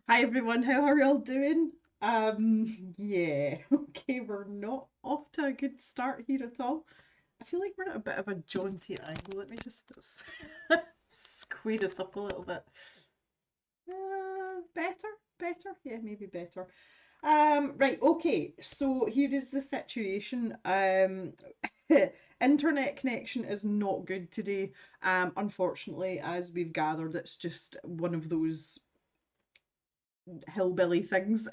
Hi everyone, how are y'all doing? Yeah, okay, we're not off to a good start here at all. I feel like we're at a bit of a jaunty angle. Let me just square this up a little bit. Better, better, yeah, maybe better. Right, okay, so here is the situation. Internet connection is not good today. Unfortunately, as we've gathered, it's just one of those hillbilly things.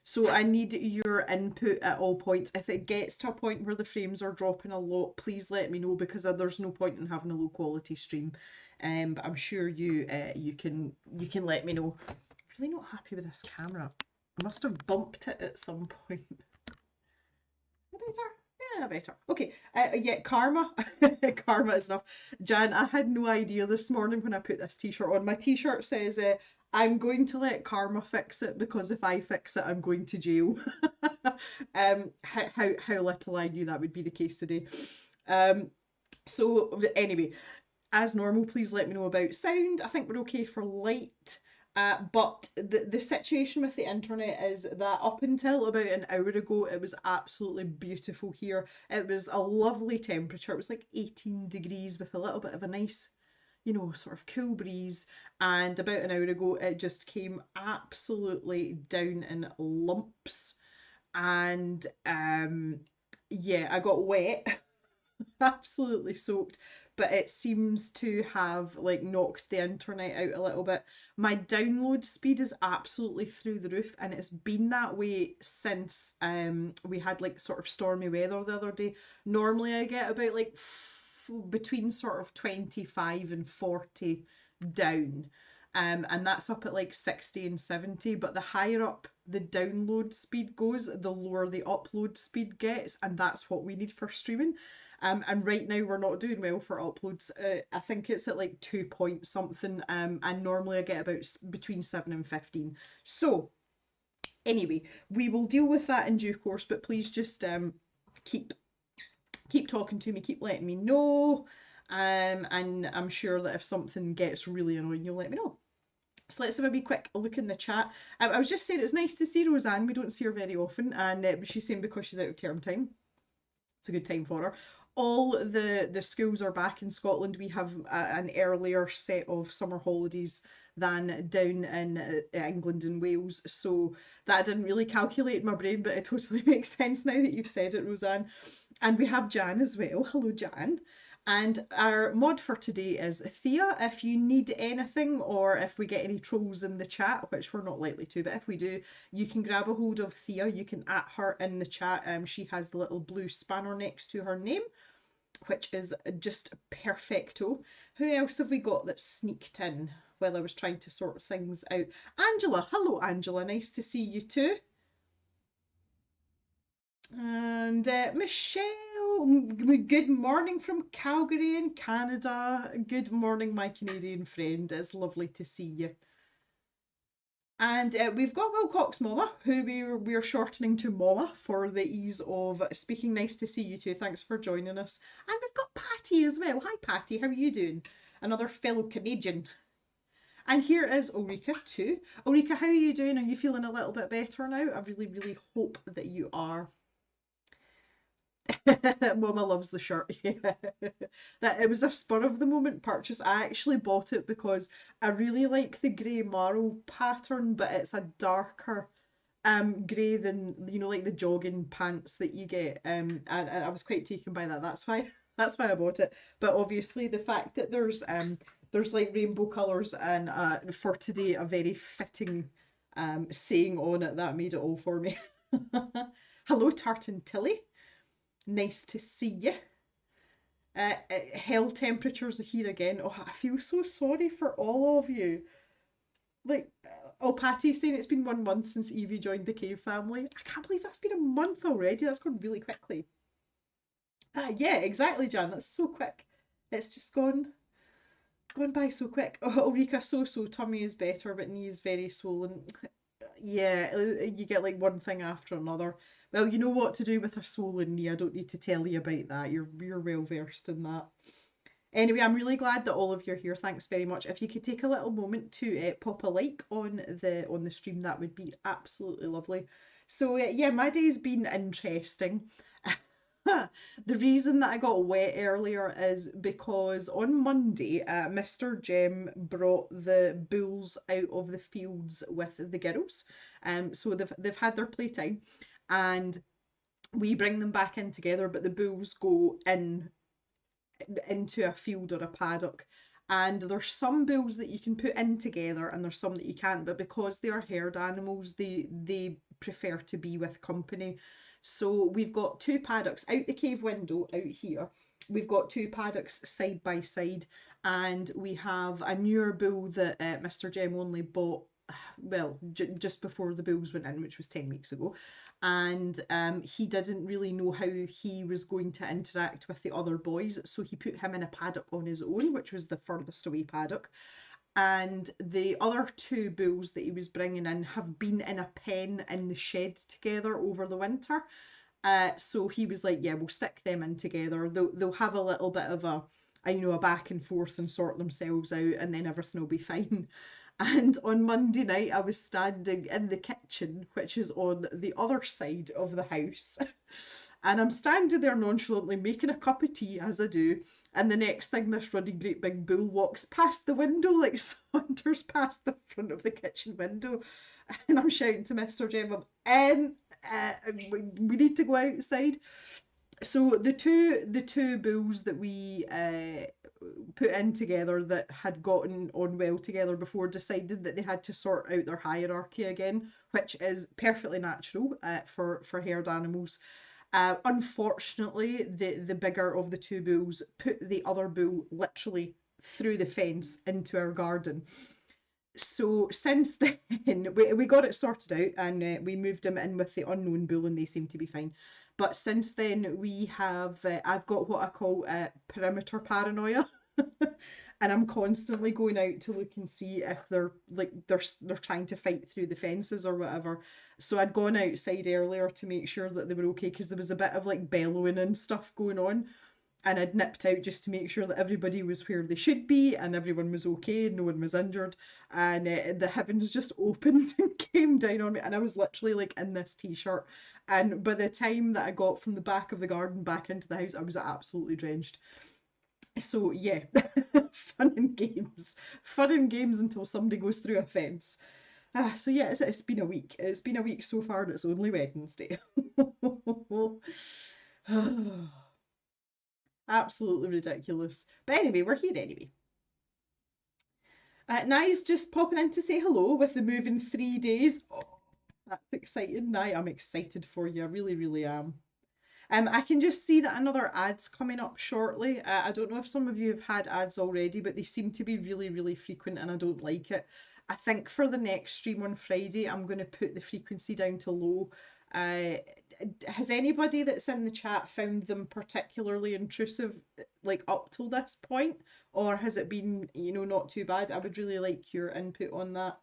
So I need your input at all points. If it gets to a point where the frames are dropping a lot, please let me know because there's no point in having a low quality stream. But I'm sure you can let me know. I'm really not happy with this camera. I must have bumped it at some point. Better. Yeah, better. Okay. Yeah, karma. Karma is enough. Jan, I had no idea this morning when I put this t-shirt on. My t-shirt says, "I'm going to let karma fix it because if I fix it, I'm going to jail." How little I knew that would be the case today. Um, so anyway, as normal, please let me know about sound. I think we're okay for light. But the situation with the internet is that up until about an hour ago, it was absolutely beautiful here. It was a lovely temperature. It was like 18 degrees with a little bit of a nice, sort of cool breeze. And about an hour ago, it just came absolutely down in lumps. And yeah, I got wet. Absolutely soaked, but it seems to have like knocked the internet out a little bit. My download speed is absolutely through the roof, and it's been that way since we had like sort of stormy weather the other day. Normally I get about like between sort of 25 and 40 down. And that's up at like 60 and 70, but the higher up the download speed goes, the lower the upload speed gets, and that's what we need for streaming. And right now we're not doing well for uploads. I think it's at like 2 point something, and normally I get about between 7 and 15. So anyway, we will deal with that in due course, but please just keep keep talking to me, keep letting me know. And I'm sure that if something gets really annoying, you'll let me know. So let's have a wee quick look in the chat. I was just saying it's nice to see Roseanne. We don't see her very often, and she's saying because she's out of term time, it's a good time for her. All the schools are back in Scotland. We have an earlier set of summer holidays than down in England and Wales, so that didn't really calculate in my brain, but it totally makes sense now that you've said it, Roseanne. And we have Jan as well. Hello, Jan. And our mod for today is Thea. If you need anything or if we get any trolls in the chat, which we're not likely to, but if we do, you can grab a hold of Thea. You can at her in the chat. She has the little blue spanner next to her name, which is just perfecto. Who else have we got that sneaked in while I was trying to sort things out? Angela. Hello, Angela. Nice to see you too. And Michelle, good morning from Calgary in Canada. Good morning, my Canadian friend. It's lovely to see you. And we've got Wilcox Mama, who we're shortening to Mama for the ease of speaking. Nice to see you too. Thanks for joining us. And we've got Patty as well. Hi, Patty. How are you doing? Another fellow Canadian. And here is Ulrika too. Ulrika, how are you doing? Are you feeling a little bit better now? I really, really hope that you are. Mama loves the shirt. Yeah. That it was a spur of the moment purchase. I actually bought it because I really like the grey marrow pattern, but it's a darker grey than like the jogging pants that you get. And I was quite taken by that. That's why I bought it. But obviously the fact that there's like rainbow colours and for today a very fitting saying on it that made it all for me. Hello, Tartan Tilly. Nice to see you. Hell temperatures are here again. Oh, I feel so sorry for all of you. Like, oh, Patty's saying it's been 1 month since Evie joined the cave family. I can't believe that's been a month already. That's gone really quickly. Yeah, exactly, Jan. That's so quick. It's just gone by so quick. Oh, Ulrika, so tummy is better, but knee is very swollen. Yeah, you get like one thing after another. Well, you know what to do with a swollen knee. I don't need to tell you about that. You're well versed in that. Anyway, I'm really glad that all of you are here. Thanks very much. If you could take a little moment to pop a like on the stream, that would be absolutely lovely. So yeah, my day's been interesting. The reason that I got wet earlier is because on Monday, Mr. Jem brought the bulls out of the fields with the girls. So they've had their playtime, and we bring them back in together, but the bulls go into a field or a paddock. And there's some bulls that you can put in together and there's some that you can't, but because they are herd animals, they prefer to be with company. So we've got two paddocks out the cave window out here. We've got two paddocks side by side, and we have a newer bull that Mr. Jem only bought, well, just before the bulls went in, which was 10 weeks ago. And he didn't really know how he was going to interact with the other boys, so he put him in a paddock on his own, which was the furthest away paddock. And the other two bulls that he was bringing in have been in a pen in the shed together over the winter. So he was like, yeah, we'll stick them in together. They'll have a little bit of a back and forth and sort themselves out, and then everything will be fine. And on Monday night, I was standing in the kitchen, which is on the other side of the house. And I'm standing there nonchalantly making a cup of tea, as I do. And the next thing, this running great big bull walks past the window, like saunters past the front of the kitchen window. And I'm shouting to Mr. Jem, we need to go outside. So the two bulls that we put in together that had gotten on well together before decided that they had to sort out their hierarchy again, which is perfectly natural for herd animals. Unfortunately, the bigger of the two bulls put the other bull literally through the fence into our garden. So since then, we got it sorted out, and we moved him in with the unknown bull, and they seem to be fine. But since then, we have I've got what I call perimeter paranoia, and I'm constantly going out to look and see if they're trying to fight through the fences or whatever. So I'd gone outside earlier to make sure that they were okay, because there was a bit of like bellowing and stuff going on, and I'd nipped out just to make sure that everybody was where they should be and everyone was okay, no one was injured. And the heavens just opened and came down on me, and I was literally like in this t-shirt. And by the time that I got from the back of the garden back into the house, I was absolutely drenched. So yeah, fun and games until somebody goes through a fence. So yeah, it's been a week. It's been a week so far, and it's only Wednesday. Absolutely ridiculous. But anyway, we're here anyway. Nye's just popping in to say hello with the move in 3 days. Oh, that's exciting. Nye, I'm excited for you. I really, really am. I can just see that another ad's coming up shortly. I don't know if some of you have had ads already, but they seem to be really, really frequent, and I don't like it. I think for the next stream on Friday, I'm going to put the frequency down to low. Uh, has anybody that's in the chat found them particularly intrusive, like up till this point, or has it been, not too bad? I would really like your input on that.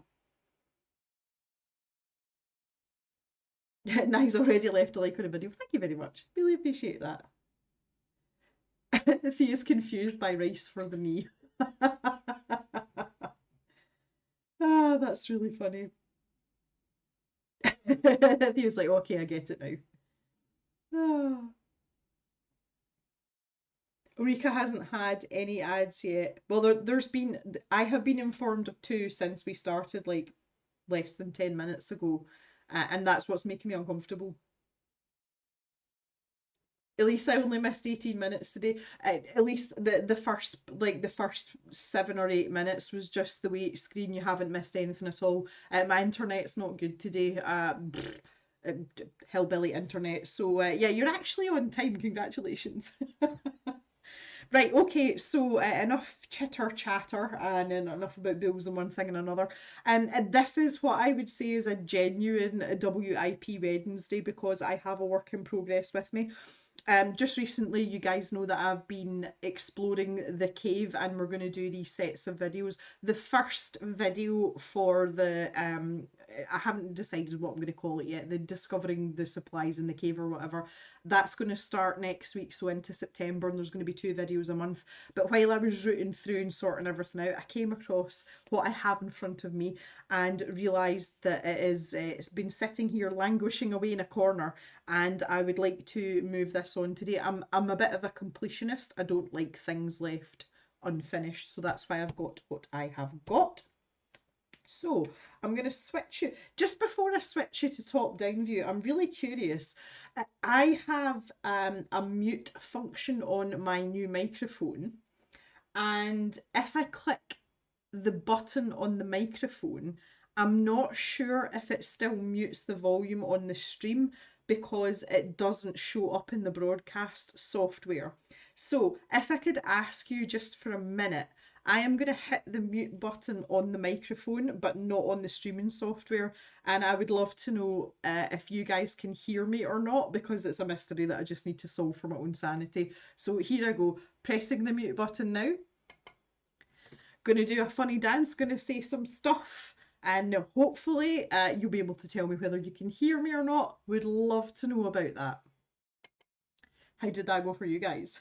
Nice, already left a like on a video. Thank you very much. Really appreciate that. Thea's confused by rice for the me. Ah, that's really funny. Thea's like, okay, I get it now. Ah. Rika hasn't had any ads yet. Well, I have been informed of two since we started, like less than 10 minutes ago, and that's what's making me uncomfortable. At least I only missed 18 minutes today. At least the first 7 or 8 minutes was just the wait screen. You haven't missed anything at all. My internet's not good today. Hillbilly internet. So yeah, you're actually on time. Congratulations. Right, okay, so enough chitter chatter and enough about bills and one thing and another. And this is what I would say is a genuine WIP Wednesday, because I have a work in progress with me. Just recently, you guys know that I've been exploring the cave, and we're going to do these sets of videos. The first video for the I haven't decided what I'm going to call it yet. The discovering the supplies in the cave or whatever. That's going to start next week, so into September, and there's going to be 2 videos a month. But while I was rooting through and sorting everything out, I came across what I have in front of me and realised that it's been sitting here languishing away in a corner, and I would like to move this on today. I'm a bit of a completionist. I don't like things left unfinished, so that's why I've got what I have got. So I'm going to switch it. Just before I switch you to top down view, I'm really curious. I have a mute function on my new microphone, and if I click the button on the microphone, I'm not sure if it still mutes the volume on the stream because it doesn't show up in the broadcast software. So if I could ask you just for a minute, I am going to hit the mute button on the microphone, but not on the streaming software. And I would love to know if you guys can hear me or not, because it's a mystery that I just need to solve for my own sanity. So here I go, pressing the mute button now. Going to do a funny dance, going to say some stuff, and hopefully you'll be able to tell me whether you can hear me or not. Would love to know about that. How did that go for you guys?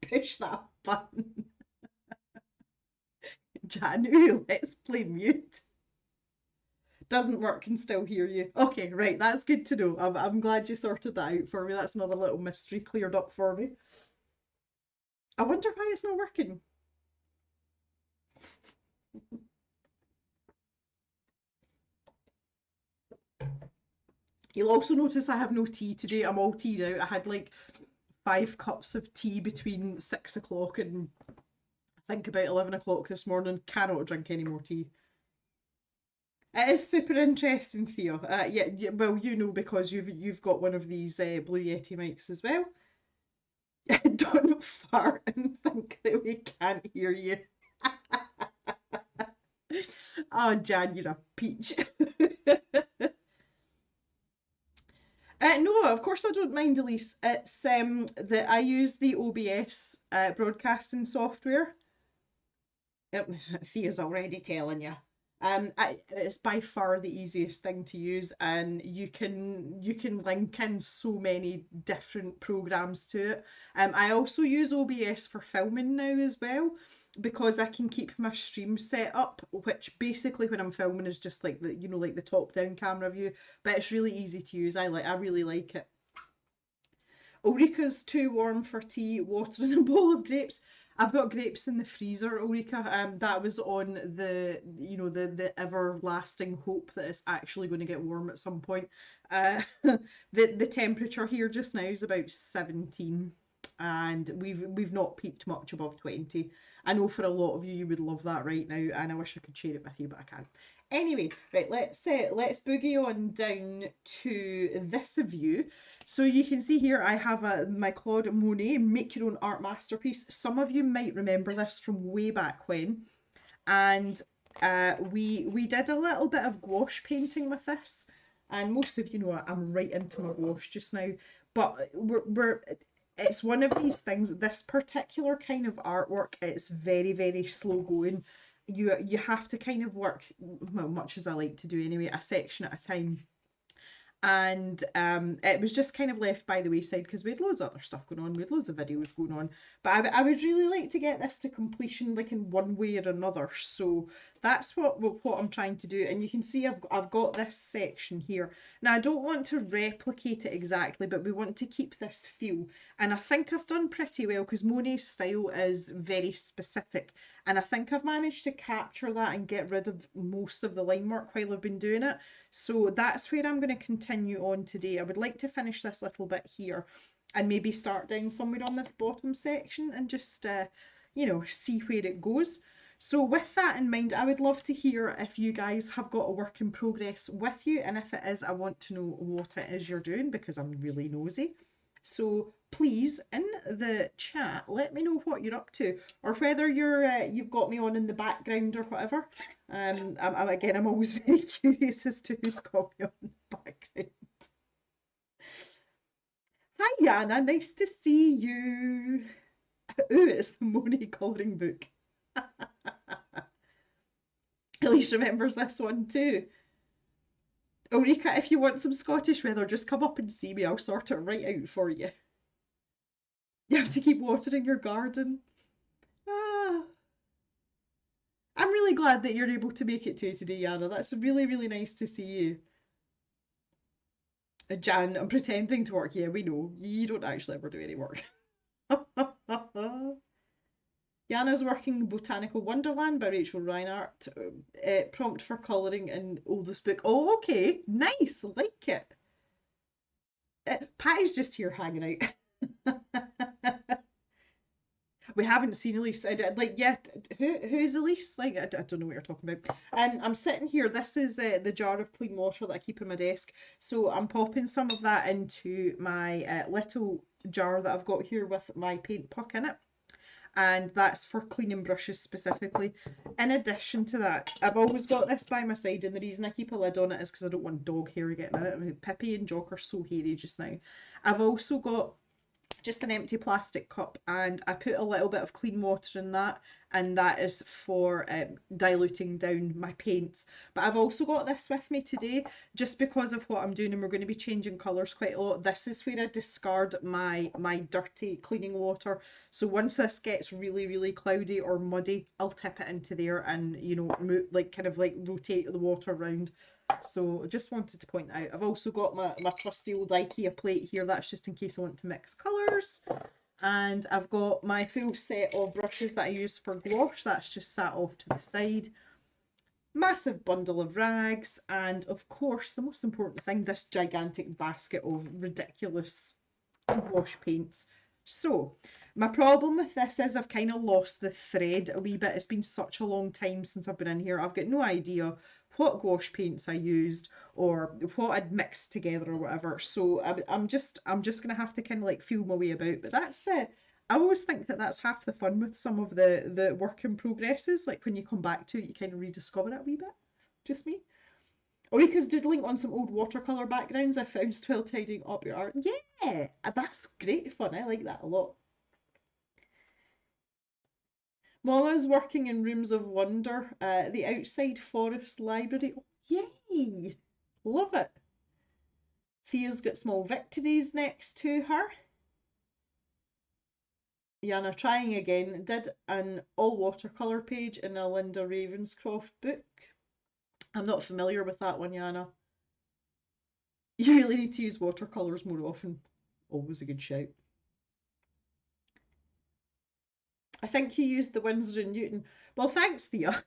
Push that button. Janu, let's play mute. Doesn't work, can still hear you. Okay, right, that's good to know. I'm glad you sorted that out for me. That's another little mystery cleared up for me. I wonder why it's not working. You'll also notice I have no tea today. I'm all teed out. I had like 5 cups of tea between 6 o'clock and I think about 11 o'clock this morning. Cannot drink any more tea. It is super interesting, Theo. Yeah, well, you know, because you've got one of these Blue Yeti mics as well. Don't fart and think that we can't hear you. Oh, Jan, you're a peach. No, of course I don't mind, Elise. It's that I use the OBS broadcasting software. Thea's already telling you. It's by far the easiest thing to use, and you can link in so many different programs to it. I also use OBS for filming now as well, because I can keep my stream set up, which basically when I'm filming is just like the like the top down camera view, but it's really easy to use. I really like it. Ulrika's too warm for tea, water in a bowl of grapes. I've got grapes in the freezer, Ulrika. That was on the the everlasting hope that it's actually going to get warm at some point. The temperature here just now is about 17, and we've not peaked much above 20. I know for a lot of you, you would love that right now, and I wish I could share it with you, but I can't. Anyway, right, let's boogie on down to this view. So you can see here I have my Claude Monet Make Your Own Art Masterpiece. Some of you might remember this from way back when, and we did a little bit of gouache painting with this, and most of you know I'm right into my gouache just now, but it's one of these things, this particular kind of artwork, it's very, very slow going. You have to kind of work, well, much as I like to do anyway, a section at a time. And it was just kind of left by the wayside because we had loads of other stuff going on, we had loads of videos going on, but I would really like to get this to completion, like in one way or another, so that's what I'm trying to do. And you can see I've got this section here. Now I don't want to replicate it exactly, but we want to keep this feel, and I think I've done pretty well because Monet's style is very specific, and I think I've managed to capture that and get rid of most of the line work while I've been doing it. So that's where I'm going to continue on today. I would like to finish this little bit here and maybe start down somewhere on this bottom section and just, see where it goes. So with that in mind, I would love to hear if you guys have got a work in progress with you, and if it is, I want to know what it is you're doing because I'm really nosy. So please, in the chat, let me know what you're up to, or whether you've got me on in the background or whatever. I'm always very curious as to who's got me on in the background. Hi, Yana, nice to see you. Ooh, it's the Monet colouring book. Elise remembers this one too. Ulrika, if you want some Scottish weather, just come up and see me. I'll sort it right out for you. You have to keep watering your garden. Ah, I'm really glad that you're able to make it too today, Yana. That's really, really nice to see you. Jan, I'm pretending to work. Yeah, we know. You don't actually ever do any work. Yana's working Botanical Wonderland by Rachel Reinhardt. Prompt for colouring in oldest book. Oh, okay. Nice. Like it. Patty's just here hanging out. We haven't seen Elise. Like, yet. Who's Elise? Like, I don't know what you're talking about. And I'm sitting here. This is the jar of clean water that I keep in my desk. So I'm popping some of that into my little jar that I've got here with my paint puck in it. And that's for cleaning brushes specifically. In addition to that, I've always got this by my side, and the reason I keep a lid on it is because I don't want dog hair getting in it. I mean, Pippi and Jock are so hairy just now. I've also got just an empty plastic cup, and I put a little bit of clean water in that, and that is for diluting down my paints. But I've also got this with me today just because of what I'm doing, and we're going to be changing colours quite a lot. This is where I discard my dirty cleaning water. So once this gets really, really cloudy or muddy, I'll tip it into there and, you know, move, like kind of like rotate the water around. So just wanted to point out, I've also got my trusty old IKEA plate here. That's just in case I want to mix colours. And I've got my full set of brushes that I use for gouache. That's just sat off to the side. Massive bundle of rags. And of course, the most important thing, this gigantic basket of ridiculous gouache paints. So, my problem with this is I've kind of lost the thread a wee bit. It's been such a long time since I've been in here. I've got no idea what gouache paints I used or what I'd mixed together or whatever. So I'm just gonna have to kind of like feel my way about. But that's it. I always think that that's half the fun with some of the work in progresses. Like when you come back to it, you kind of rediscover it a wee bit. Just me. Orika's doodling on some old watercolour backgrounds I found while tidying up your art. Yeah, that's great fun. I like that a lot. Mama's working in Rooms of Wonder, the outside forest library. Oh, yay! Love it. Thea's got small victories next to her. Yana trying again, did an all watercolour page in a Linda Ravenscroft book. I'm not familiar with that one, Yana. You really need to use watercolours more often. Always a good shout. I think you used the Winsor and Newton. Well, thanks, Thea.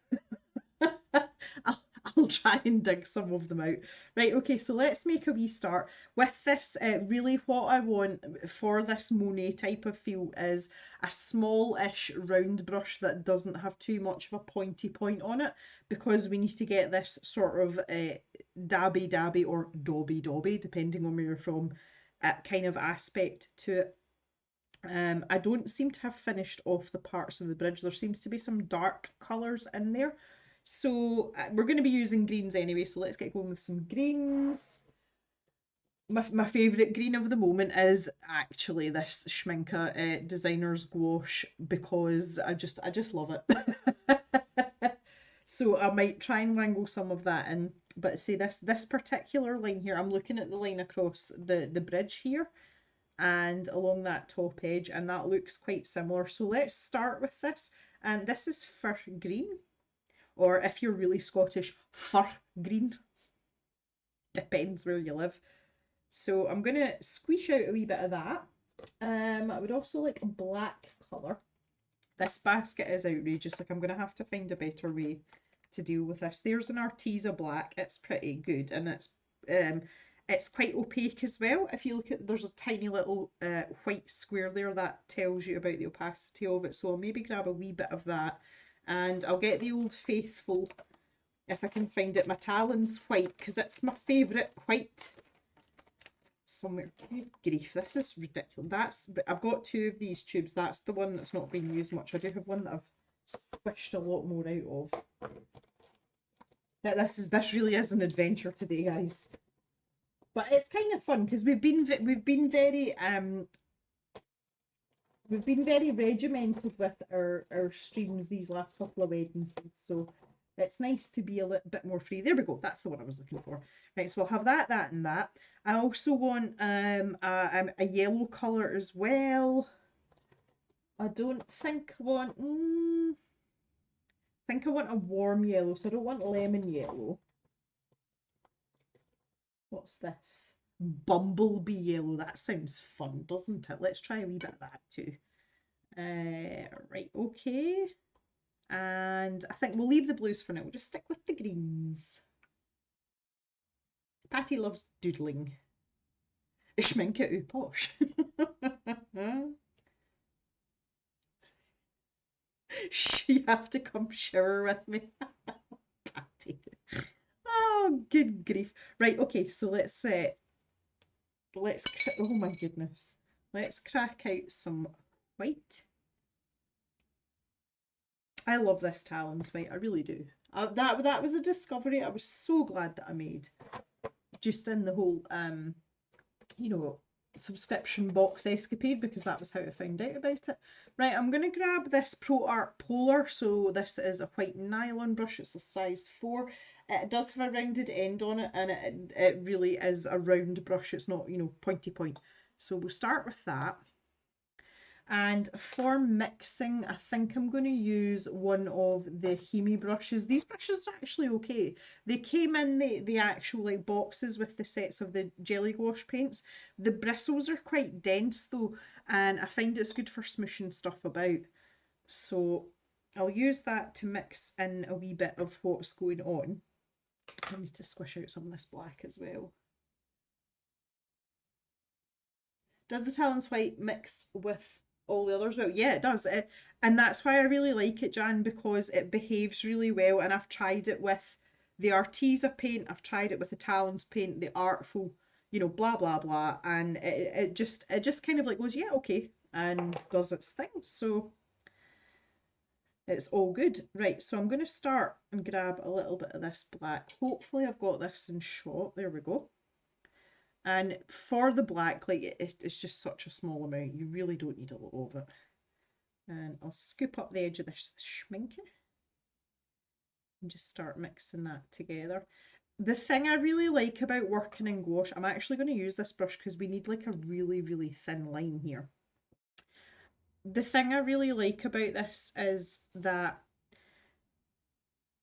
I'll, I'll try and dig some of them out. Right, okay, so let's make a wee start. With this, really what I want for this Monet type of feel is a small-ish round brush that doesn't have too much of a pointy point on it, because we need to get this sort of dabby or dobby, depending on where you're from, kind of aspect to it. I don't seem to have finished off the parts of the bridge. There seems to be some dark colours in there. So we're going to be using greens anyway, so let's get going with some greens. My favourite green of the moment is actually this Schminke Designer's Gouache, because I just love it. So I might try and wangle some of that in. But see, this particular line here, I'm looking at the line across the bridge here and along that top edge, and that looks quite similar. So let's start with this, and this is fir green, or if you're really Scottish, fir green. Depends where you live. So I'm going to squeeze out a wee bit of that. I would also like a black colour. This basket is outrageous. Like, I'm going to have to find a better way to deal with this. There's an Arteza black. It's pretty good, and it's quite opaque as well. If you look at, there's a tiny little white square there that tells you about the opacity of it. So I'll maybe grab a wee bit of that, and I'll get the Old Faithful, if I can find it, my Talons white, because it's my favourite white. Somewhere. Good grief, this is ridiculous. I've got two of these tubes. That's the one that's not being used much. I do have one that I've squished a lot more out of. But this really is an adventure today, guys. But it's kind of fun because we've been very regimented with our streams these last couple of Wednesdays. So It's nice to be a little bit more free. There we go. That's the one I was looking for. Right, so we'll have that, that, and that. I also want a yellow colour as well. I don't think I want. I think I want a warm yellow, so I don't want lemon yellow. What's this? Bumblebee yellow. That sounds fun, doesn't it? Let's try a wee bit of that too. Right, okay. And I think we'll leave the blues for now. We'll just stick with the greens. Patty loves doodling. Schminke u posh. You have to come shower with me. Patty. Oh, good grief. Right, okay, so oh my goodness. Let's crack out some white. I love this Talons white, I really do. That was a discovery I was so glad that I made. Just in the whole you know, subscription box escapade, because that was how I found out about it. Right, I'm going to grab this Pro Art Polar. So this is a white nylon brush. It's a size 4. It does have a rounded end on it, and it really is a round brush. It's not, you know, pointy point. So we'll start with that. And for mixing, I think I'm going to use one of the Hemi brushes. These brushes are actually okay. They came in the actual like boxes with the sets of the jelly gouache paints. The bristles are quite dense though, and I find it's good for smooshing stuff about. So I'll use that to mix in a wee bit of what's going on. I need to squish out some of this black as well. Does the Talons white mix with all the others well? Yeah, it does. And that's why I really like it, Jan, because it behaves really well. And I've tried it with the Arteza paint, I've tried it with the Talons paint, the Artful, you know, blah blah blah, and it just kind of like goes, yeah, okay, and does its thing. So it's all good. Right, so I'm going to start and grab a little bit of this black. Hopefully I've got this in shot. There we go. And for the black, like it's just such a small amount. You really don't need a lot of it. And I'll scoop up the edge of this schminke and just start mixing that together. The thing I really like about working in gouache, I'm actually going to use this brush because we need like a really, really thin line here. The thing I really like about this is that,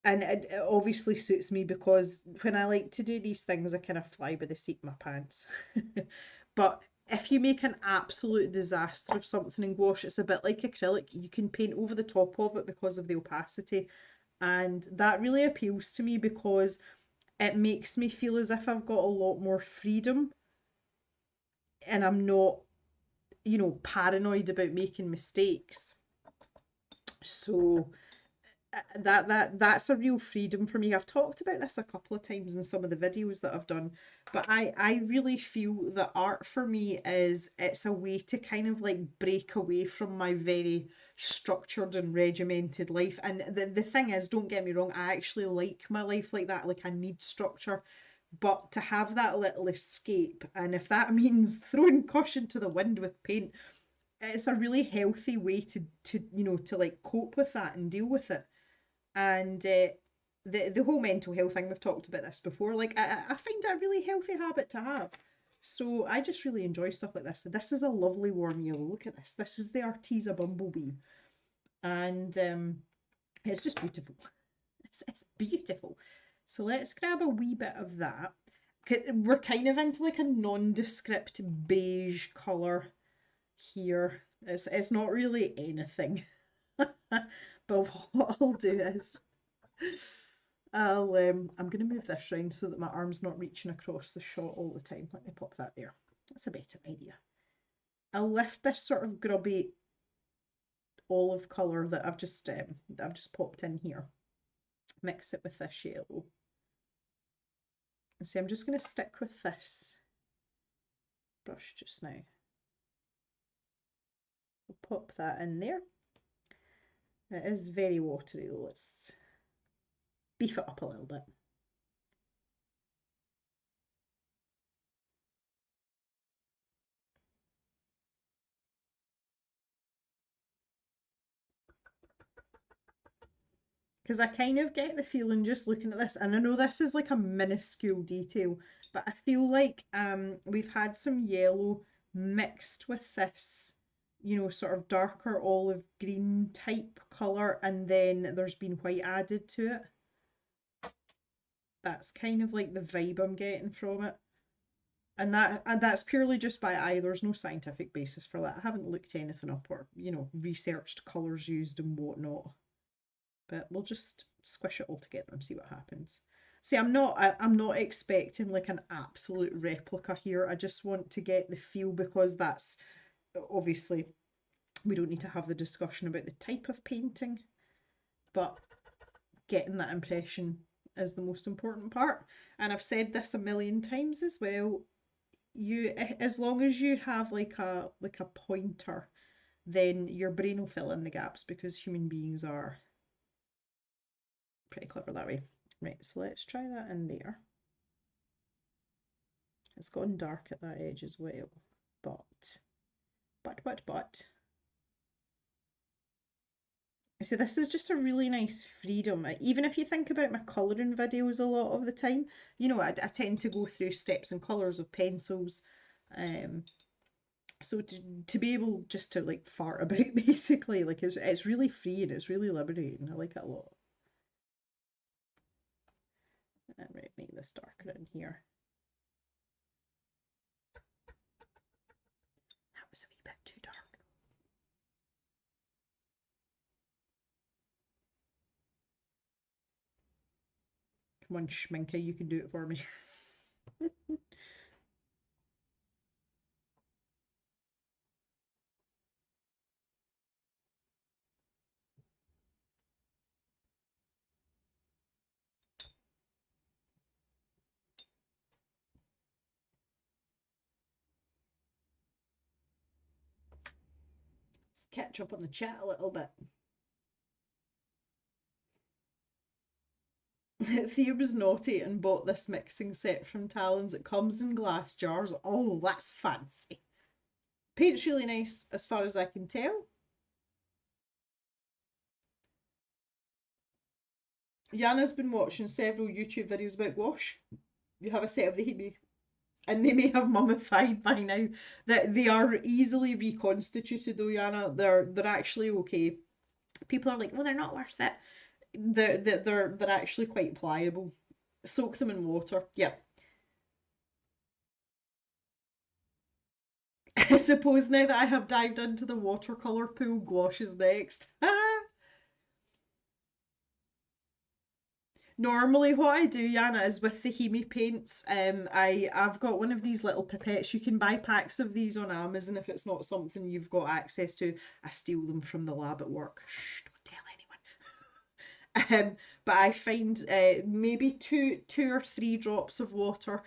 and it obviously suits me because when I like to do these things, I kind of fly by the seat of my pants. But if you make an absolute disaster of something in gouache, it's a bit like acrylic. You can paint over the top of it because of the opacity. And that really appeals to me because it makes me feel as if I've got a lot more freedom and I'm not, you know, paranoid about making mistakes. So that's a real freedom for me. I've talked about this a couple of times in some of the videos that I've done, but I really feel that art for me is, it's a way to kind of like break away from my very structured and regimented life. And the thing is, don't get me wrong, I actually like my life like that. Like, I need structure, but to have that little escape, and if that means throwing caution to the wind with paint, it's a really healthy way to you know, to like cope with that and deal with it. And the whole mental health thing, we've talked about this before, like I find it a really healthy habit to have. So I just really enjoy stuff like this. This is a lovely warm yellow. Look at this. This is the Arteza Bumblebee. And it's just beautiful. It's beautiful. So let's grab a wee bit of that. We're kind of into like a nondescript beige colour here. It's not really anything. But what I'll do is I'm going to move this round so that my arm's not reaching across the shot all the time. Let me pop that there. That's a better idea. I'll lift this sort of grubby olive colour that I've just popped in here. Mix it with this yellow. And see, I'm just going to stick with this brush just now. We'll pop that in there. It is very watery though. Let's beef it up a little bit. because I kind of get the feeling just looking at this, and I know this is like a minuscule detail, but I feel like we've had some yellow mixed with this, you know, sort of darker olive green type colour, and then there's been white added to it. That's kind of like the vibe I'm getting from it. And that's purely just by eye. There's no scientific basis for that. I haven't looked anything up or, you know, researched colours used and whatnot. But we'll just squish it all together and see what happens. See, I'm not expecting like an absolute replica here. I just want to get the feel, because that's obviously we don't need to have the discussion about the type of painting, but getting that impression is the most important part. And I've said this a million times as well. You, as long as you have like a pointer, then your brain will fill in the gaps, because human beings are pretty clever that way. Right, so let's try that in there. It's gone dark at that edge as well, but so this is just a really nice freedom. Even if you think about my colouring videos a lot of the time, you know, I tend to go through steps and colours of pencils. So to be able just to like fart about basically, like it's really free and it's really liberating. I like it a lot. And right, make this darker in here. That was a wee bit too dark. Come on, Schminke, you can do it for me. Let's catch up on the chat a little bit. Thea was naughty and bought this mixing set from Talons. It comes in glass jars. Oh, that's fancy. Paint's really nice as far as I can tell. Yana's been watching several YouTube videos about gouache. You have a set of the Hebe, and they may have mummified by now. That they are easily reconstituted though, Yana. They're actually okay. People are like, well, they're not worth it. They're actually quite pliable. Soak them in water. Yeah. I suppose now that I have dived into the watercolor pool, gouache is next. Normally what I do, Yana, is with the Hemi paints, I've got one of these little pipettes. You can buy packs of these on Amazon if it's not something you've got access to. I steal them from the lab at work. Shh, don't tell anyone. But I find maybe two or three drops of water,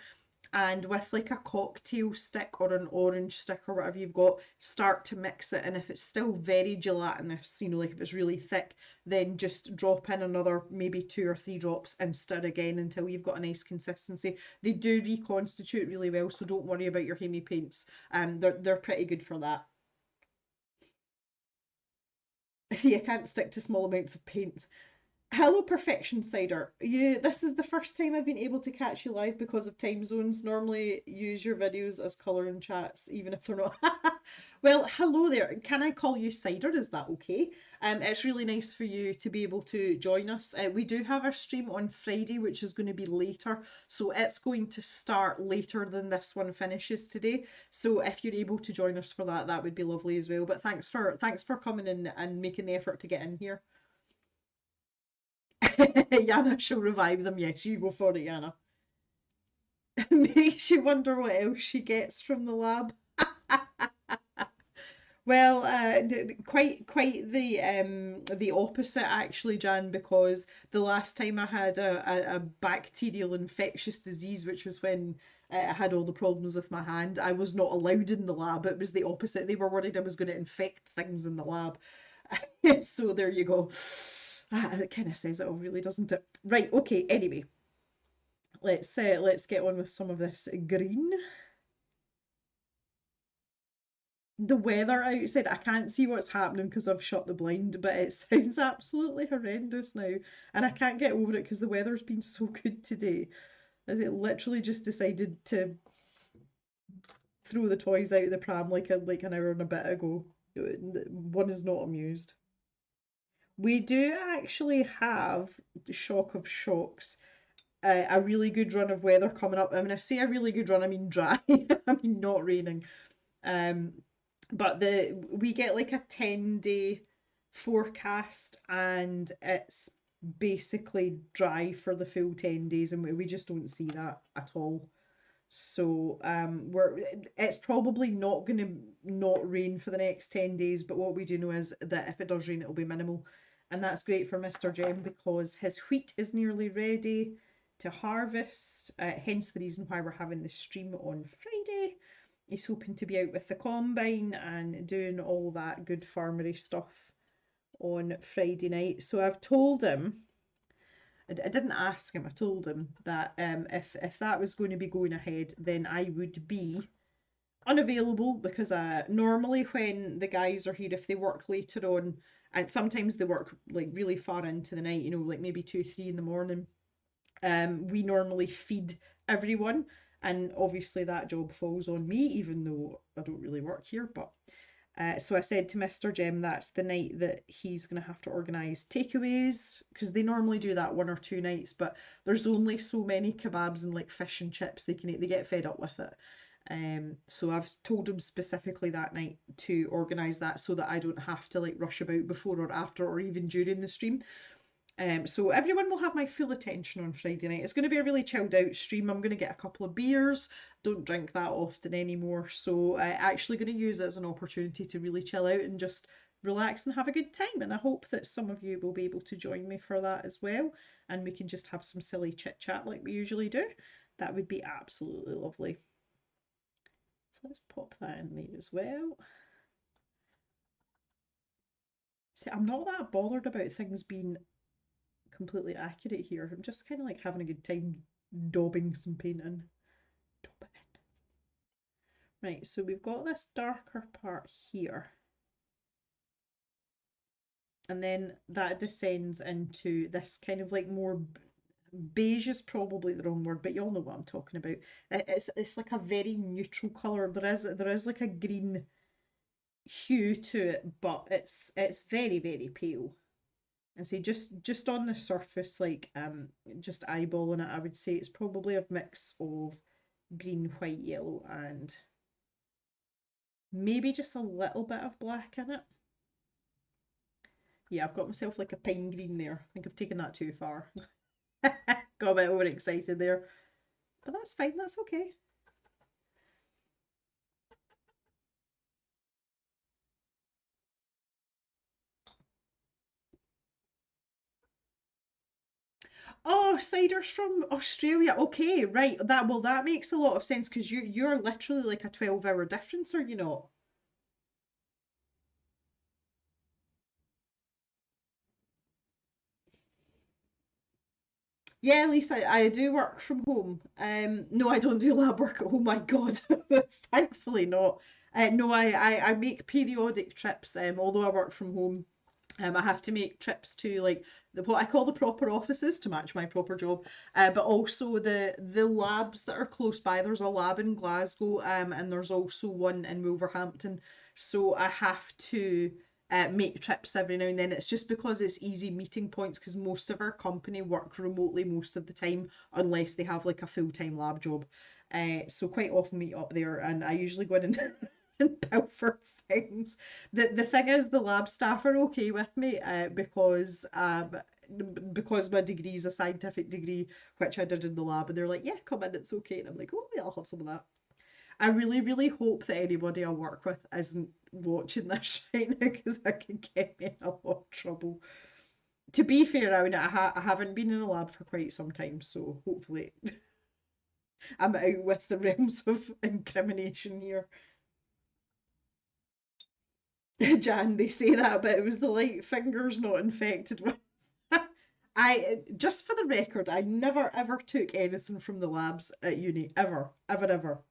and with like a cocktail stick or an orange stick or whatever you've got, start to mix it. And if it's still very gelatinous, you know, like if it's really thick, then just drop in another maybe two or three drops and stir again until you've got a nice consistency. They do reconstitute really well, so don't worry about your Hemi paints. They're pretty good for that. See, I can't stick to small amounts of paint. Hello, Perfection Cider. This is the first time I've been able to catch you live because of time zones. Normally, use your videos as colour and chats, even if they're not. Well, hello there. Can I call you Cider? Is that okay? It's really nice for you to be able to join us. We do have our stream on Friday, which is going to be later, so it's going to start later than this one finishes today. So if you're able to join us for that, that would be lovely as well. But thanks for coming in and making the effort to get in here. Yana shall revive them. Yes, you go for it, Yana. Makes you wonder what else she gets from the lab. Well, quite the opposite actually, Jan, because the last time I had a bacterial infectious disease, which was when I had all the problems with my hand, I was not allowed in the lab. It was the opposite. They were worried I was going to infect things in the lab. So there you go. It kind of says it all, really, doesn't it? Right. Okay. Anyway, let's get on with some of this green. the weather outside, I can't see what's happening because I've shut the blind, but it sounds absolutely horrendous now. And I can't get over it because the weather's been so good today. As it literally just decided to throw the toys out of the pram like an hour and a bit ago. One is not amused. We do actually have, shock of shocks, a really good run of weather coming up. I mean, I say a really good run, I mean dry. I mean not raining. Um, but we get like a 10-day forecast, and it's basically dry for the full 10 days, and we just don't see that at all. So it's probably not going to not rain for the next 10 days, but what we do know is that if it does rain, it'll be minimal. And that's great for Mr. Jem because his wheat is nearly ready to harvest, hence the reason why we're having the stream on Friday. He's hoping to be out with the combine and doing all that good farmery stuff on Friday night. So I've told him, I didn't ask him, I told him that if that was going to be going ahead, then I would be unavailable because normally when the guys are here, if they work later on, and sometimes they work like really far into the night, you know, like maybe 2, 3 in the morning, we normally feed everyone, and obviously that job falls on me, even though I don't really work here. But so I said to Mr. Jem that's the night that he's going to have to organise takeaways because they normally do that 1 or 2 nights, but there's only so many kebabs and like fish and chips they can eat. They get fed up with it. So I've told him specifically that night to organise that so that I don't have to like rush about before or after or even during the stream. So everyone will have my full attention on Friday night. It's going to be a really chilled out stream. I'm going to get a couple of beers. Don't drink that often anymore. So actually going to use it as an opportunity to really chill out and just relax and have a good time. And I hope that some of you will be able to join me for that as well. And we can just have some silly chit chat like we usually do. That would be absolutely lovely. So let's pop that in there as well. See, I'm not that bothered about things being completely accurate here. I'm just kind of like having a good time daubing some paint in. Daub it in. Right, so we've got this darker part here. And then that descends into this kind of like more beige is probably the wrong word, but you all know what I'm talking about. It's like a very neutral colour. There is like a green hue to it, but it's very, very pale. And say just on the surface, like just eyeballing it, I would say it's probably a mix of green, white, yellow, and maybe just a little bit of black in it. Yeah, I've got myself like a pine green there. I think I've taken that too far. Got a bit overexcited there. But that's fine, that's okay. Oh, ciders from Australia. Okay, right. That makes a lot of sense because you're literally like a 12-hour difference, are you not? Yeah, Lisa, I do work from home. No, I don't do lab work at home. My God, thankfully not. No, I make periodic trips. Although I work from home, I have to make trips to like what I call the proper offices to match my proper job, but also the labs that are close by. There's a lab in Glasgow, and there's also one in Wolverhampton. So I have to make trips every now and then. It's just because it's easy meeting points because most of our company work remotely most of the time, unless they have like a full-time lab job. So quite often meet up there, and I usually go in and, and pilfer things. The thing is, the lab staff are okay with me because my degree is a scientific degree, which I did in the lab, and they're like, "Yeah, come in, it's okay." And I'm like, "Oh, yeah, I'll have some of that." I really, really hope that anybody I work with isn't watching this right now because that could get me in a lot of trouble. To be fair, I mean, I haven't been in a lab for quite some time, so hopefully I'm out with the realms of incrimination here. Jan, they say that, but it was the light fingers, not infected ones. Just for the record, I never ever took anything from the labs at uni, ever, ever, ever.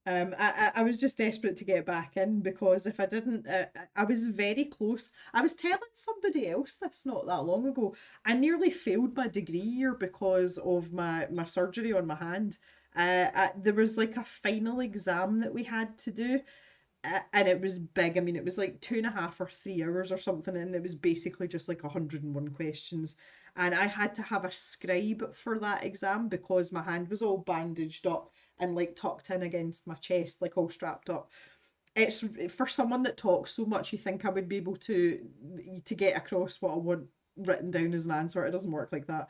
I was just desperate to get back in because if I didn't, I was very close. I was telling somebody else this not that long ago. I nearly failed my degree year because of my surgery on my hand. There was like a final exam that we had to do, and it was big. I mean, it was like 2.5 or 3 hours or something, and it was basically just like 101 questions. And I had to have a scribe for that exam because my hand was all bandaged up and like tucked in against my chest, like all strapped up. It's for someone that talks so much, you think I would be able to get across what I want written down as an answer. It doesn't work like that.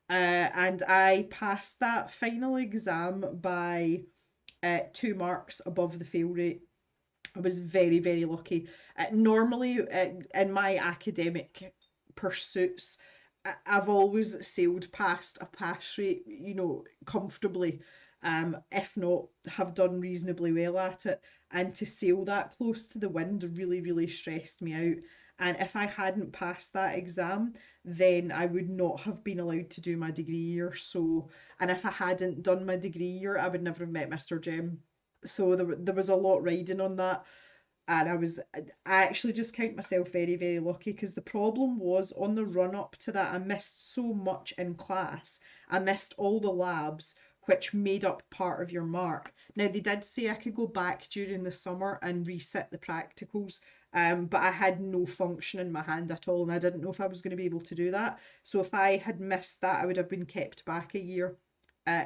And I passed that final exam by 2 marks above the fail rate. I was very, very lucky. Normally, in my academic pursuits, I've always sailed past a pass rate, comfortably. If not, have done reasonably well at it. And to sail that close to the wind really, really stressed me out. And if I hadn't passed that exam, then I would not have been allowed to do my degree year. So, and if I hadn't done my degree year, I would never have met Mr. Jem. So there was a lot riding on that, and I actually just count myself very, very lucky because the problem was on the run up to that I missed so much in class. I missed all the labs, which made up part of your mark. Now they did say I could go back during the summer and resit the practicals, but I had no function in my hand at all, and I didn't know if I was going to be able to do that. So if I had missed that, I would have been kept back a year.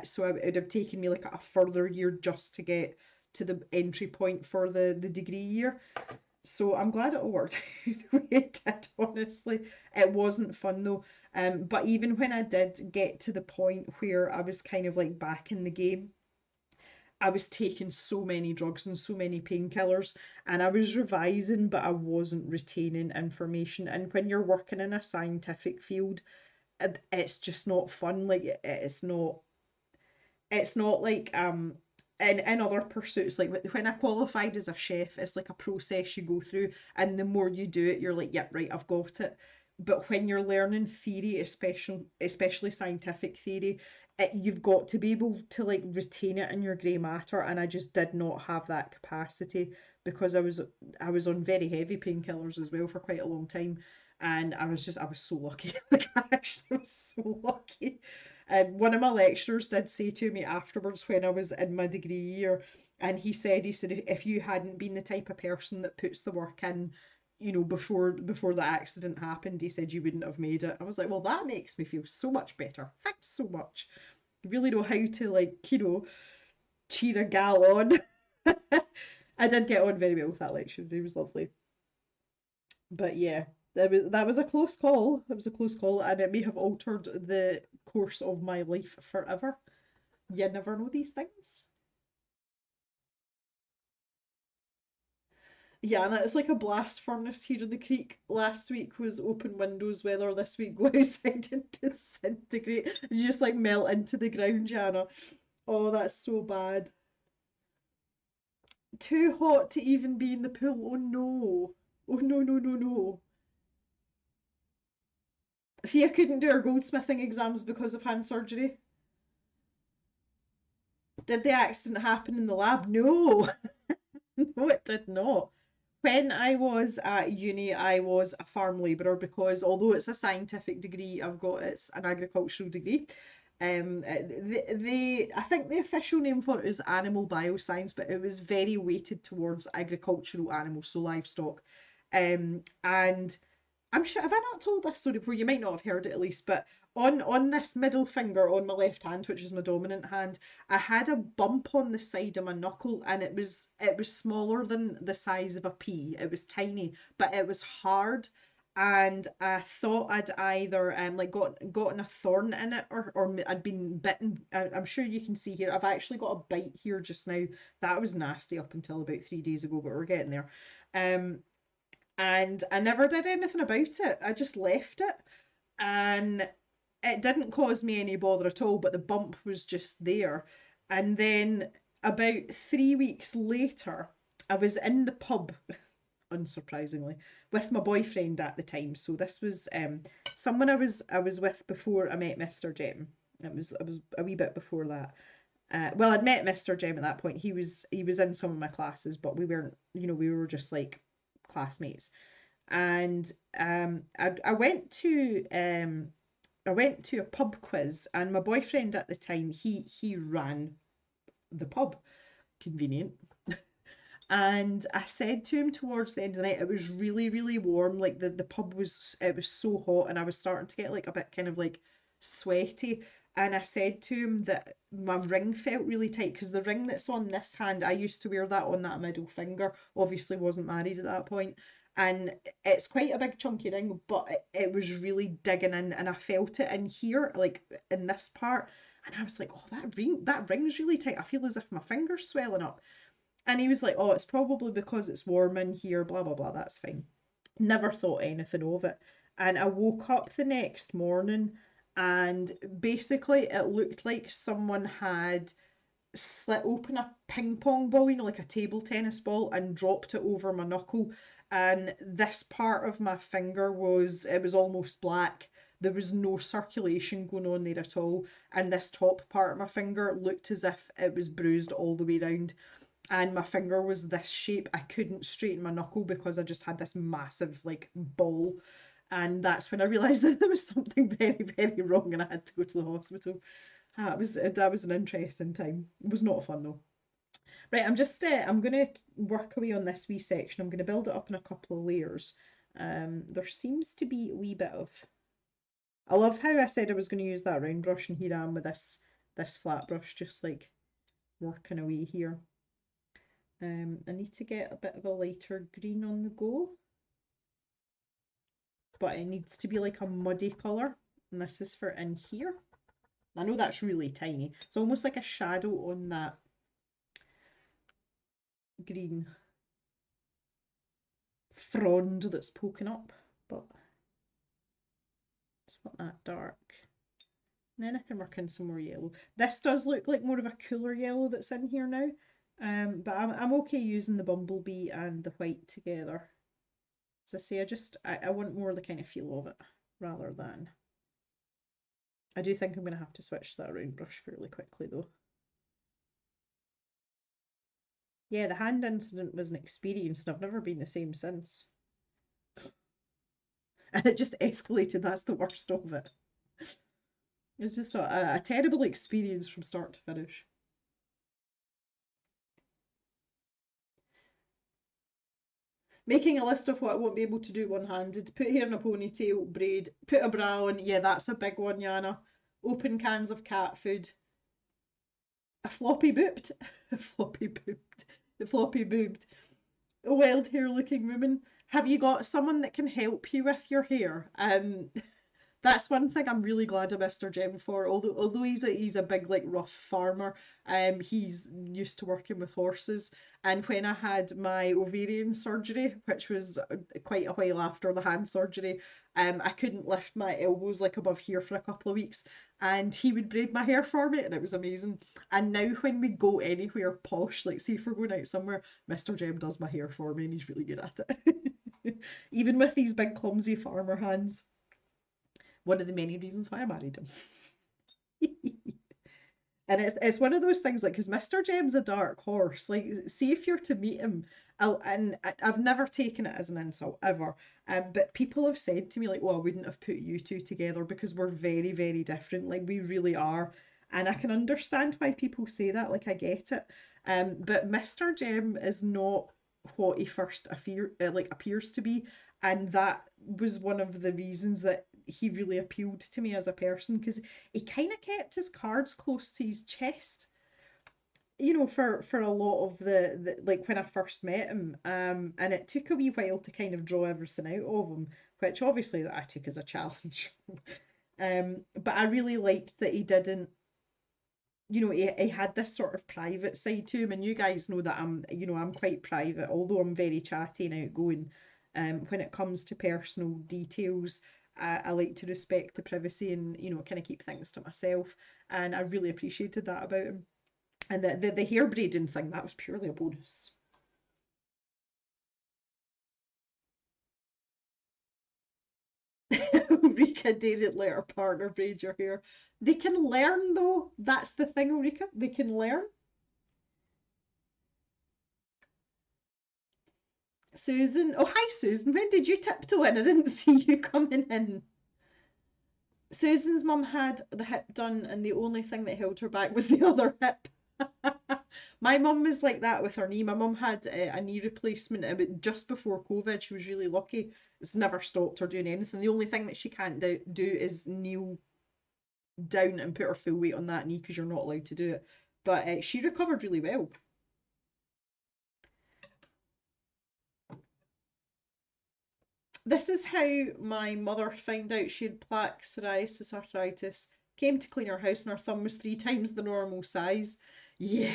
So it would have taken me like a further year just to get to the entry point for the degree year. So I'm glad it all worked the way it did, honestly. It wasn't fun though. But even when I did get to the point where I was kind of like back in the game, I was taking so many drugs and so many painkillers, and I was revising, but I wasn't retaining information. And when you're working in a scientific field, it's just not fun. Like it's not like in other pursuits, like when I qualified as a chef, it's like a process you go through, and the more you do it, you're like, yep, right, I've got it. But when you're learning theory, especially scientific theory, you've got to be able to like retain it in your grey matter, and I just did not have that capacity because I was on very heavy painkillers as well for quite a long time, and I was so lucky. Like I actually was so lucky. One of my lecturers did say to me afterwards when I was in my degree year, and he said if you hadn't been the type of person that puts the work in, before the accident happened, he said you wouldn't have made it. I was like, well, that makes me feel so much better. Thanks so much. You really know how to like, cheer a gal on. I did get on very well with that lecturer. He was lovely. But yeah, that was a close call. It was a close call, and it may have altered the course of my life forever. You never know these things. Yeah, and it's like a blast furnace here in the creek. Last week was open windows weather. This week go outside and disintegrate. You just like melt into the ground, Jana. Oh, that's so bad. Too hot to even be in the pool. Oh no. Oh no, no, no, no. See, I couldn't do our goldsmithing exams because of hand surgery. Did the accident happen in the lab? No. No, it did not. When I was at uni, I was a farm labourer because although it's a scientific degree, I've got it's an agricultural degree. I think the official name for it is animal bioscience, but it was very weighted towards agricultural animals, so livestock. And I'm sure, have I not told this story before? You might not have heard it at least, but on this middle finger on my left hand, which is my dominant hand, I had a bump on the side of my knuckle, and it was smaller than the size of a pea. It was tiny, but it was hard, and I thought I'd either like gotten a thorn in it, or I'd been bitten. I'm sure you can see here. I've actually got a bite here just now. That was nasty up until about 3 days ago, but we're getting there. Um, and I never did anything about it. I just left it, and it didn't cause me any bother at all, but the bump was just there. And then about 3 weeks later, I was in the pub, unsurprisingly, with my boyfriend at the time. So this was someone I was with before I met Mr. Jem. It was a wee bit before that. Well, I'd met Mr. Jem at that point. He was in some of my classes, but we weren't, we were just like classmates. And I went to a pub quiz, and my boyfriend at the time, he ran the pub. Convenient. And I said to him towards the end of the night, it was really, really warm. Like the pub was, it was so hot, and I was starting to get like a bit kind of like sweaty. And I said to him that my ring felt really tight because the ring that's on this hand, I used to wear that on that middle finger. Obviously, wasn't married at that point, and it's quite a big chunky ring, but it was really digging in, and I felt it in here, like in this part. And I was like, oh, that ring's really tight. I feel as if my finger's swelling up. And he was like, oh, it's probably because it's warm in here, blah, blah, blah, that's fine. Never thought anything of it. And I woke up the next morning, and basically it looked like someone had slit open a ping pong ball, like a table tennis ball, and dropped it over my knuckle. And this part of my finger it was almost black. There was no circulation going on there at all. And this top part of my finger looked as if it was bruised all the way around, and my finger was this shape. I couldn't straighten my knuckle because I just had this massive like ball. And that's when I realised that there was something very, very wrong, and I had to go to the hospital. That was an interesting time. It was not fun though. Right, I'm gonna work away on this wee section. I'm gonna build it up in a couple of layers. There seems to be a wee bit of. I love how I said I was going to use that round brush, and here I am with this flat brush, just like working away here. I need to get a bit of a lighter green on the go, but it needs to be like a muddy colour, and this is for in here. I know that's really tiny. It's almost like a shadow on that green frond that's poking up, but just want that dark. And then I can work in some more yellow. This does look like more of a cooler yellow that's in here now, but I'm okay using the bumblebee and the white together. As I say, I want more the kind of feel of it rather than. I do think I'm going to have to switch to that round brush fairly quickly though. Yeah, the hand incident was an experience, and I've never been the same since. And it just escalated. That's the worst of it. It's just a terrible experience from start to finish. Making a list of what I won't be able to do one-handed. Put hair in a ponytail, braid, put a bra on. Yeah, that's a big one, Yana. Open cans of cat food. A floppy booped. A floppy booped. A floppy boobed. A wild hair looking woman. Have you got someone that can help you with your hair? That's one thing I'm really glad of Mr. Jem for. Although he's a big like rough farmer, he's used to working with horses. And when I had my ovarian surgery, which was quite a while after the hand surgery, I couldn't lift my elbows like above here for a couple of weeks, and he would braid my hair for me, and it was amazing. And now when we go anywhere posh, like say if we're going out somewhere, Mr. Jem does my hair for me, and he's really good at it. Even with these big clumsy farmer hands. One of the many reasons why I married him. And it's one of those things like because Mr. Jem's a dark horse. Like, see if you're to meet him, and I've never taken it as an insult ever. But people have said to me like, "Well, I wouldn't have put you two together because we're very, very different. Like, we really are." And I can understand why people say that. Like, I get it. But Mr. Jem is not what he first appears to be, and that was one of the reasons that he really appealed to me as a person, because he kind of kept his cards close to his chest, for a lot of the like when I first met him, and it took a wee while to kind of draw everything out of him, which obviously I took as a challenge. But I really liked that he didn't, he had this sort of private side to him, and you guys know that I'm quite private, although I'm very chatty and outgoing. When it comes to personal details, I like to respect the privacy and kind of keep things to myself, and I really appreciated that about him. And the hair braiding thing, that was purely a bonus. Ulrika didn't let her partner braid your hair. They can learn though. That's the thing, Ulrika. They can learn. Susan. Oh, hi, Susan. When did you tiptoe in? I didn't see you coming in. Susan's mum had the hip done, and the only thing that held her back was the other hip. My mum was like that with her knee. My mum had a knee replacement but just before COVID. She was really lucky. It's never stopped her doing anything. The only thing that she can't do is kneel down and put her full weight on that knee because you're not allowed to do it. But she recovered really well. This is how my mother found out she had plaque psoriasis arthritis. Came to clean her house and her thumb was 3 times the normal size. Yeah.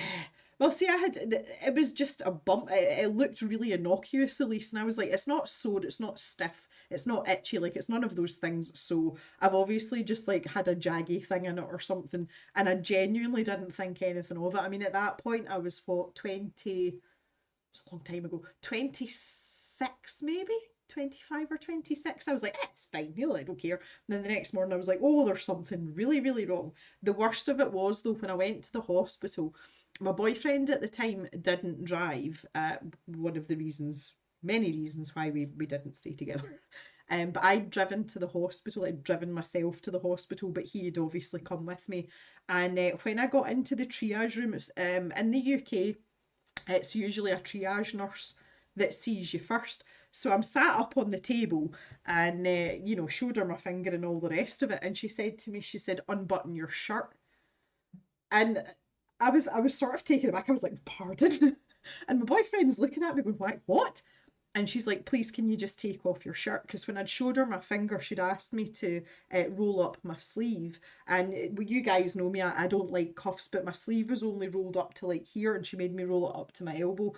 Well, see, it was just a bump. It looked really innocuous, Elise, and I was like, it's not sore, it's not stiff, it's not itchy, like, it's none of those things. So I've obviously just like had a jaggy thing in it or something, and I genuinely didn't think anything of it. I mean, at that point, I was, what, 20, it was a long time ago, 26 maybe? 25 or 26. I was like, it's fine, I don't care. And then the next morning I was like, oh, there's something really, really wrong. The worst of it was though, when I went to the hospital, my boyfriend at the time didn't drive. One of the reasons, many reasons why we didn't stay together. But I'd driven to the hospital, I'd driven myself to the hospital, but he had obviously come with me. And when I got into the triage room, in the UK, it's usually a triage nurse that sees you first. So I'm sat up on the table and, showed her my finger and all the rest of it. And she said to me, she said, unbutton your shirt. And I was sort of taken aback. I was like, pardon? And my boyfriend's looking at me going, what? And she's like, please, can you just take off your shirt? Because when I'd showed her my finger, she'd asked me to roll up my sleeve. And you guys know me, I don't like cuffs, but my sleeve was only rolled up to like here, and she made me roll it up to my elbow.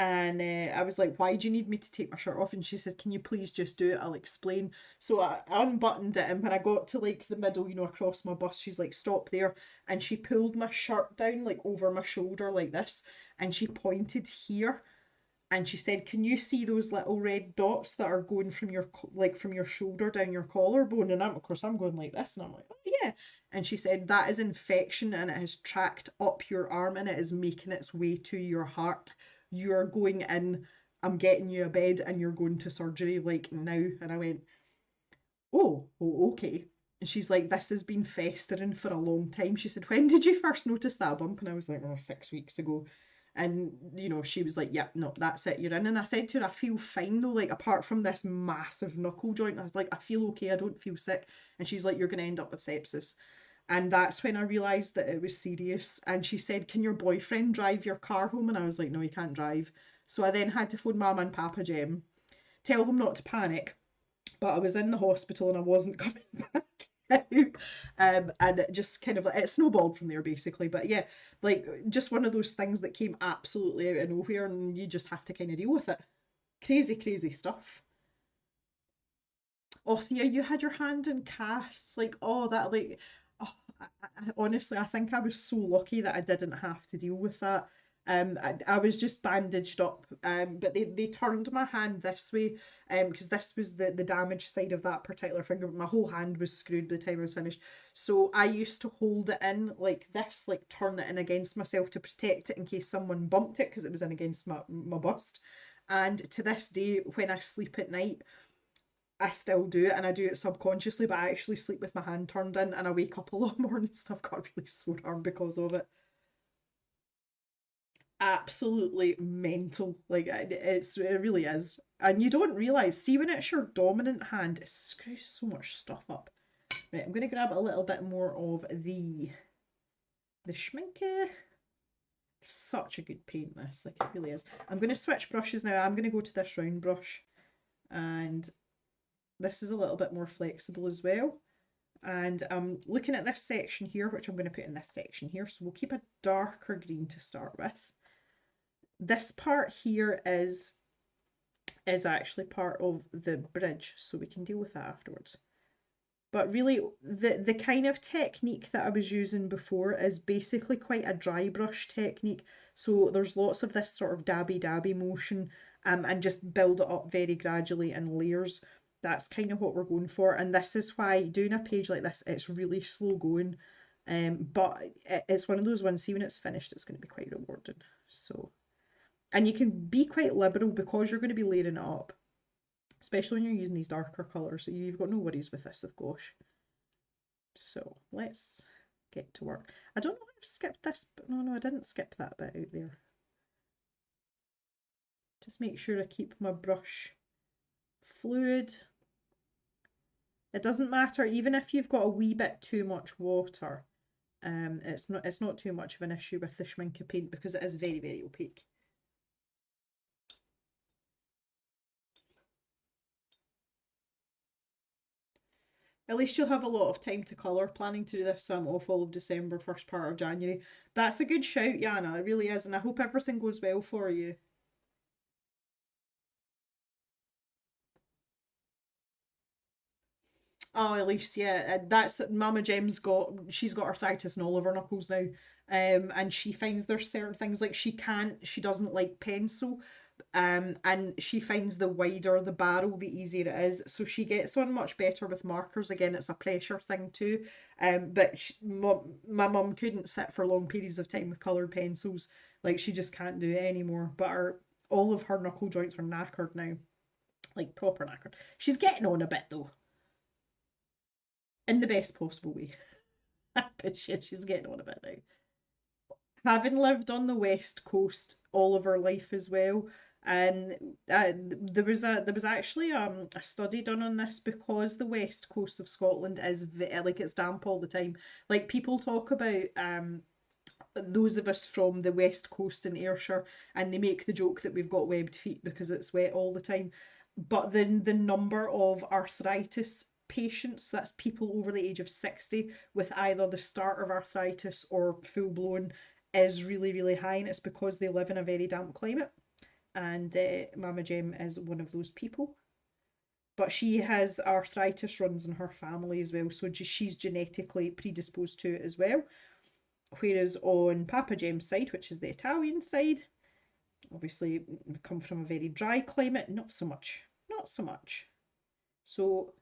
And I was like, why do you need me to take my shirt off? And she said, can you please just do it? I'll explain. So I unbuttoned it, and when I got to like the middle, across my bust, she's like, stop there. And she pulled my shirt down like over my shoulder like this, and she pointed here. And she said, can you see those little red dots that are going from your from your shoulder down your collarbone? And of course I'm going like this, and I'm like, oh yeah. And she said, that is infection, and it has tracked up your arm, and it is making its way to your heart. You're going in, I'm getting you a bed, and you're going to surgery like now. And I went, oh, okay. And she's like, this has been festering for a long time. She said, when did you first notice that bump? And I was like, oh, 6 weeks ago. And, she was like, yep, no, that's it, you're in. And I said to her, I feel fine though, like, apart from this massive knuckle joint. I was like, I feel okay, I don't feel sick. And she's like, you're going to end up with sepsis. And that's when I realised that it was serious. And she said, can your boyfriend drive your car home? And I was like, no, he can't drive. So I then had to phone Mum and Papa Jem, tell them not to panic. But I was in the hospital and I wasn't coming back out. And it just kind of like, it snowballed from there basically. But yeah, like, just one of those things that came absolutely out of nowhere, and you just have to kind of deal with it. Crazy, crazy stuff. Oh, Thea, you had your hand in casts. Like, oh, that, like, oh, honestly, I think I was so lucky that I didn't have to deal with that. I was just bandaged up, but they turned my hand this way, because this was the damaged side of that particular finger. But my whole hand was screwed by the time I was finished. So I used to hold it in like this, like turn it in against myself to protect it in case someone bumped it, because it was in against my bust. And to this day, when I sleep at night, I still do it, and I do it subconsciously, but I actually sleep with my hand turned in, and I wake up a lot of mornings and I've got a really sore arm because of it. Absolutely mental. Like, it really is. And you don't realise, see, when it's your dominant hand, it screws so much stuff up. Right, I'm going to grab a little bit more of the schminke. Such a good paint, this, like, it really is. I'm going to switch brushes now. I'm going to go to this round brush, and this is a little bit more flexible as well. And I'm looking at this section here, which I'm going to put in this section here. So we'll keep a darker green to start with. This part here is actually part of the bridge, so we can deal with that afterwards. But really, the kind of technique that I was using before is basically quite a dry brush technique. So there's lots of this sort of dabby motion, and just build it up very gradually in layers. That's kind of what we're going for, and this is why doing a page like this, it's really slow going, but it's one of those ones, see when it's finished, it's going to be quite rewarding. So, and you can be quite liberal because you're going to be layering it up, especially when you're using these darker colours, so you've got no worries with this with gouache. So let's get to work. I don't know if I've skipped this, but no, I didn't skip that bit out there. Just make sure I keep my brush fluid. It doesn't matter, even if you've got a wee bit too much water, it's not too much of an issue with the Schminke paint because it is very, very opaque. At least you'll have a lot of time to colour. Planning to do this off all of December, first part of January. That's a good shout, Yana, it really is, and I hope everything goes well for you. Oh, Elise, yeah, that's Mama Gem's she's got arthritis in all of her knuckles now, and she finds there's certain things like she doesn't like pencil, and she finds the wider the barrel, the easier it is. So she gets on much better with markers. Again, it's a pressure thing too, but my mum couldn't sit for long periods of time with coloured pencils. Like she just can't do it anymore. But all of her knuckle joints are knackered now, like proper knackered. She's getting on a bit though, in the best possible way. But she's getting on a bit now. Having lived on the west coast all of her life as well, and there was actually a study done on this because the west coast of Scotland is like it's damp all the time. Like people talk about those of us from the west coast in Ayrshire, and they make the joke that we've got webbed feet because it's wet all the time. But then the number of arthritis patients, that's people over the age of 60 with either the start of arthritis or full blown, is really, really high, and it's because they live in a very damp climate. And Mama Gem is one of those people. But she has arthritis runs in her family as well, so she's genetically predisposed to it as well. Whereas on Papa Gem's side, which is the Italian side, obviously we come from a very dry climate, not so much, not so much. So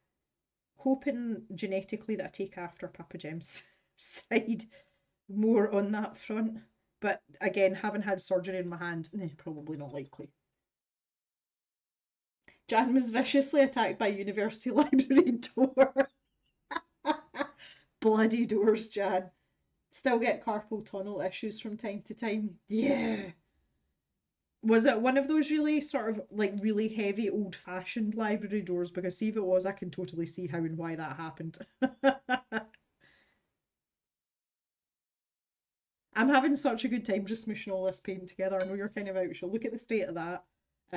hoping genetically that I take after Papa Gem's side more on that front. But again, having had surgery in my hand, probably not likely. Jan was viciously attacked by university library door. Bloody doors, Jan. Still get carpal tunnel issues from time to time. Yeah. Was it one of those really sort of like really heavy old fashioned library doors? Because see if it was, I can totally see how and why that happened. I'm having such a good time just smooshing all this paint together. I know you're kind of out, so look at the state of that.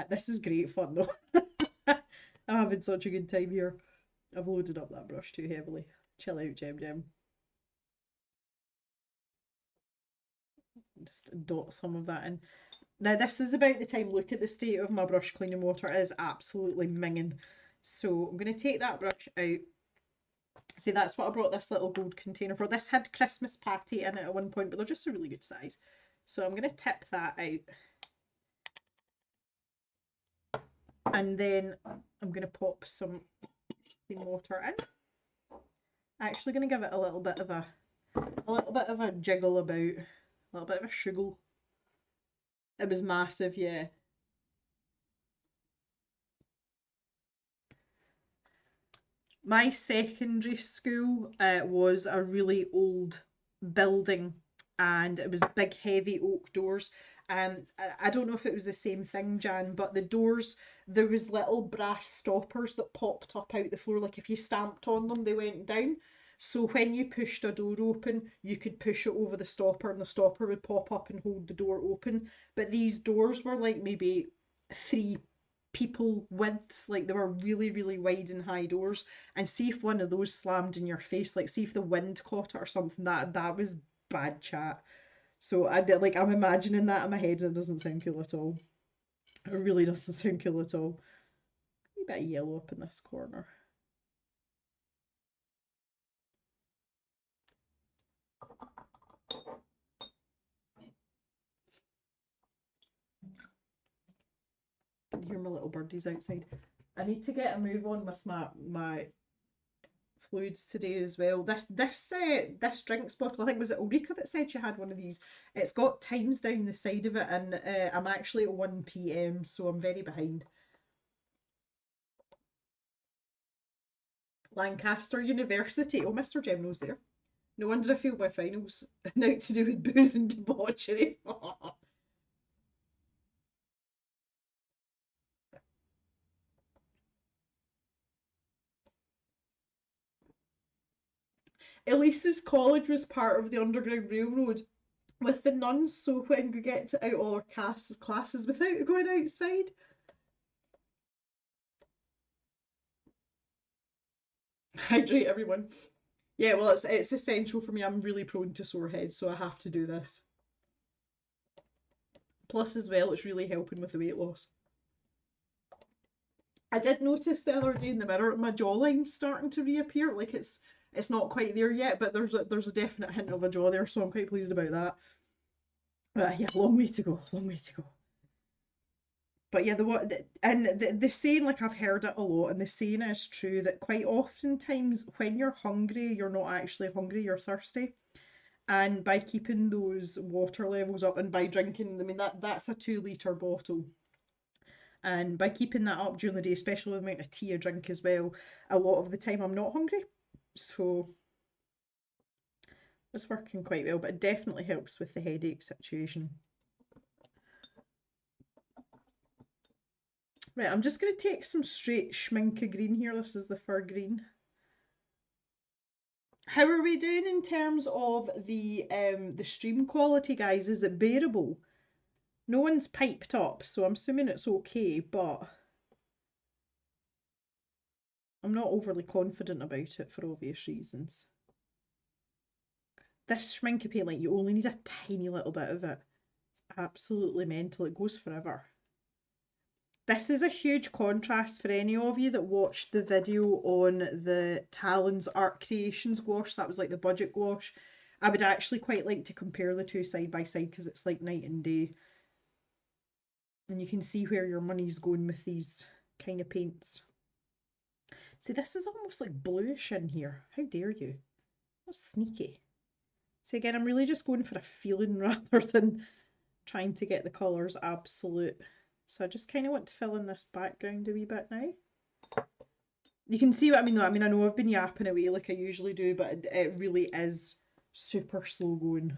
This is great fun though. I'm having such a good time here. I've loaded up that brush too heavily. Chill out, Gem. Just dot some of that in. Now this is about the time, look at the state of my brush cleaning water, it is absolutely minging. So I'm going to take that brush out. See, that's what I brought this little gold container for. This had Christmas patty in it at one point, but they're just a really good size. So I'm going to tip that out. And then I'm going to pop some clean water in. Actually going to give it a little bit of a jiggle about, a little bit of a shuggle. It was massive, yeah. My secondary school was a really old building, and it was big heavy oak doors. I don't know if it was the same thing, Jan, but the doors, there was little brass stoppers that popped up out the floor, like if you stamped on them they went down. So when you pushed a door open you could push it over the stopper and the stopper would pop up and hold the door open. But these doors were like maybe 3 people widths, like they were really, really wide and high doors. And see if one of those slammed in your face, like see if the wind caught it or something, that was bad chat. So I'm imagining that in my head and it doesn't sound cool at all. It really doesn't sound cool at all. A bit of yellow up in this corner. You hear my little birdies outside. I need to get a move on with my fluids today as well. This drinks bottle, I think was it Ulrika that said she had one of these. It's got times down the side of it, and I'm actually at 1 p.m, so I'm very behind. Lancaster University. Oh, Mr. Gemno's there. No wonder I failed my finals. Now to do with booze and debauchery. Elise's college was part of the Underground Railroad with the nuns, so when we get to out all our classes without going outside. Hydrate everyone. Yeah, well, it's essential for me. I'm really prone to sore heads, so I have to do this. Plus, as well, it's really helping with the weight loss. I did notice the other day in the mirror my jawline's starting to reappear. Like it's not quite there yet, but there's a definite hint of a jaw there, so I'm quite pleased about that. Yeah, long way to go, long way to go. But yeah, the saying, like I've heard it a lot, and the saying is true that quite oftentimes when you're hungry, you're not actually hungry, you're thirsty. And by keeping those water levels up and by drinking, I mean that's a 2 litre bottle. And by keeping that up during the day, especially with the amount of tea I drink as well, a lot of the time I'm not hungry. So it's working quite well, but it definitely helps with the headache situation. Right, I'm just going to take some straight Schminke green here. This is the fir green. How are we doing in terms of the stream quality, guys? Is it bearable? No one's piped up, so I'm assuming it's okay, but I'm not overly confident about it for obvious reasons. This Schminke paint, like, you only need a tiny little bit of it. It's absolutely mental. It goes forever. This is a huge contrast for any of you that watched the video on the Talon's Art Creations gouache. That was like the budget gouache. I would actually quite like to compare the two side by side because it's like night and day. And you can see where your money's going with these kind of paints. See, this is almost like bluish in here. How dare you? That's sneaky. See, again, I'm really just going for a feeling rather than trying to get the colours absolute. So I just kind of want to fill in this background a wee bit now. You can see what I mean though. I mean, I know I've been yapping away like I usually do, but it really is super slow going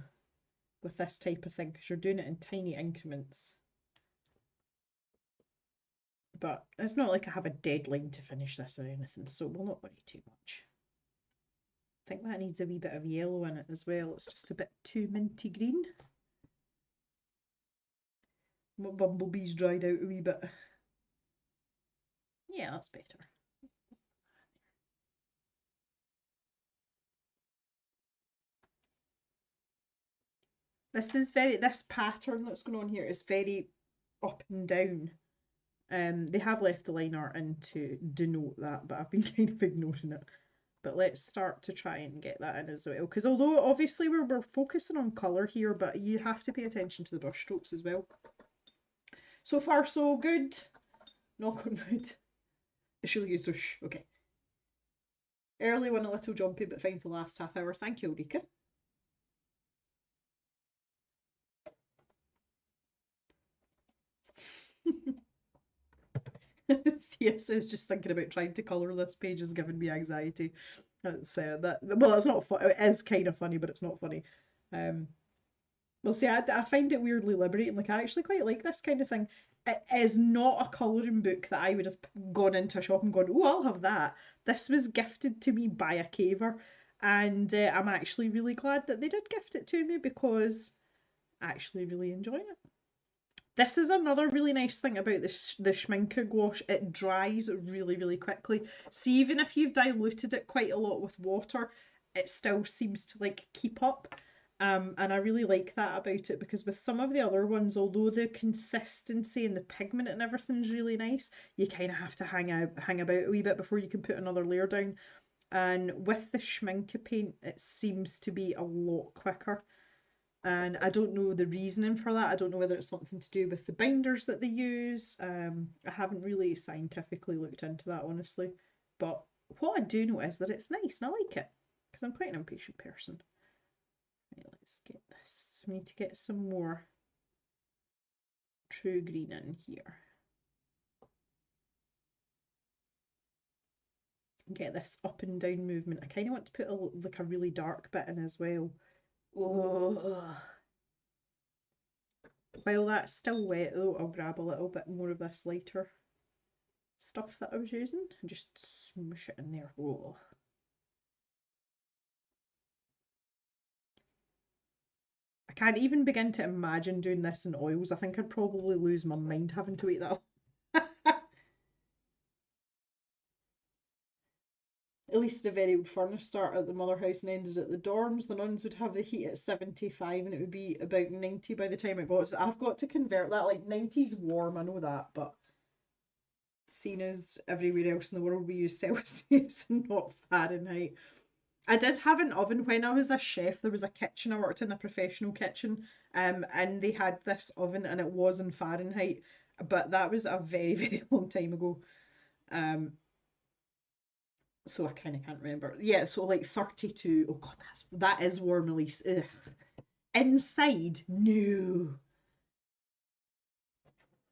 with this type of thing because you're doing it in tiny increments. But it's not like I have a deadline to finish this or anything, so we'll not worry too much. I think that needs a wee bit of yellow in it as well. It's just a bit too minty green. My bumblebee's dried out a wee bit. Yeah, that's better. This pattern that's going on here is very up and down. They have left the line art in to denote that, but I've been kind of ignoring it. But let's start to try and get that in as well. Because although obviously we're focusing on colour here, but you have to pay attention to the brush strokes as well. So far so good. Knock on wood. It's really good, so shh, okay. Early one a little jumpy, but fine for the last half hour. Thank you, Ulrika. Thea says just thinking about trying to colour this page is giving me anxiety. That's that. Well, it's not fun. It is kind of funny, but it's not funny. Well, see, I find it weirdly liberating. Like, I actually quite like this kind of thing. It is not a colouring book that I would have gone into a shop and gone, oh, I'll have that. This was gifted to me by a caver, and I'm actually really glad that they did gift it to me because I actually really enjoy it. This is another really nice thing about this the Schminke gouache. It dries really, really quickly. See, even if you've diluted it quite a lot with water, it still seems to like keep up. And I really like that about it because with some of the other ones, although the consistency and the pigment and everything's really nice, you kind of have to hang about a wee bit before you can put another layer down. And with the Schminke paint, it seems to be a lot quicker. And I don't know the reasoning for that. I don't know whether it's something to do with the binders that they use. I haven't really scientifically looked into that, honestly. But what I do know is that it's nice and I like it because I'm quite an impatient person. Right, let's get this. We need to get some more true green in here. Get this up and down movement. I kind of want to put like a really dark bit in as well. Oh. While that's still wet though, I'll grab a little bit more of this lighter stuff that I was using and just smoosh it in there. Oh. I can't even begin to imagine doing this in oils. I think I'd probably lose my mind having to eat that. At least a very old furnace started at the mother house and ended at the dorms. The nuns would have the heat at 75 and it would be about 90 by the time it got. So I've got to convert that. Like 90's warm, I know that, but seeing as everywhere else in the world we use Celsius and not Fahrenheit. I did have an oven when I was a chef. There was a kitchen, I worked in a professional kitchen, and they had this oven and it was in Fahrenheit, but that was a very, very long time ago. Um, so I kind of can't remember. Yeah, so like 32. Oh God, that is warm release. Ugh. Inside, no.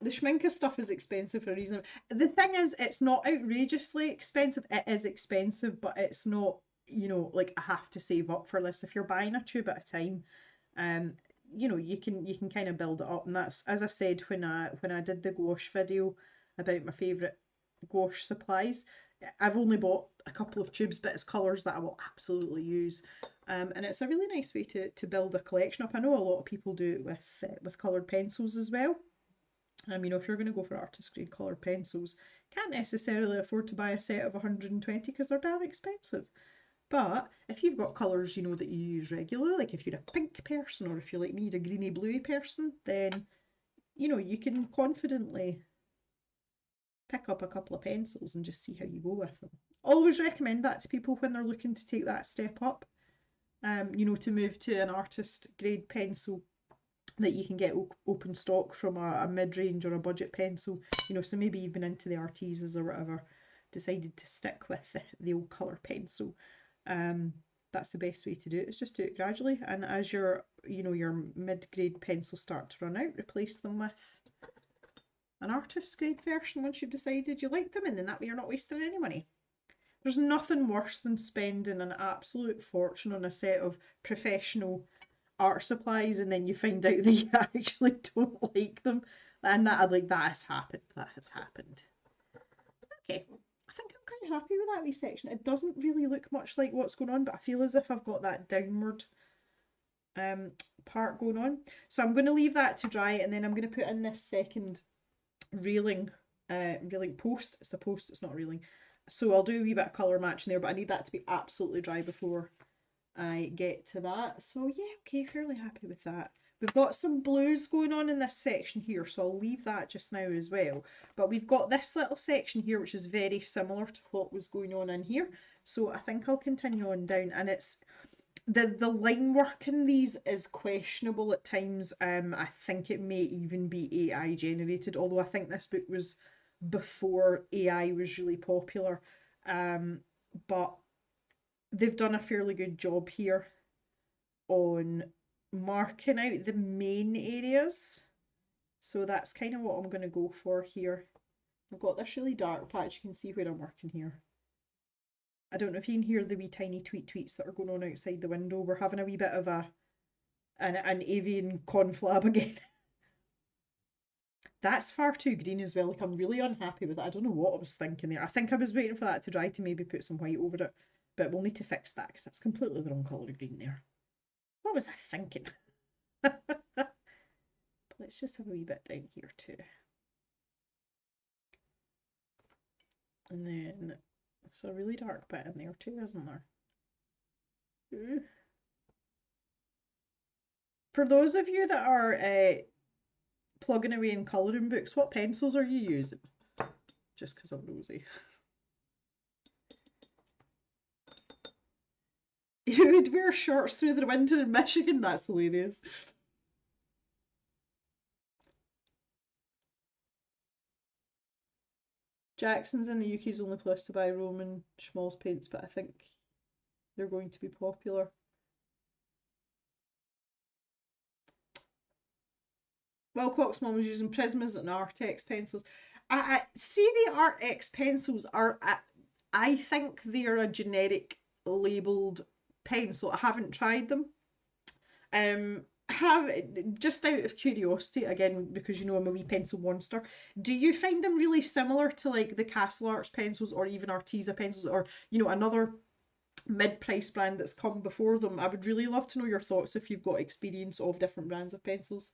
The Schminker stuff is expensive for a reason. The thing is, it's not outrageously expensive. It is expensive, but it's not, like I have to save up for this. If you're buying a tube at a time, um, you can kind of build it up. And that's, as I said when I did the gouache video about my favourite gouache supplies, I've only bought a couple of tubes, but it's colours that I will absolutely use. And it's a really nice way to build a collection up. I know a lot of people do it with coloured pencils as well. If you're going to go for artist grade coloured pencils, can't necessarily afford to buy a set of 120 because they're damn expensive. But if you've got colours, that you use regularly, like if you're a pink person or if you're like me, you're a greeny bluey person, then you can confidently pick up a couple of pencils and just see how you go with them. Always recommend that to people when they're looking to take that step up. To move to an artist grade pencil that you can get open stock from a mid-range or a budget pencil, so maybe you've been into the Arteses or whatever, decided to stick with the old colour pencil. That's the best way to do it, is just do it gradually, and as your mid-grade pencils start to run out, replace them with an artist grade version once you've decided you like them, and then that way you're not wasting any money. There's nothing worse than spending an absolute fortune on a set of professional art supplies and then you find out that you actually don't like them. And that has happened. That has happened. Okay, I think I'm quite happy with that wee section. It doesn't really look much like what's going on, but I feel as if I've got that downward part going on. So I'm going to leave that to dry, and then I'm going to put in this second railing post. It's a post, it's not a railing. So I'll do a wee bit of colour matching there, but I need that to be absolutely dry before I get to that. So yeah, okay, fairly happy with that. We've got some blues going on in this section here, so I'll leave that just now as well. But we've got this little section here, which is very similar to what was going on in here. So I think I'll continue on down, and it's the line work in these is questionable at times. I think it may even be AI generated, although I think this book was before AI was really popular. But they've done a fairly good job here on marking out the main areas. So that's kind of what I'm going to go for here. I've got this really dark patch, you can see where I'm working here. I don't know if you can hear the wee tiny tweets that are going on outside the window. We're having a wee bit of an avian conflab again. That's far too green as well. Like, I'm really unhappy with it. I don't know what I was thinking there. I think I was waiting for that to dry to maybe put some white over it. But we'll need to fix that because that's completely the wrong colour of green there. What was I thinking? But let's just have a wee bit down here too. And then it's a really dark bit in there too, isn't there? Ooh. For those of you that are plugging away in colouring books, what pencils are you using? Just because I'm nosy. You would wear shorts through the winter in Michigan? That's hilarious. Jackson's in the UK's only place to buy Roman Schmalz paints, but I think they're going to be popular. Well, Cox Mum was using Prismas and Artex pencils. I see the Artex pencils are. I think they are a generic labelled pencil. I haven't tried them. Have just out of curiosity again because you know I'm a wee pencil monster. Do you find them really similar to like the Castle Arts pencils or even Arteza pencils or you know another mid-price brand that's come before them? I would really love to know your thoughts if you've got experience of different brands of pencils.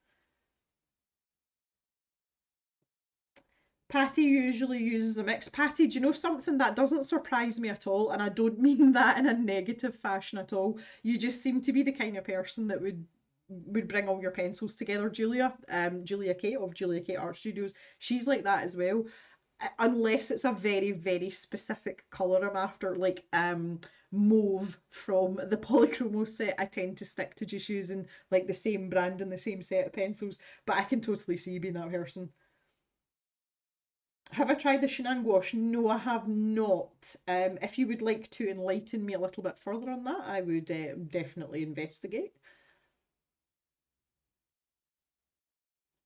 Patty usually uses a mix. Patty, do you know something that doesn't surprise me at all? And I don't mean that in a negative fashion at all. You just seem to be the kind of person that would bring all your pencils together. Julia Kate of Julia Kate Art Studios, she's like that as well. Unless it's a very, very specific colour I'm after, like mauve from the Polychromos set, I tend to stick to just using like the same brand and the same set of pencils. But I can totally see you being that person. Have I tried the Shannon gouache? No, I have not. If you would like to enlighten me a little bit further on that, I would definitely investigate.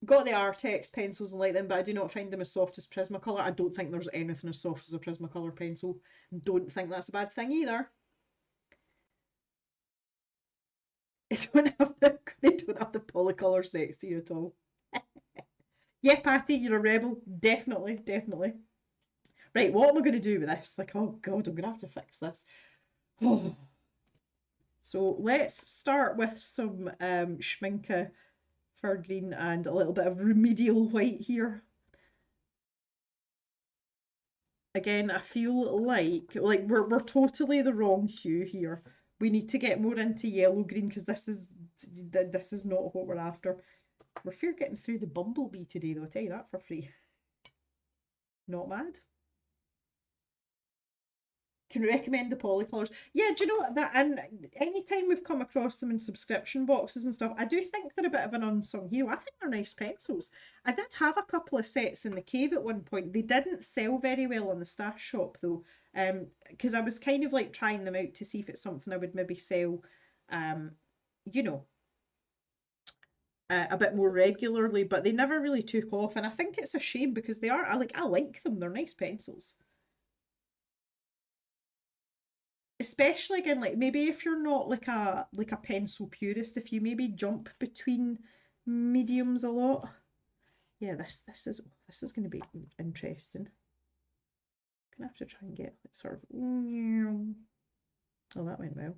Got the Artex pencils and like them, but I do not find them as soft as Prismacolor. I don't think there's anything as soft as a Prismacolor pencil. Don't think that's a bad thing either. They don't have the polycolours next to you at all. Yeah, Patty, you're a rebel. Definitely, definitely. Right, what am I going to do with this? Like, oh God, I'm going to have to fix this. Oh. So let's start with some Schminke fur green and a little bit of remedial white here. Again, I feel like we're totally the wrong hue here. We need to get more into yellow green because this is not what we're after. We're fair getting through the bumblebee today though, I'll tell you that for free. Not mad. Can recommend the polycolours. Yeah, do you know what that? And anytime we've come across them in subscription boxes and stuff, I do think they're a bit of an unsung hero. I think they're nice pencils. I did have a couple of sets in the cave at one point. They didn't sell very well on the stash shop though, because I was kind of like trying them out to see if it's something I would maybe sell, um, you know, a bit more regularly. But they never really took off, and I think it's a shame because they are. I like them. They're nice pencils. Especially again like maybe if you're not like a pencil purist, if you maybe jump between mediums a lot. Yeah, this is going to be interesting. Gonna have to try and get like sort of oh that went well.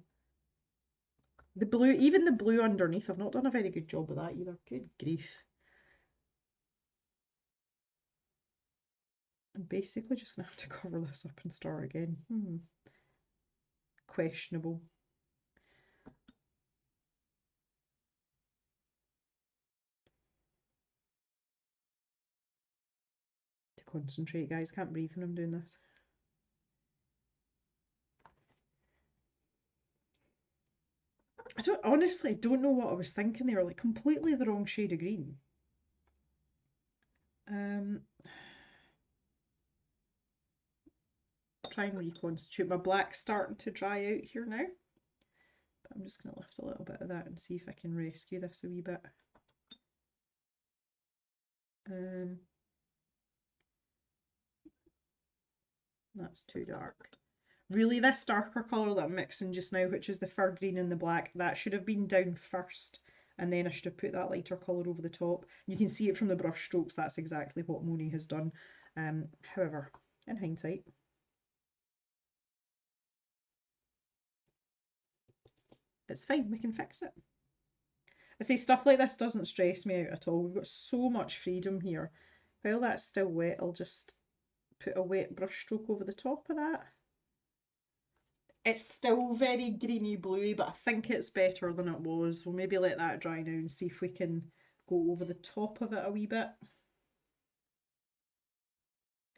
The blue, even the blue underneath, I've not done a very good job of that either. Good grief. I'm basically just gonna have to cover this up and start again. Questionable. To concentrate, guys. Can't breathe when I'm doing this. I don't know what I was thinking there. Like completely the wrong shade of green. Um, try and reconstitute. My black's starting to dry out here now. But I'm just going to lift a little bit of that and see if I can rescue this a wee bit. That's too dark. Really, this darker colour that I'm mixing just now, which is the fur green and the black, that should have been down first. And then I should have put that lighter colour over the top. You can see it from the brush strokes, that's exactly what Moni has done. However, in hindsight, it's fine, we can fix it. I say stuff like this doesn't stress me out at all. We've got so much freedom here. While that's still wet, I'll just put a wet brush stroke over the top of that. It's still very greeny bluey, but I think it's better than it was. We'll maybe let that dry now and see if we can go over the top of it a wee bit.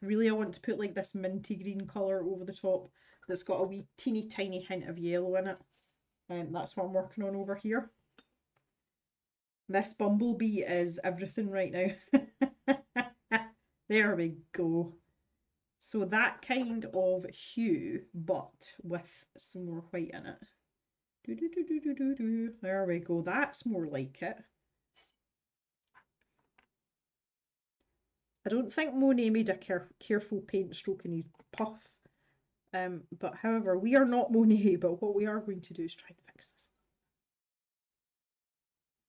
Really, I want to put like this minty green colour over the top that's got a wee teeny tiny hint of yellow in it. That's what I'm working on over here. This bumblebee is everything right now. There we go. So that kind of hue, but with some more white in it. Do, do, do, do, do, do, do. There we go. That's more like it. I don't think Monet made a careful paint stroke in his puff. But however, we are not Monet, but what we are going to do is try and fix this.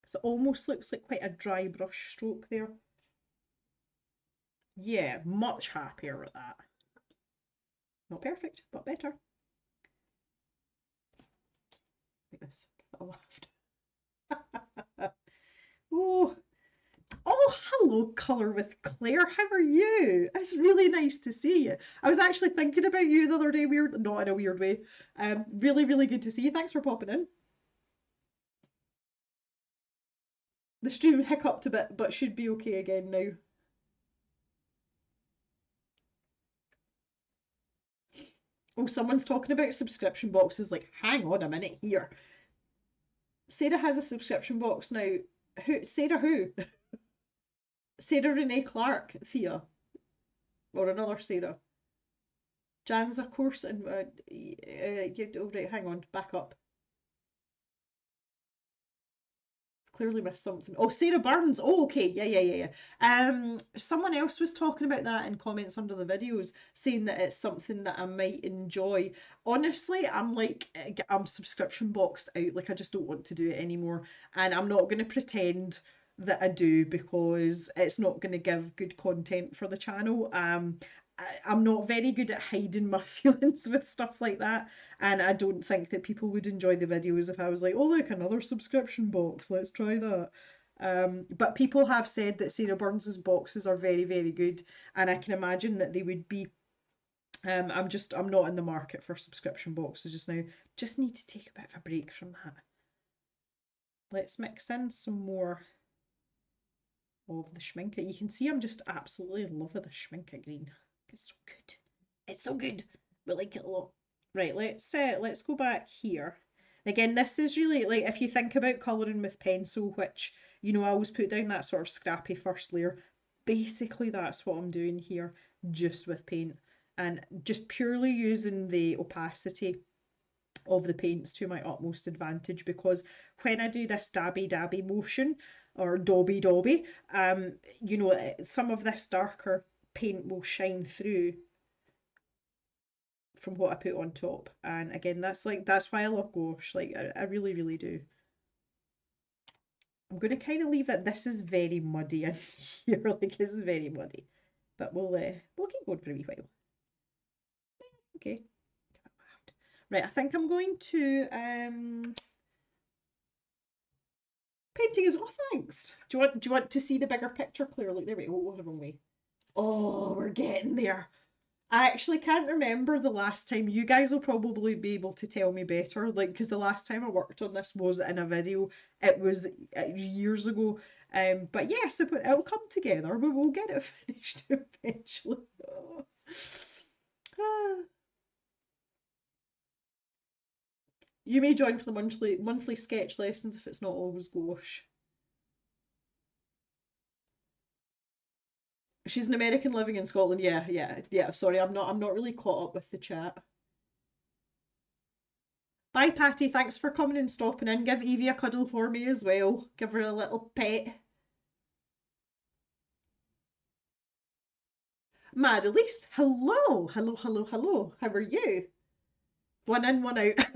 Because it almost looks like quite a dry brush stroke there. Yeah, much happier with that. Not perfect, but better. Like this. I laughed. Oh, oh, hello, Colour with Claire. How are you? It's really nice to see you. I was actually thinking about you the other day, not in a weird way. Really, really good to see you. Thanks for popping in. The stream hiccuped a bit, but should be okay again now. Oh, someone's talking about subscription boxes. Like, hang on a minute here. Sarah has a subscription box now. Who? Sarah who? Sarah Renee Clark, Thea, or another Sarah. Jan's of course, and oh right, hang on, back up. Clearly missed something. Oh, Sarah Burns. Oh, okay. Yeah. Someone else was talking about that in comments under the videos, saying that it's something that I might enjoy. Honestly, I'm subscription boxed out. Like, I just don't want to do it anymore. And I'm not going to pretend that I do because it's not going to give good content for the channel. I'm not very good at hiding my feelings with stuff like that, and I don't think that people would enjoy the videos if I was like, oh look, another subscription box, let's try that. But people have said that Sarah Burns's boxes are very, very good, and I can imagine that they would be. I'm not in the market for subscription boxes just now. Just need to take a bit of a break from that. Let's mix in some more of the schminke. You can see I'm just absolutely in love with the schminke green. It's so good. It's so good. We like it a lot. Right, let's go back here. Again, this is really like if you think about colouring with pencil, which I always put down that sort of scrappy first layer. Basically, that's what I'm doing here, just with paint and just purely using the opacity of the paints to my utmost advantage, because when I do this dabby dabby motion or dobby dobby, some of this darker paint will shine through from what I put on top. And again, that's why I love gouache. Like, I really, really do. I'm going to kind of leave it. This is very muddy in here. Like, this is very muddy. But we'll keep going for a wee while. Okay. Right, I think I'm going to painting is off, thanks. Do you want to see the bigger picture clearly? There we go, the wrong way. Oh, we're getting there. I actually can't remember the last time. You guys will probably be able to tell me better, like, because the last time I worked on this was in a video. It was years ago. But yes, it'll come together. We'll get it finished eventually. Oh. Ah. You may join for the monthly sketch lessons if it's not always gouache. She's an American living in Scotland. Yeah. Sorry, I'm not really caught up with the chat. Bye, Patty. Thanks for coming and stopping in. Give Evie a cuddle for me as well. Give her a little pet. Marilise, hello. How are you? One in, one out.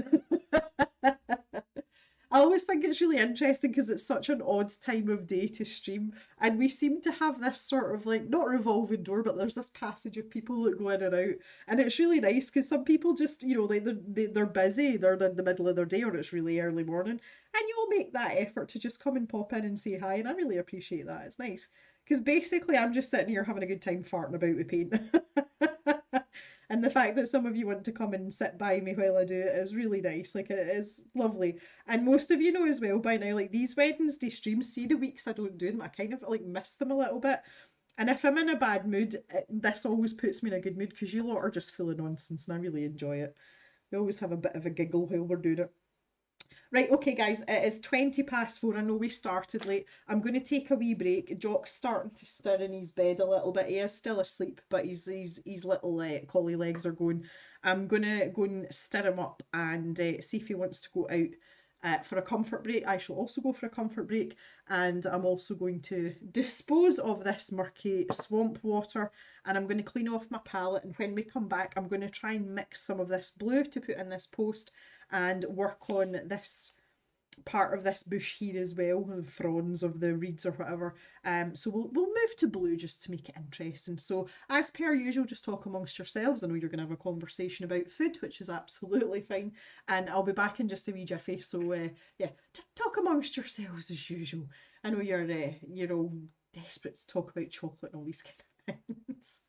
I always think it's really interesting because it's such an odd time of day to stream, and we seem to have this sort of like not revolving door, but there's this passage of people that go in and out, and it's really nice because some people just like they're busy, they're in the middle of their day or it's really early morning, and you'll make that effort to just come and pop in and say hi, and I really appreciate that. It's nice because basically I'm just sitting here having a good time farting about with paint. And the fact that some of you want to come and sit by me while I do it is really nice. Like, it is lovely. And most of you know as well by now, like, these Wednesday streams, see the weeks I don't do them, I kind of like miss them a little bit. And if I'm in a bad mood, this always puts me in a good mood because you lot are just full of nonsense and I really enjoy it. We always have a bit of a giggle while we're doing it. Right, okay, guys, it is 20 past 4. I know we started late. I'm going to take a wee break. Jock's starting to stir in his bed a little bit. He is still asleep, but his little collie legs are going. I'm going to go and stir him up and see if he wants to go out. For a comfort break. I shall also go for a comfort break, and I'm also going to dispose of this murky swamp water, and I'm going to clean off my palette. And when we come back, I'm going to try and mix some of this blue to put in this post and work on this part of this bush here as well, the fronds of the reeds or whatever. So we'll move to blue just to make it interesting. So as per usual, just talk amongst yourselves. I know you're going to have a conversation about food, which is absolutely fine, and I'll be back in just a wee jiffy. So yeah, talk amongst yourselves as usual. I know you're all desperate to talk about chocolate and all these kind of things.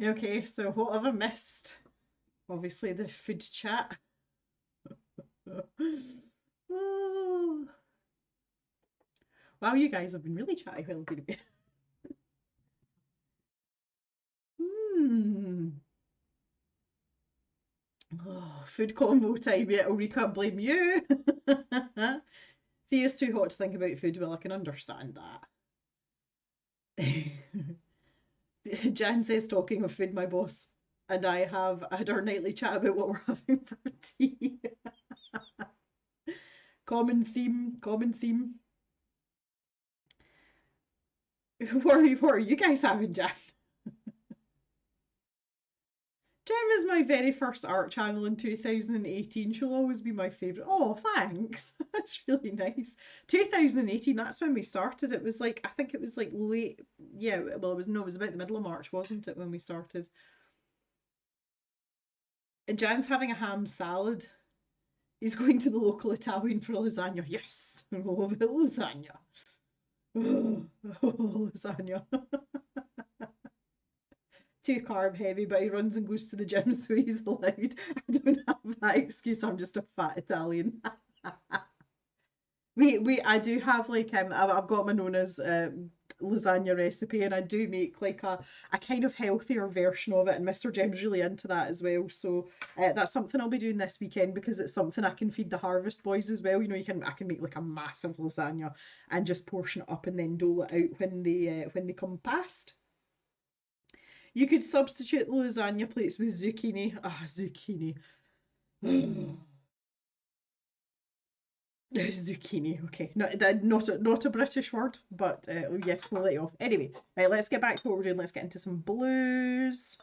Okay, so what have I missed? Obviously the food chat. Oh. Wow, you guys have been really chatty while I've been away. Hmm. Oh, food combo time, yeah, we can't blame you. Thea's too hot to think about food, well, I can understand that. Jan says, talking of food, my boss and I have had our nightly chat about what we're having for tea. Common theme, common theme. What are you guys having, Jan? Jem is my very first art channel in 2018. She'll always be my favourite. Oh, thanks. That's really nice. 2018, that's when we started. It was like, I think it was like late. Yeah, well, it was, no, it was about the middle of March, wasn't it, when we started? And Jan's having a ham salad. He's going to the local Italian for a lasagna. Yes, I love it, lasagna. Oh, lasagna. Too carb heavy, but he runs and goes to the gym, so he's allowed. I don't have that excuse. I'm just a fat Italian. I do have like I've got my Nona's lasagna recipe, and I do make like a kind of healthier version of it, and Mr. Jem's really into that as well. So that's something I'll be doing this weekend, because it's something I can feed the Harvest Boys as well. You know, I can make like a massive lasagna and just portion it up and then dole it out when they come past. You could substitute the lasagna plates with zucchini. Ah, zucchini. Zucchini. Okay, not a British word, but yes, we'll let you off. Anyway, right, let's get back to what we're doing. Let's get into some blues.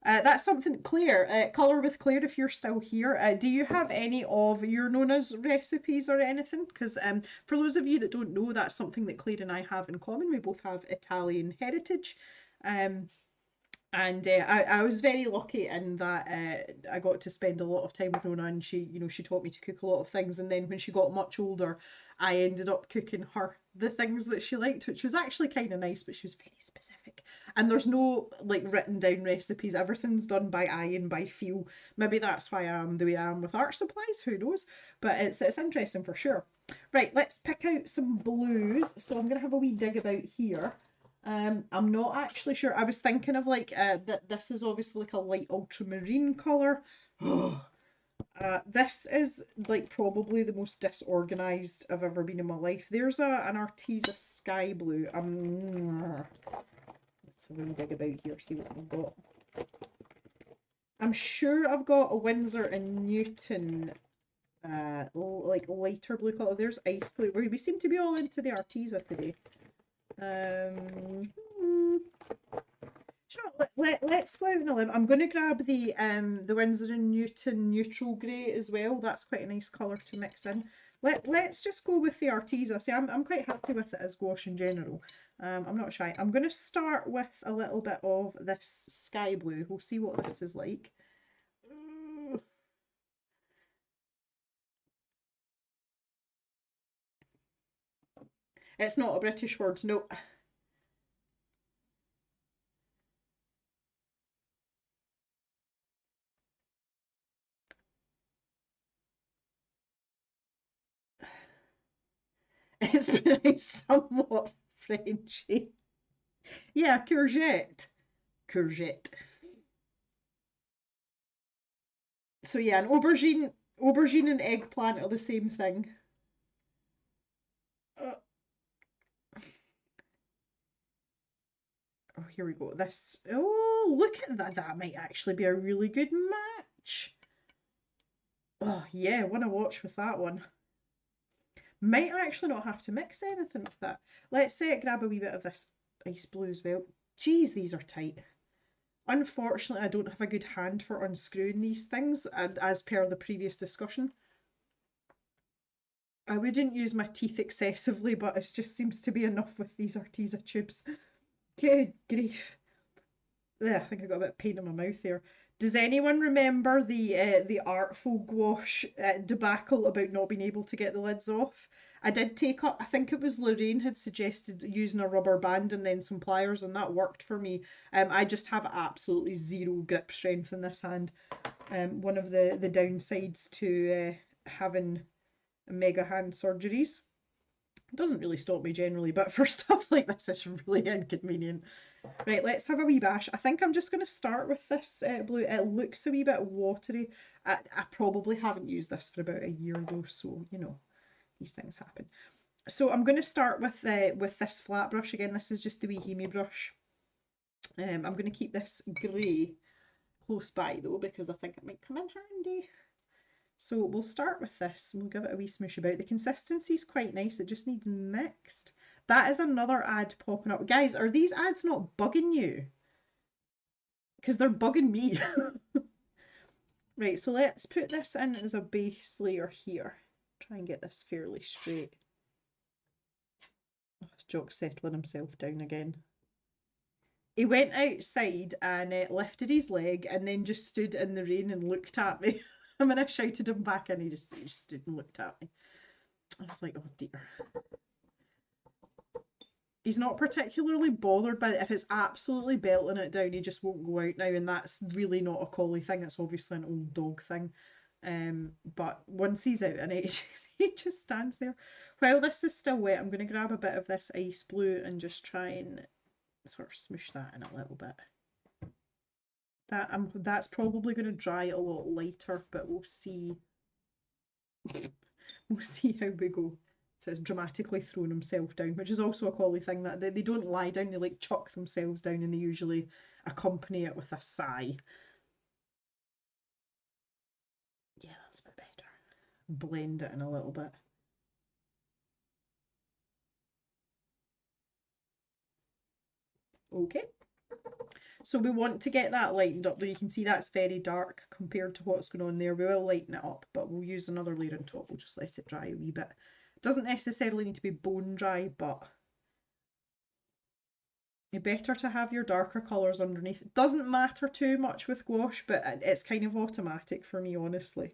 That's something, Claire. Color with Claire, if you're still here. Do you have any of your Nona's recipes or anything? Because for those of you that don't know, that's something that Claire and I have in common. We both have Italian heritage. Um, and I was very lucky in that I got to spend a lot of time with Nona, and she taught me to cook a lot of things. And then when she got much older, I ended up cooking her the things that she liked, which was actually kind of nice, but she was very specific. And there's no like written down recipes. Everything's done by eye and by feel. Maybe that's why I am the way I am with art supplies. Who knows? But it's interesting for sure. Right, let's pick out some blues. So I'm gonna have a wee dig about here. I'm not actually sure. I was thinking of like that. This is obviously like a light ultramarine color. This is like probably the most disorganized I've ever been in my life. There's an Arteza sky blue. Let's have a wee dig about here. See what we've got. I'm sure I've got a Winsor and Newton like lighter blue color. There's ice blue. We seem to be all into the Arteza today. Sure, let's go out on a limb. I'm going to grab the Winsor and Newton neutral grey as well. That's quite a nice colour to mix in. Let's just go with the Arteza. See, I'm quite happy with it as gouache in general. I'm not shy. I'm going to start with a little bit of this sky blue. We'll see what this is like. It's not a British word, no. It's pronounced somewhat Frenchy. Yeah, courgette. Courgette. So yeah, an aubergine and eggplant are the same thing. Uh, Oh, here we go. This, oh, look at that. That might actually be a really good match. Oh, yeah, want to watch with that one. Might actually not have to mix anything with that. Let's grab a wee bit of this ice blue as well. Geez, these are tight. Unfortunately, I don't have a good hand for unscrewing these things, and as per the previous discussion. I wouldn't use my teeth excessively, but it just seems to be enough with these Arteza tubes. Good grief. Ugh, I think I got a bit of paint in my mouth there. Does anyone remember the artful gouache debacle about not being able to get the lids off? I did take up, I think it was Lorraine had suggested using a rubber band and then some pliers, and that worked for me. I just have absolutely zero grip strength in this hand. One of the downsides to having mega hand surgeries. It doesn't really stop me generally, but for stuff like this, it's really inconvenient. Right, let's have a wee bash. I think I'm just going to start with this blue. It looks a wee bit watery. I probably haven't used this for about a year ago, so, you know, these things happen. So I'm going to start with this flat brush again. This is just the wee Hemi brush. I'm going to keep this grey close by, though, because I think it might come in handy. So we'll start with this and we'll give it a wee smoosh about. The consistency is quite nice. It just needs mixed. That is another ad popping up. Guys, are these ads not bugging you? Because they're bugging me. Right, so let's put this in as a base layer here. Try and get this fairly straight. Oh, Jock's settling himself down again. He went outside and lifted his leg and then just stood in the rain and looked at me. I mean, I shouted him back and he just stood and looked at me. I was like, oh dear. He's not particularly bothered by it. If it's absolutely belting it down, he just won't go out now, and that's really not a collie thing. It's obviously an old dog thing. But once he's out in it, he just stands there. While this is still wet, I'm going to grab a bit of this ice blue and just try and sort of smoosh that in a little bit. That's probably going to dry a lot lighter, but we'll see. We'll see how we go. So it's dramatically thrown himself down, which is also a collie thing, that they don't lie down, they like chuck themselves down and they usually accompany it with a sigh. Yeah, that's a bit better. Blend it in a little bit. Okay. So we want to get that lightened up, though you can see that's very dark compared to what's going on there. We will lighten it up, but we'll use another layer on top. We'll just let it dry a wee bit. It doesn't necessarily need to be bone dry, but it's better to have your darker colours underneath. It doesn't matter too much with gouache, but it's kind of automatic for me, honestly.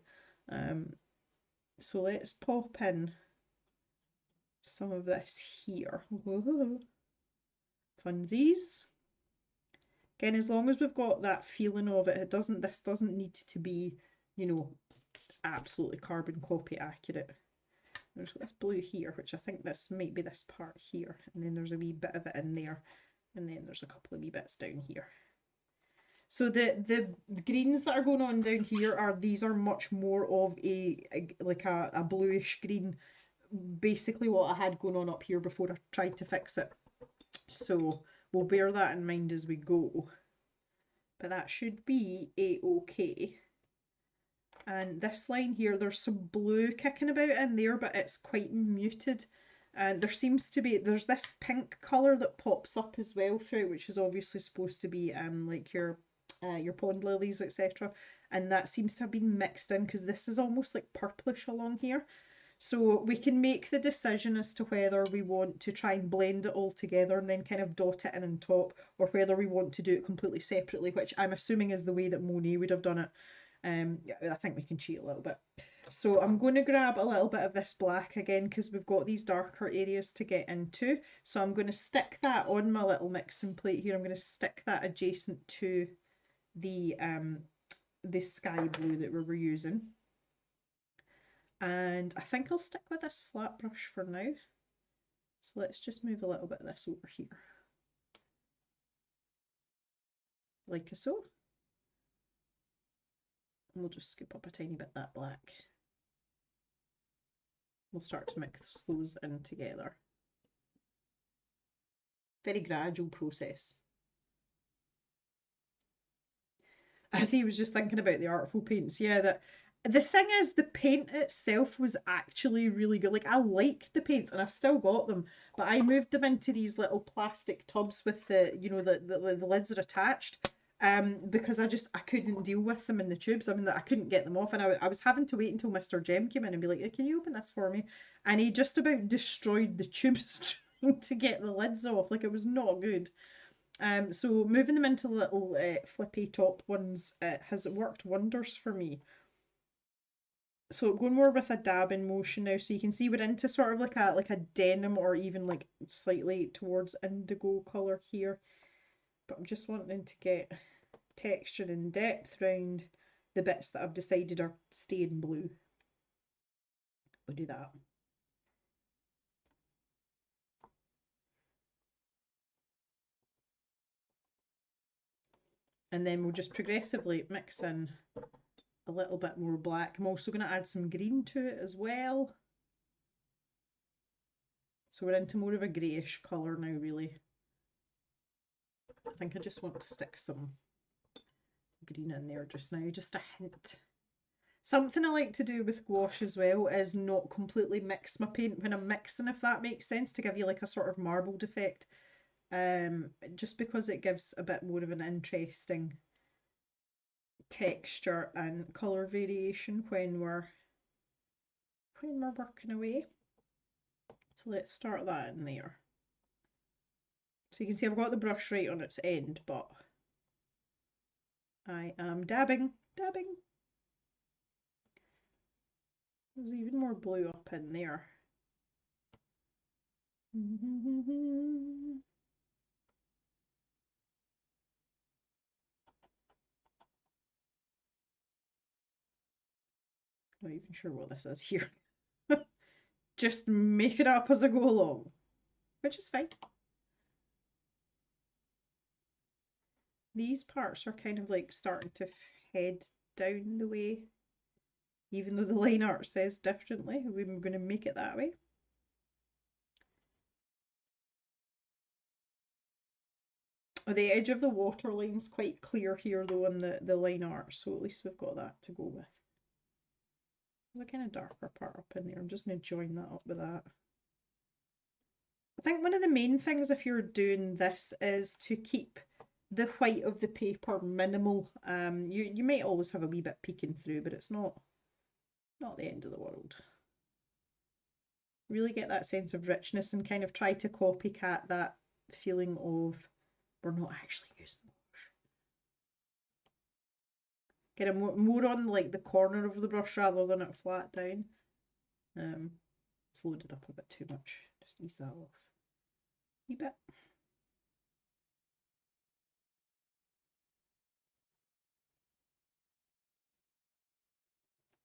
So let's pop in some of this here. Funsies. Again, as long as we've got that feeling of it, this doesn't need to be, you know, absolutely carbon copy accurate. There's this blue here, which I think this might be this part here, and then there's a wee bit of it in there, and then there's a couple of wee bits down here. So the greens that are going on down here these are much more of a bluish green, basically what I had going on up here before I tried to fix it. So we'll bear that in mind as we go. But that should be a-okay. And this line here, there's some blue kicking about in there, but it's quite muted. And there's this pink colour that pops up as well through it, which is obviously supposed to be like your pond lilies, etc. And that seems to have been mixed in because this is almost like purplish along here. So we can make the decision as to whether we want to try and blend it all together and then kind of dot it in on top, or whether we want to do it completely separately, which I'm assuming is the way that Monet would have done it. Yeah, I think we can cheat a little bit. So I'm going to grab a little bit of this black again because we've got these darker areas to get into. So I'm going to stick that on my little mixing plate here. I'm going to stick that adjacent to the sky blue that we were using. And I think I'll stick with this flat brush for now. So let's just move a little bit of this over here. Like so. And we'll just scoop up a tiny bit of that black. We'll start to mix those in together. Very gradual process. I think he was just thinking about the artful paints. Yeah, that the thing is, the paint itself was actually really good. Like I liked the paints, and I've still got them, but I moved them into these little plastic tubs with the, you know, the lids are attached. Because I couldn't deal with them in the tubes. I mean, I couldn't get them off, and I was having to wait until Mr. Jem came in and be like, "Can you open this for me?" And he just about destroyed the tubes trying to get the lids off. Like it was not good. So moving them into little flippy top ones has worked wonders for me. So going more with a dabbing motion now, so you can see we're into sort of like a denim or even like slightly towards indigo colour here. But I'm just wanting to get texture and depth around the bits that I've decided are staying blue. We'll do that. And then we'll just progressively mix in a little bit more black. I'm also going to add some green to it as well. So we're into more of a greyish colour now, really. I think I just want to stick some green in there just now, just a hint. Something I like to do with gouache as well is not completely mix my paint when I'm mixing, if that makes sense, to give you like a sort of marbled effect. Just because it gives a bit more of an interesting texture and colour variation when we're working away. So let's start that in there. So you can see I've got the brush right on its end, but I am dabbing. There's even more blue up in there. Not even sure what this is here. Just make it up as I go along, which is fine. These parts are kind of like starting to head down the way, even though the line art says differently. We're going to make it that way. The edge of the waterline's quite clear here though on the line art, so at least we've got that to go with. There's a kind of darker part up in there. I'm just going to join that up with that. I think one of the main things if you're doing this is to keep the white of the paper minimal. You might always have a wee bit peeking through, but it's not the end of the world. Really get that sense of richness and kind of try to copycat that feeling of we're not actually using wash. Get it more on like the corner of the brush rather than it flat down. It's loaded up a bit too much. Just ease that off a wee bit.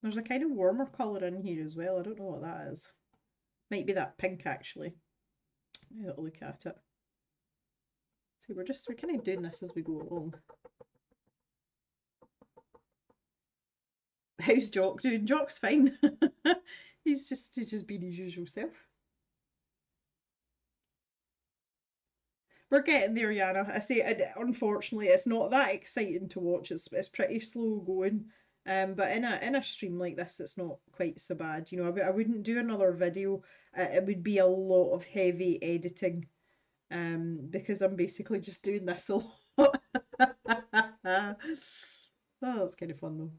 There's a kind of warmer colour in here as well. I don't know what that is. Might be that pink actually. Now that I look at it. See, we're kind of doing this as we go along. How's Jock doing? Jock's fine. he's just being his usual self. We're getting there, Yana. I say, unfortunately, it's not that exciting to watch. It's pretty slow going. But in a stream like this, it's not quite so bad. You know, I wouldn't do another video. It would be a lot of heavy editing. Because I'm basically just doing this a lot. Oh, that's kind of fun though.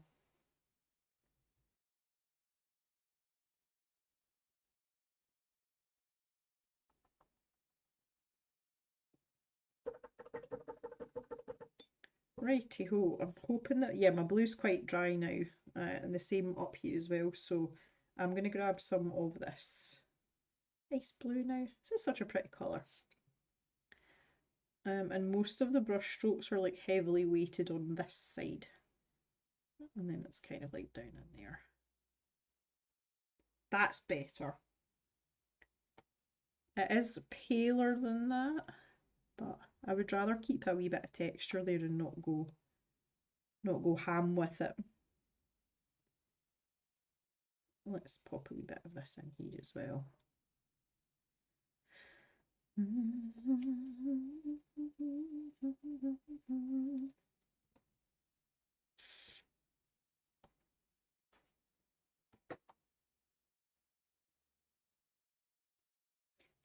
Righty ho, I'm hoping that, yeah, my blue's quite dry now, and the same up here as well, so I'm going to grab some of this ice blue now. This is such a pretty colour. And most of the brush strokes are like heavily weighted on this side, and then it's kind of like down in there. That's better. It is paler than that, but I would rather keep a wee bit of texture there and not go ham with it. Let's pop a wee bit of this in here as well.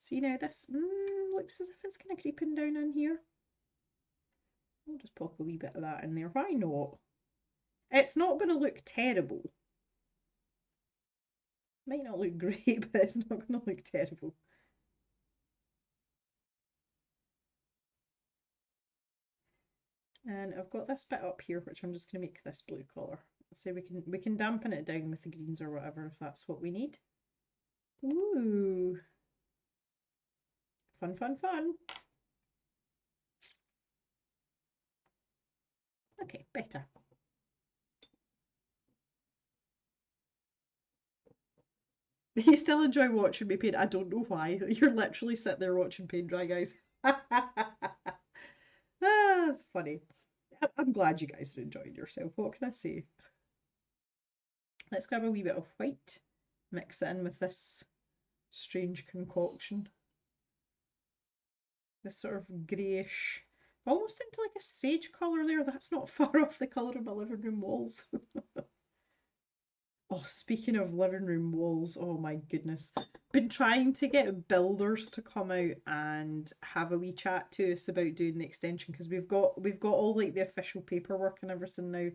See now, this looks as if it's kind of creeping down in here. I'll just pop a wee bit of that in there. Why not? It's not going to look terrible. Might not look great, but it's not going to look terrible. And I've got this bit up here, which I'm just going to make this blue colour. So we can dampen it down with the greens or whatever if that's what we need. Ooh. Fun, fun, fun. Okay, better. You still enjoy watching me paint? I don't know why. You're literally sitting there watching paint dry, guys. That's funny. I'm glad you guys are enjoying yourself. What can I say? Let's grab a wee bit of white, mix it in with this strange concoction. This sort of greyish, almost into like a sage colour there. That's not far off the colour of my living room walls. Oh, speaking of living room walls, oh my goodness. Been trying to get builders to come out and have a wee chat to us about doing the extension because we've got all like the official paperwork and everything now.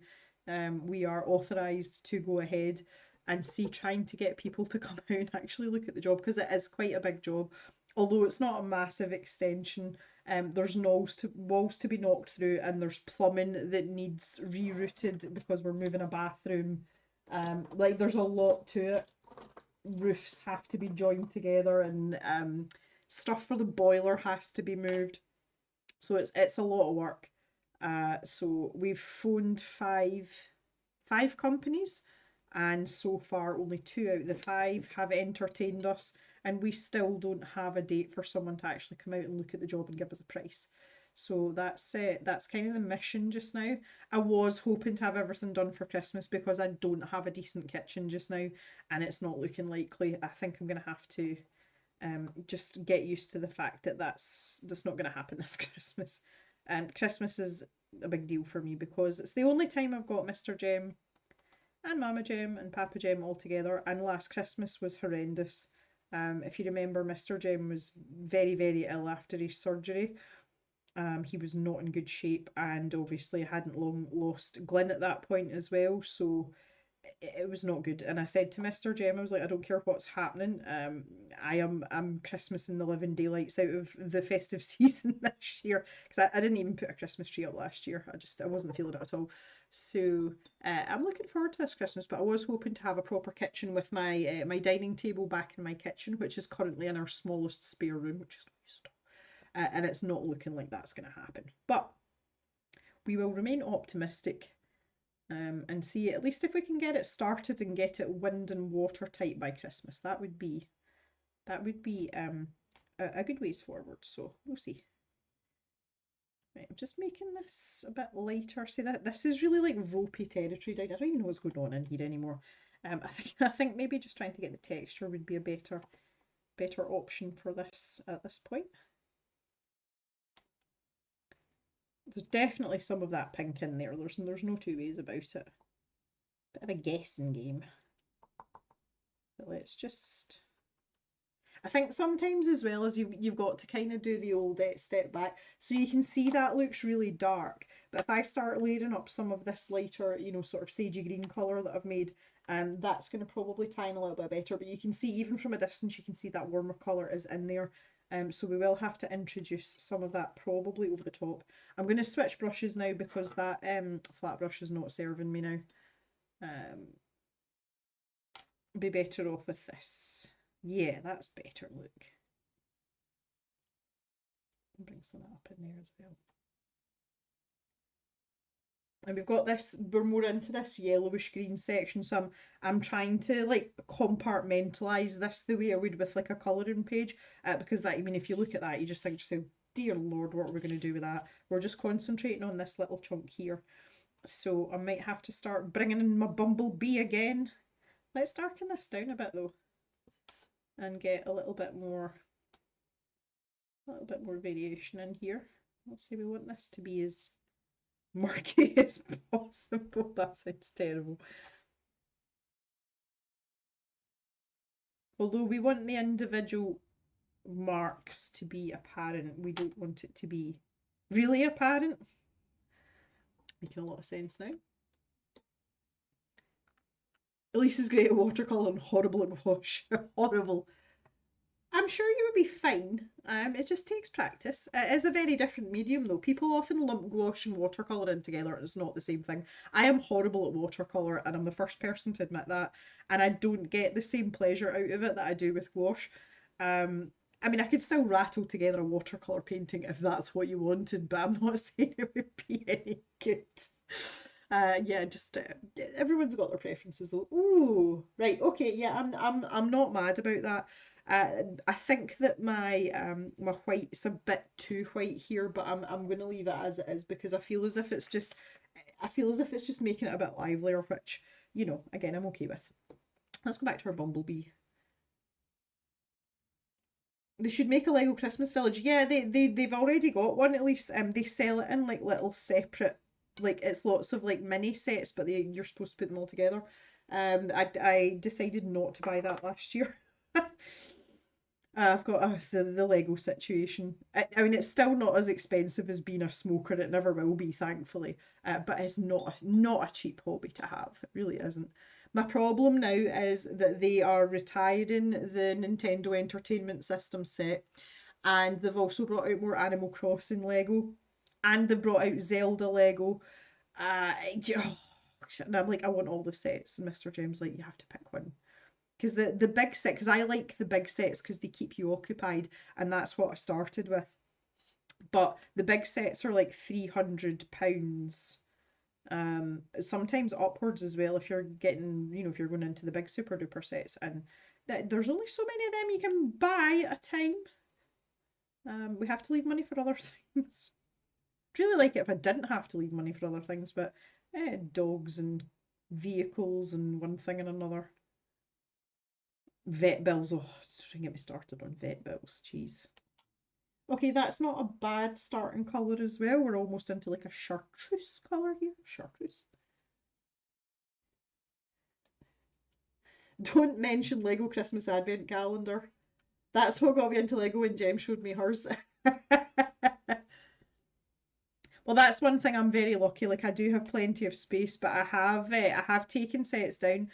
We are authorised to go ahead and see trying to get people to come out and actually look at the job because it is quite a big job. Although it's not a massive extension, there's walls to be knocked through and there's plumbing that needs rerouted because we're moving a bathroom. Like there's a lot to it. Roofs have to be joined together and stuff for the boiler has to be moved. So it's a lot of work. So we've phoned five companies and so far only 2 out of the 5 have entertained us and we still don't have a date for someone to actually come out and look at the job and give us a price. So that's kind of the mission just now. I was hoping to have everything done for Christmas because I don't have a decent kitchen just now and it's not looking likely. I think I'm gonna have to just get used to the fact that that's not gonna happen this Christmas. And Christmas is a big deal for me because it's the only time I've got Mr. Jem and Mama Jem and Papa Jem all together, and last Christmas was horrendous. If you remember, Mr. Jem was very, very ill after his surgery. He was not in good shape, and obviously hadn't long lost Glyn at that point as well, so it was not good. And I said to Mr. Jem, I was like, I don't care what's happening. I'm Christmasing the living daylights out of the festive season this year because I didn't even put a Christmas tree up last year. I wasn't feeling it at all. So I'm looking forward to this Christmas, but I was hoping to have a proper kitchen with my my dining table back in my kitchen, which is currently in our smallest spare room, which is used. And it's not looking like that's going to happen. But we will remain optimistic and see at least if we can get it started and get it wind and watertight by Christmas. That would be a good ways forward. So we'll see. Right, I'm just making this a bit lighter. See that this is really like ropey territory down. I don't even know what's going on in here anymore. I think maybe just trying to get the texture would be a better option for this at this point. There's definitely some of that pink in there. There's no two ways about it. Bit of a guessing game. But let's just... I think sometimes as well as you've got to kind of do the old step back. So you can see that looks really dark. But if I start layering up some of this lighter, you know, sort of sagey green colour that I've made, that's going to probably tie in a little bit better. But you can see even from a distance, you can see that warmer colour is in there. So we will have to introduce some of that probably over the top. I'm going to switch brushes now because that flat brush is not serving me now. Be better off with this. Yeah, that's better, look. Bring some of that up in there as well. And we've got this, we're more into this yellowish green section, so I'm trying to like compartmentalise this the way I would with like a colouring page, because that, I mean, if you look at that, you just think to yourself, dear Lord, what are we going to do with that? We're just concentrating on this little chunk here. So I might have to start bringing in my bumblebee again. Let's darken this down a bit though, and get a little bit more variation in here. Let's say we want this to be as murky as possible. That sounds terrible. Although we want the individual marks to be apparent. We don't want it to be really apparent. Making a lot of sense now. Elise is great at watercolour and horrible at gouache. Horrible. I'm sure you would be fine. It just takes practice. It is a very different medium, though. People often lump gouache and watercolour in together, and it's not the same thing. I am horrible at watercolour, and I'm the first person to admit that. And I don't get the same pleasure out of it that I do with gouache. Um, I mean, I could still rattle together a watercolour painting if that's what you wanted, but I'm not saying it would be any good. Yeah, just everyone's got their preferences though. Ooh, right, okay, yeah, I'm not mad about that. I think that my white's a bit too white here, but I'm gonna leave it as it is because I feel as if it's just making it a bit livelier, which, you know, again, I'm okay with. Let's go back to our bumblebee. They should make a Lego Christmas village. Yeah, they've already got one at least. They sell it in like little separate, like it's lots of like mini sets, but you're supposed to put them all together. I decided not to buy that last year. I've got the Lego situation. I mean, it's still not as expensive as being a smoker. It never will be, thankfully. But it's not a cheap hobby to have. It really isn't. My problem now is that they are retiring the Nintendo Entertainment System set, and they've also brought out more Animal Crossing Lego, and they've brought out Zelda Lego. Oh, and I'm like, I want all the sets, and Mr. Jim's like, you have to pick one because the big set, because I like the big sets because they keep you occupied, and that's what I started with. But the big sets are like £300, sometimes upwards as well if you're getting, you know, if you're going into the big super duper sets, and there's only so many of them you can buy at a time. We have to leave money for other things. I'd really like it if I didn't have to leave money for other things, but dogs and vehicles and one thing and another. Vet bills. Oh, don't get me started on vet bills. Jeez. Okay, that's not a bad starting colour as well. We're almost into like a chartreuse colour here. Chartreuse. Don't mention Lego Christmas Advent Calendar. That's what got me into Lego when Jem showed me hers. Well, that's one thing I'm very lucky. Like I do have plenty of space, but I have taken sets down.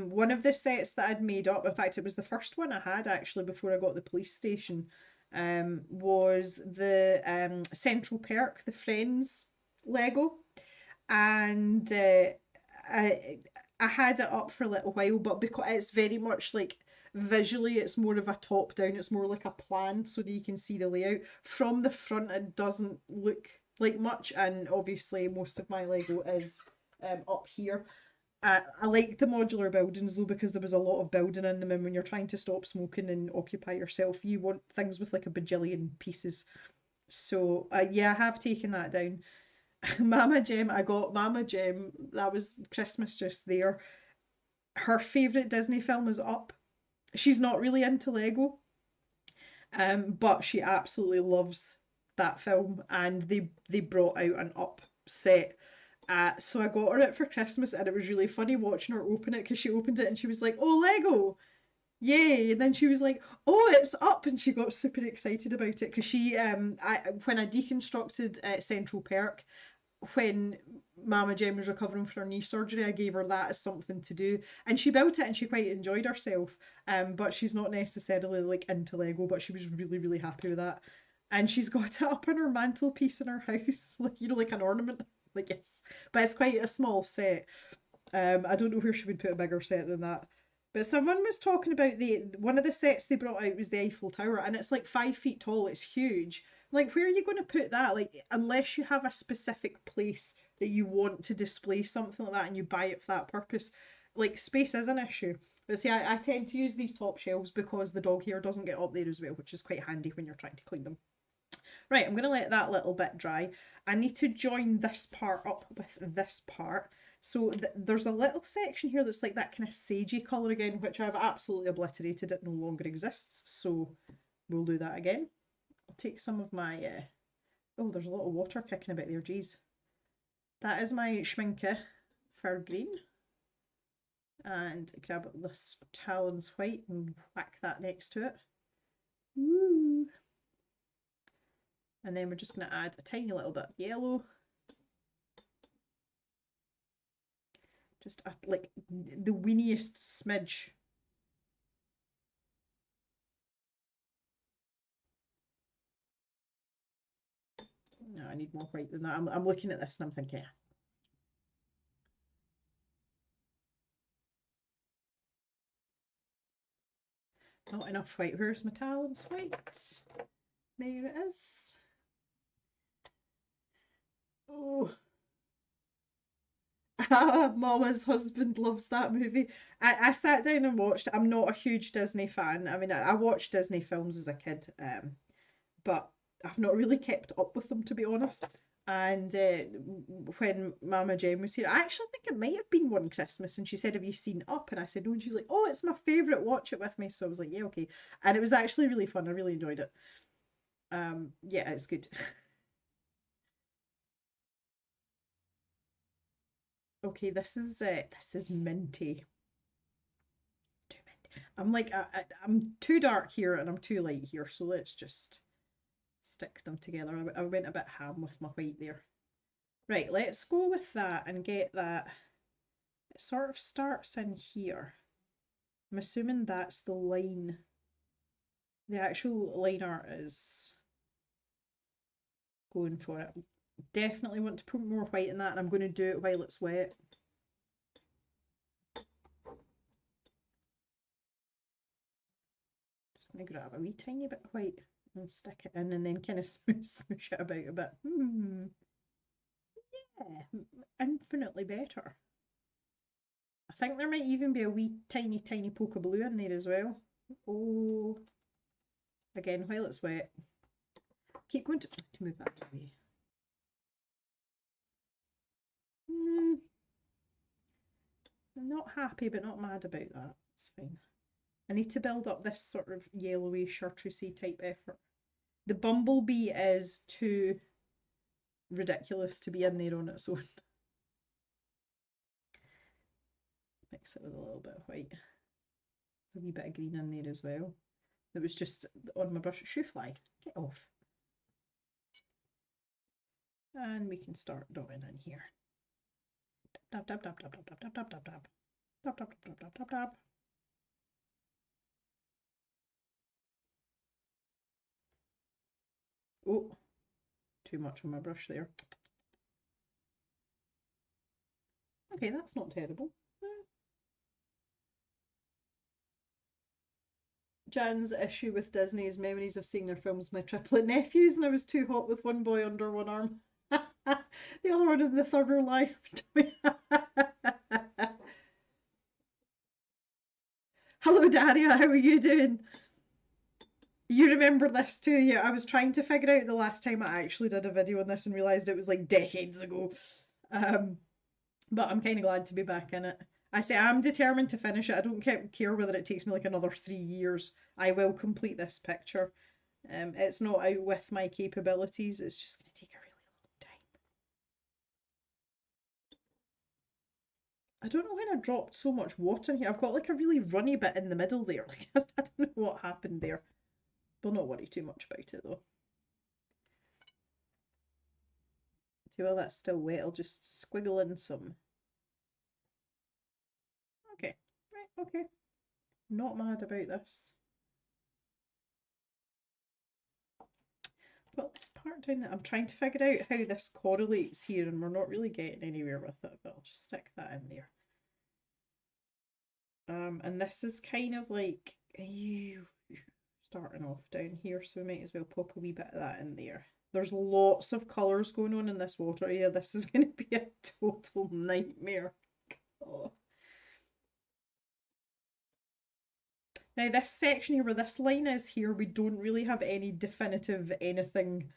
One of the sets that I'd made up, in fact, it was the first one I had actually before I got the police station. Was the Central Perk, the Friends Lego, and I had it up for a little while, but because it's very much like visually, it's more of a top down. It's more like a plan, so that you can see the layout from the front. It doesn't look like much, and obviously most of my Lego is up here. I like the modular buildings though because there was a lot of building in them, and when you're trying to stop smoking and occupy yourself, you want things with like a bajillion pieces. So yeah, I have taken that down. Mama Gem, I got Mama Gem. That was Christmas just there. Her favourite Disney film is Up. She's not really into Lego, but she absolutely loves that film, and they brought out an Up set. So I got her it for Christmas, and it was really funny watching her open it because she opened it and she was like, "Oh, Lego, yay!" And then she was like, "Oh, it's Up," and she got super excited about it because when I deconstructed Central Perk, when Mama Jem was recovering from her knee surgery, I gave her that as something to do, and she built it and she quite enjoyed herself. But she's not necessarily like into Lego, but she was really happy with that, and she's got it up on her mantelpiece in her house, like, you know, like an ornament. Like, yes, but it's quite a small set. I don't know where she would put a bigger set than that. But someone was talking about the one of the sets they brought out was the Eiffel Tower, and it's like 5 feet tall. It's huge. Like, where are you going to put that? Like, unless you have a specific place that you want to display something like that and you buy it for that purpose, like, space is an issue. But see, I tend to use these top shelves because the dog hair doesn't get up there as well, which is quite handy when you're trying to clean them. Right, I'm going to let that little bit dry. I need to join this part up with this part. So there's a little section here that's like that kind of sagey colour again, which I've absolutely obliterated. It no longer exists. So we'll do that again. I'll take some of my... Oh, there's a lot of water kicking about there, geez. That is my Schminke for green. And grab this Talon's white and whack that next to it. Woo. And then we're just going to add a tiny little bit of yellow. Just like the weeniest smidge. No, I need more white than that. I'm looking at this and I'm thinking, not enough white. Where's my talons white? There it is. Oh. Mama's husband loves that movie. I sat down and watched it. I'm not a huge Disney fan. I mean, I watched Disney films as a kid, but I've not really kept up with them, to be honest. And when Mama Jen was here, I actually think it might have been one Christmas, and she said, "Have you seen Up?" And I said, "No." And she's like, "Oh, it's my favourite. Watch it with me." So I was like, "Yeah, okay." And it was actually really fun. I really enjoyed it. Yeah, it's good. Okay, this is minty. Too minty. I'm like I'm too dark here and I'm too light here, so let's just stick them together. I went a bit ham with my white there. Right, let's go with that and get that. It sort of starts in here. I'm assuming that's the line. The actual line art is going for it. Definitely want to put more white in that, and I'm going to do it while it's wet. Just going to grab a wee tiny bit of white and stick it in and then kind of smoosh it about a bit. Yeah, infinitely better. I think there might even be a wee tiny poke of blue in there as well. Oh, again, while it's wet. Keep going to move that away. I'm not happy but not mad about that. It's fine. I need to build up this sort of yellowy chartreusey type effort. The bumblebee is too ridiculous to be in there on its own. Mix it with a little bit of white. There's a wee bit of green in there as well. It was just on my brush. Shoe fly, get off. And we can start dotting in here. Dab, dab, dab, dab, dab, dab, dab, dab, dab, dab. Dab, dab, dab, dab, dab, dab. Oh, too much on my brush there. Okay, that's not terrible. Jan's issue with Disney is memories of seeing their films with my triplet nephews, and I was too hot with one boy under one arm. The other one in the third row line. Hello, Daria. How are you doing? You remember this too? Yeah, I was trying to figure out the last time I actually did a video on this and realised it was like decades ago. Um, but I'm kind of glad to be back in it. I say I'm determined to finish it. I don't care whether it takes me like another 3 years. I will complete this picture. It's not out with my capabilities. It's just going to take a really long time. I don't know when I dropped so much water in here. I've got like a really runny bit in the middle there. Like, I don't know what happened there. We'll not worry too much about it though. See, while that's still wet, I'll just squiggle in some. Okay, right, okay. Not mad about this. Got this part down there. I'm trying to figure out how this correlates here, and we're not really getting anywhere with it, but I'll just stick that in there. And this is kind of like starting off down here, so we might as well pop a wee bit of that in there. There's lots of colours going on in this water area. This is going to be a total nightmare. Oh. Now this section here, where this line is here, we don't really have any definitive anything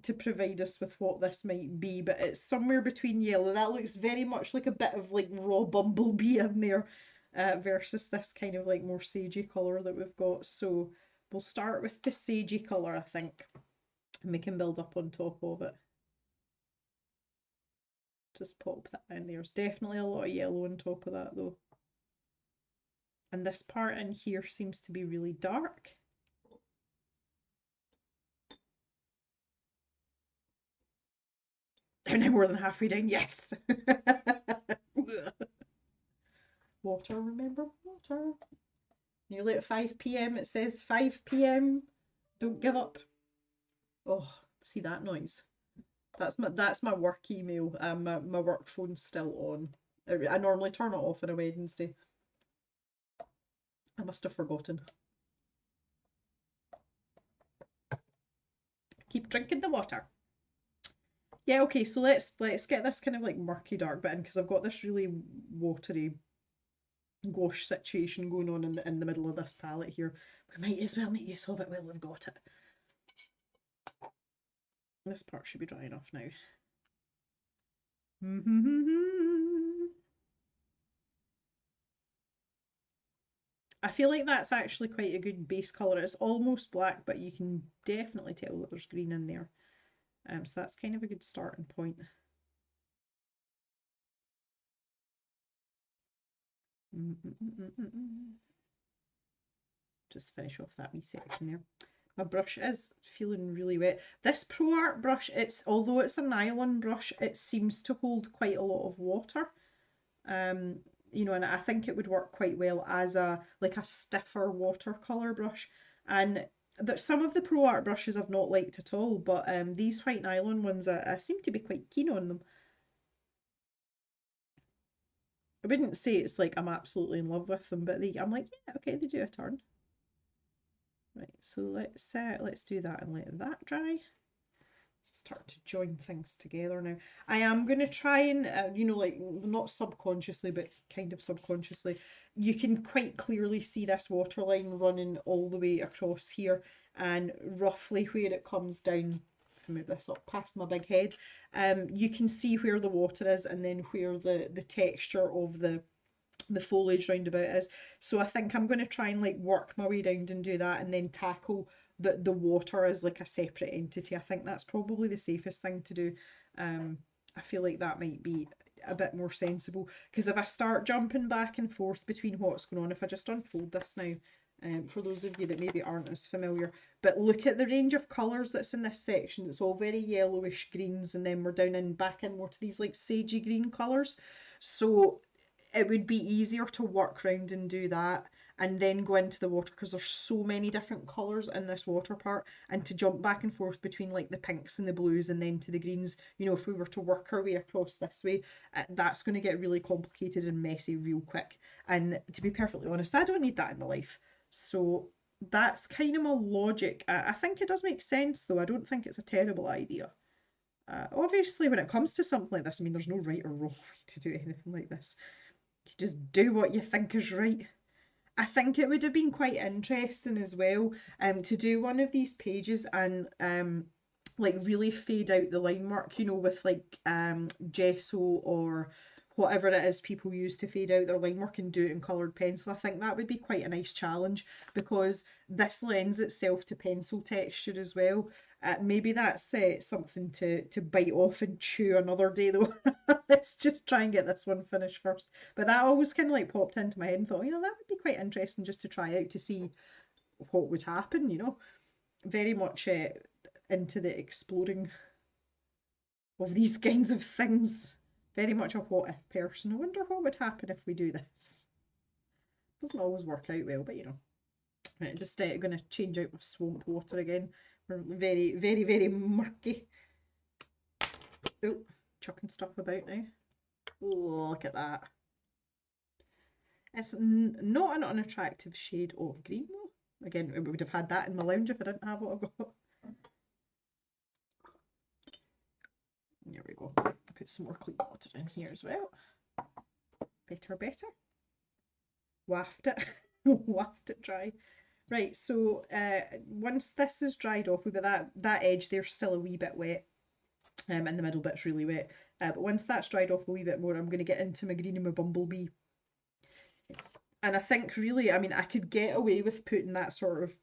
to provide us with what this might be, but it's somewhere between yellow. That looks very much like a bit of like raw bumblebee in there versus this kind of like more sagey colour that we've got. So we'll start with the sagey colour, I think, and we can build up on top of it. Just pop that in there. There's definitely a lot of yellow on top of that though. And this part in here seems to be really dark. I'm now more than halfway down, yes! Water, remember? Water. Nearly at 5 p.m. It says 5 p.m. Don't give up. Oh, see that noise? That's my work email. My work phone's still on. I normally turn it off on a Wednesday. I must have forgotten. Keep drinking the water. Yeah, okay, so let's get this kind of like murky dark bit in because I've got this really watery gouache situation going on in the middle of this palette here. We might as well make use of it while we've got it. This part should be dry enough now. I feel like that's actually quite a good base colour. It's almost black, but you can definitely tell that there's green in there. So that's kind of a good starting point. Just finish off that wee section there. My brush is feeling really wet. This Pro Art brush, although it's a nylon brush, it seems to hold quite a lot of water. You know, and I think it would work quite well as like a stiffer watercolor brush. And some of the Pro Art brushes I've not liked at all, but these white nylon ones, I seem to be quite keen on them. I wouldn't say it's like I'm absolutely in love with them, but I'm like, yeah, okay, they do a turn. Right, so let's do that and let that dry. Start to join things together now. I am going to try and, you know, like not subconsciously, but kind of subconsciously, you can quite clearly see this waterline running all the way across here and roughly where it comes down. If I move this up past my big head, you can see where the water is and then where the texture of the foliage roundabout is. So I think I'm going to try and like work my way around and do that and then tackle the water as like a separate entity. I think that's probably the safest thing to do. I feel like that might be a bit more sensible because if I start jumping back and forth between what's going on, if I just unfold this now, for those of you that maybe aren't as familiar, but look at the range of colours that's in this section. It's all very yellowish greens, and then we're down in back in more to these like sagey green colours. So it would be easier to work around and do that and then go into the water because there's so many different colours in this water part, and to jump back and forth between like the pinks and the blues and then to the greens, you know, if we were to work our way across this way, that's going to get really complicated and messy real quick. And to be perfectly honest, I don't need that in my life. So that's kind of my logic. I think it does make sense though. I don't think it's a terrible idea. Obviously, when it comes to something like this, I mean, there's no right or wrong way to do anything like this. You just do what you think is right. I think it would have been quite interesting as well, to do one of these pages and like really fade out the line work, you know, with like gesso or whatever it is people use to fade out their line work and do it in coloured pencil. I think that would be quite a nice challenge because this lends itself to pencil texture as well. Maybe that's something to bite off and chew another day though. Let's just try and get this one finished first. But that always kind of like popped into my head and thought, you know, that would be quite interesting just to try out to see what would happen, you know. Very much into the exploring of these kinds of things. Very much a what if person. I wonder what would happen if we do this. Doesn't always work out well, but you know. Right, just going to change out my swamp water again. We're very, very, very murky. Oh, chucking stuff about now. Oh, look at that. It's not an unattractive shade of green though. Again, we would have had that in my lounge if I didn't have what I've got. There we go. Put some more clean water in here as well. Better, better. Waft it. Waft it dry. Right, so once this is dried off, we've got that edge there's still a wee bit wet, and the middle bit's really wet. But once that's dried off a wee bit more, I'm going to get into my green and my bumblebee. And I think really, I mean, I could get away with putting that sort of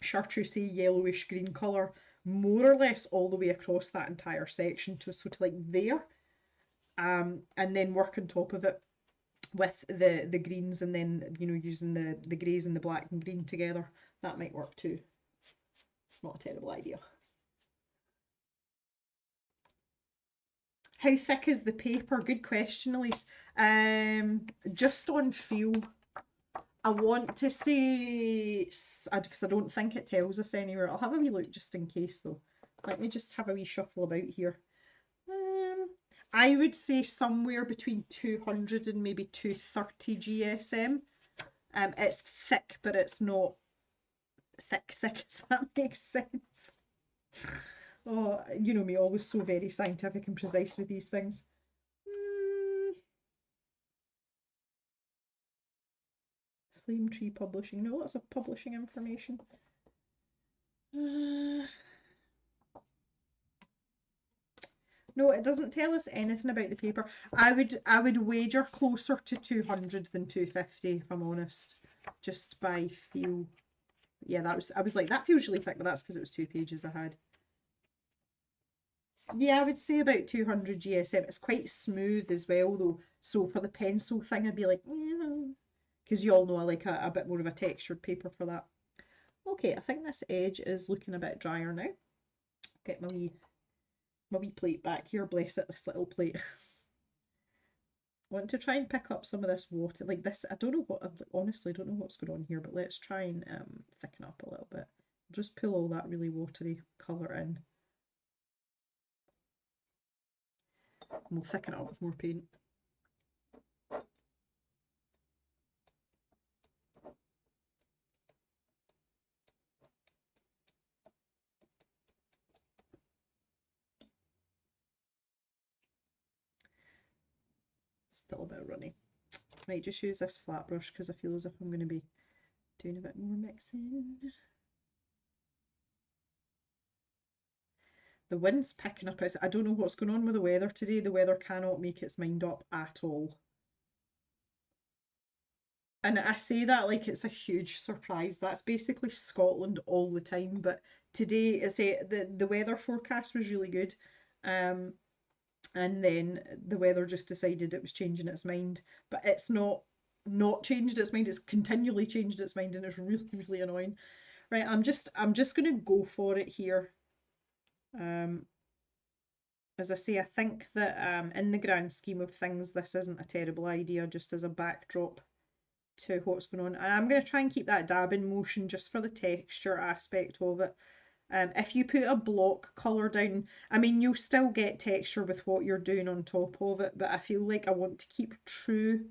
chartreusey yellowish green colour more or less all the way across that entire section to sort of like there, and then work on top of it with the greens, and then, you know, using the greys and the black and green together. That might work too. It's not a terrible idea. How thick is the paper? Good question, Elise. Just on feel, I want to say, because I don't think it tells us anywhere. I'll have a wee look just in case though. Let me just have a wee shuffle about here. I would say somewhere between 200 and maybe 230 GSM. It's thick, but it's not thick, if that makes sense. Oh, you know me, always so very scientific and precise with these things. Flame Tree Publishing. No, lots of publishing information. No, it doesn't tell us anything about the paper. I would wager closer to 200 than 250, if I'm honest. Just by feel. Yeah, I was like, that feels really thick, but that's because it was 2 pages I had. Yeah, I would say about 200 GSM. It's quite smooth as well though. So for the pencil thing, I'd be like, because you all know I like a bit more of a textured paper for that. Okay, I think this edge is looking a bit drier now. Get my wee plate back here, bless it, this little plate. I want to try and pick up some of this water, like this. I don't know what, I honestly don't know what's going on here, but let's try and thicken up a little bit. Just pull all that really watery colour in. And we'll thicken it up with more paint. Still a bit runny. Might just use this flat brush because I feel as if I'm going to be doing a bit more mixing. The wind's picking up. I don't know what's going on with the weather today. The weather cannot make its mind up at all. And I say that like it's a huge surprise. That's basically Scotland all the time. But today, I say the weather forecast was really good. And then the weather just decided it was changing its mind. But it's not changed its mind. It's continually changed its mind, and it's really, really annoying. Right, I'm just gonna go for it here. As I say, I think that in the grand scheme of things, this isn't a terrible idea, just as a backdrop to what's going on. I'm going to try and keep that dabbing motion just for the texture aspect of it. If you put a block colour down, I mean, you'll still get texture with what you're doing on top of it, but I feel like I want to keep true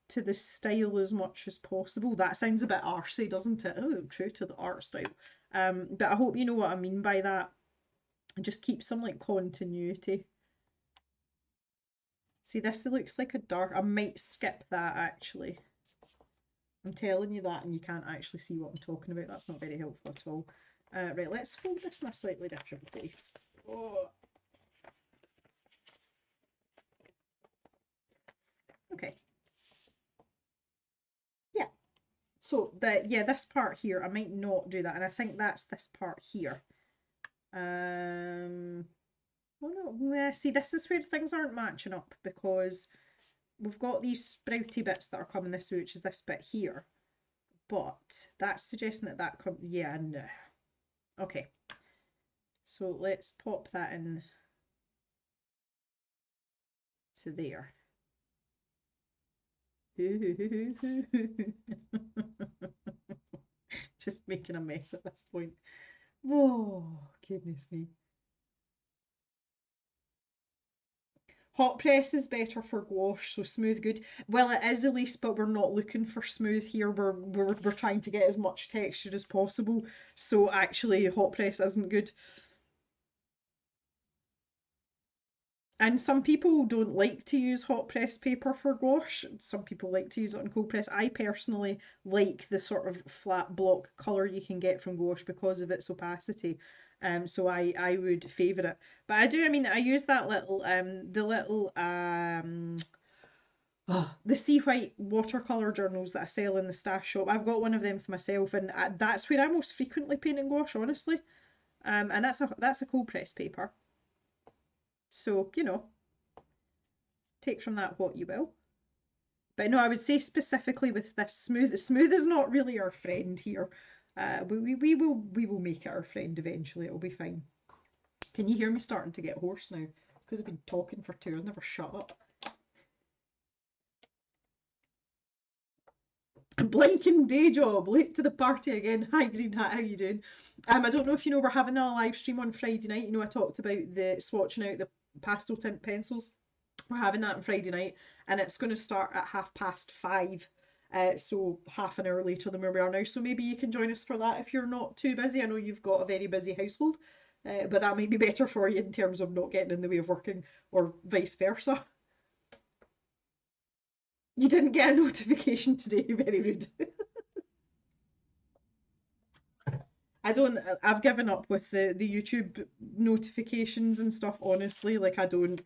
to the style as much as possible. That sounds a bit arsey, doesn't it? Oh, true to the art style. But I hope you know what I mean by that. Just keep some like continuity. See, this looks like a dark. I might skip that actually. I'm telling you that and you can't actually see what I'm talking about. That's not very helpful at all. Right, let's fold this in a slightly different place. Oh. Okay. Yeah. So this part here, I might not do that, and I think that's this part here. Oh no, see, this is where things aren't matching up because we've got these sprouty bits that are coming this way, which is this bit here. But that's suggesting that comes, yeah, no. Okay. So let's pop that in to there. Just making a mess at this point. Oh, goodness me. Hot press is better for gouache, so smooth good. Well, it is Elise, but we're not looking for smooth here. We're trying to get as much texture as possible. So actually, hot press isn't good. And some people don't like to use hot press paper for gouache. Some people like to use it on cold press. I personally like the sort of flat block colour you can get from gouache because of its opacity. So I would favour it. But I mean, I use that little, the Sea White watercolour journals that I sell in the stash shop. I've got one of them for myself, and that's where I most frequently paint in gouache, honestly. And that's a cold press paper. So, you know, take from that what you will. But no, I would say specifically with this smooth. Smooth is not really our friend here. We will make it our friend eventually. It'll be fine. Can you hear me starting to get hoarse now? because I've been talking for 2 hours, never shut up. Blinking day job, late to the party again. Hi Green Hat, how you doing? I don't know if you know we're having a live stream on Friday night. You know I talked about the swatching out the pastel tint pencils. We're having that on Friday night, and it's going to start at 5:30. So half an hour later than where we are now. So maybe you can join us for that if you're not too busy. I know you've got a very busy household, but that might be better for you in terms of not getting in the way of working, or vice versa. You didn't get a notification today. Very rude. I don't. I've given up with the YouTube notifications and stuff. Honestly, like I don't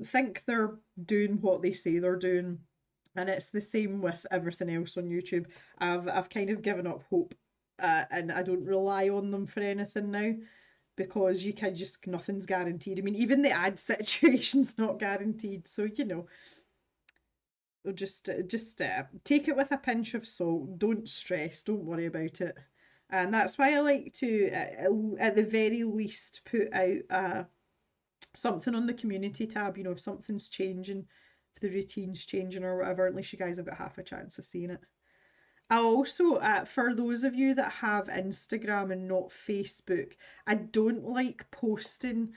think they're doing what they say they're doing, and it's the same with everything else on YouTube. I've kind of given up hope, and I don't rely on them for anything now, because you can just nothing's guaranteed. I mean, even the ad situation's not guaranteed. So just take it with a pinch of salt. Don't stress. Don't worry about it. And that's why I like to, at the very least, put out something on the community tab. If something's changing, if the routine's changing or whatever, at least you guys have got half a chance of seeing it. I also, for those of you that have Instagram and not Facebook, I don't like posting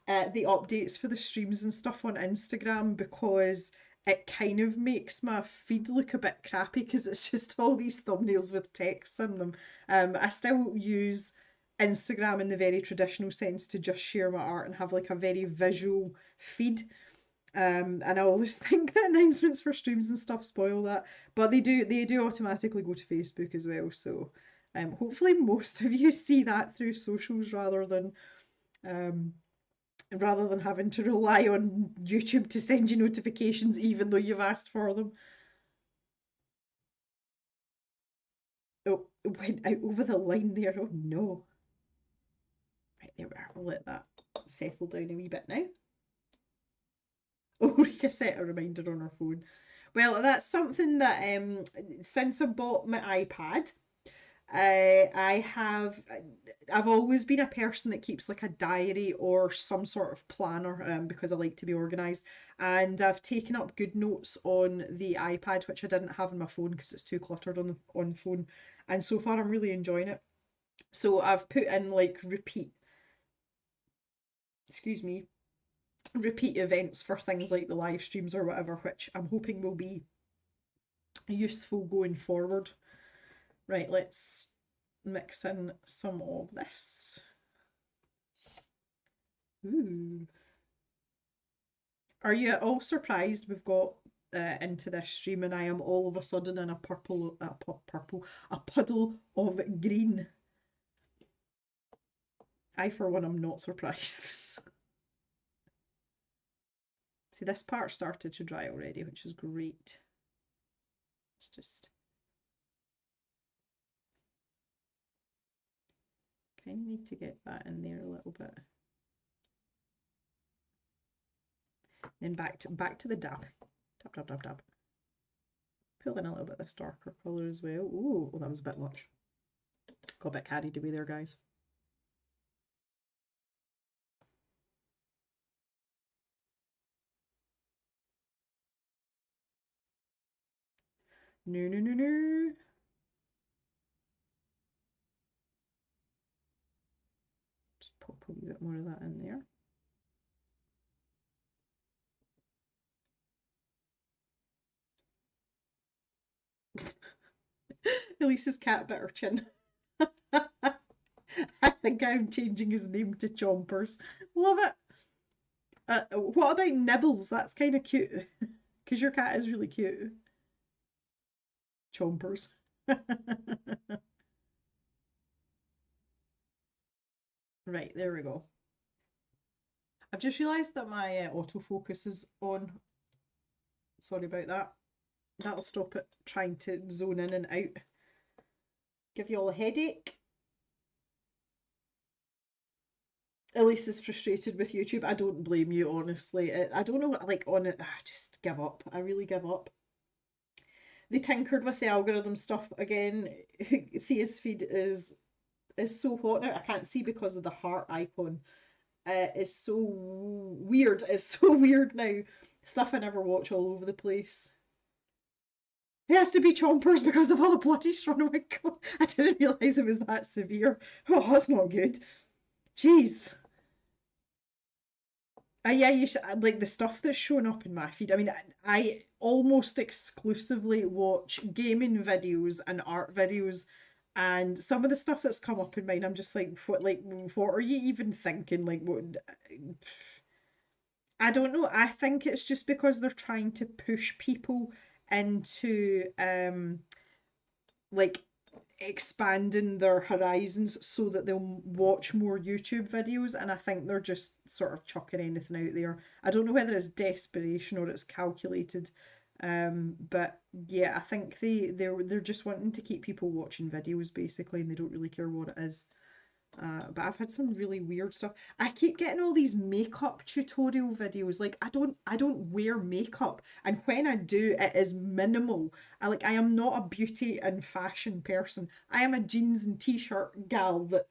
the updates for the streams and stuff on Instagram, because it kind of makes my feed look a bit crappy, because it's just all these thumbnails with text in them. I still use Instagram in the very traditional sense to just share my art and have like a very visual feed. And I always think that announcements for streams and stuff spoil that, but they do automatically go to Facebook as well. So hopefully most of you see that through socials um, rather than having to rely on YouTube to send you notifications even though you've asked for them. Oh, it went out over the line there. Oh no. Right, there we are. We'll let that settle down a wee bit now. Oh, Rika set a reminder on her phone. Well, that's something that since I bought my iPad, I have I've always been a person that keeps like a diary or some sort of planner, because I like to be organized, and I've taken up good notes on the iPad, which I didn't have on my phone because it's too cluttered on the phone, and so far I'm really enjoying it. So I've put in like excuse me, repeat events for things like the live streams or whatever, which I'm hoping will be useful going forward. Right, let's mix in some of this. Ooh. Are you all surprised we've got into this stream and I am all of a sudden in a a puddle of green? I, for one, am not surprised. See, this part started to dry already, which is great. It's just kind of need to get that in there a little bit. Then back to the dab. Dab, dab, dab, dab. Pull in a little bit of this darker colour as well. Ooh, well, that was a bit much. Got a bit carried away there, guys. No, no, no, no. Just pop a wee bit more of that in there. Elisa's cat bit her chin. I think I'm changing his name to Chompers. Love it. What about Nibbles? That's kind of cute. Because your cat is really cute. Chompers. Right, there we go. I've just realised that my autofocus is on. Sorry about that. That'll stop it trying to zone in and out. Give you all a headache. Elise is frustrated with YouTube. I don't blame you, honestly. I don't know, like, on it, I just give up. I really give up. They tinkered with the algorithm stuff again. Thea's feed is so hot now. I can't see because of the heart icon. is so weird. It's so weird now. Stuff I never watch all over the place. It has to be chompers because of all the bloody run. Oh my god, I didn't realise it was that severe. Oh, that's not good. Jeez. Yeah, you should, like the stuff that's showing up in my feed. I mean, I almost exclusively watch gaming videos and art videos, and some of the stuff that's come up in mine, I'm just like, what are you even thinking? Like, what? I don't know. I think it's just because they're trying to push people into like expanding their horizons so that they'll watch more YouTube videos, and I think they're just sort of chucking anything out there. I don't know whether it's desperation or it's calculated. But yeah, I think they're just wanting to keep people watching videos basically, and they don't really care what it is. But I've had some really weird stuff. I keep getting all these makeup tutorial videos. Like I don't wear makeup, and when I do, it is minimal. I am not a beauty and fashion person. I am a jeans and t-shirt gal that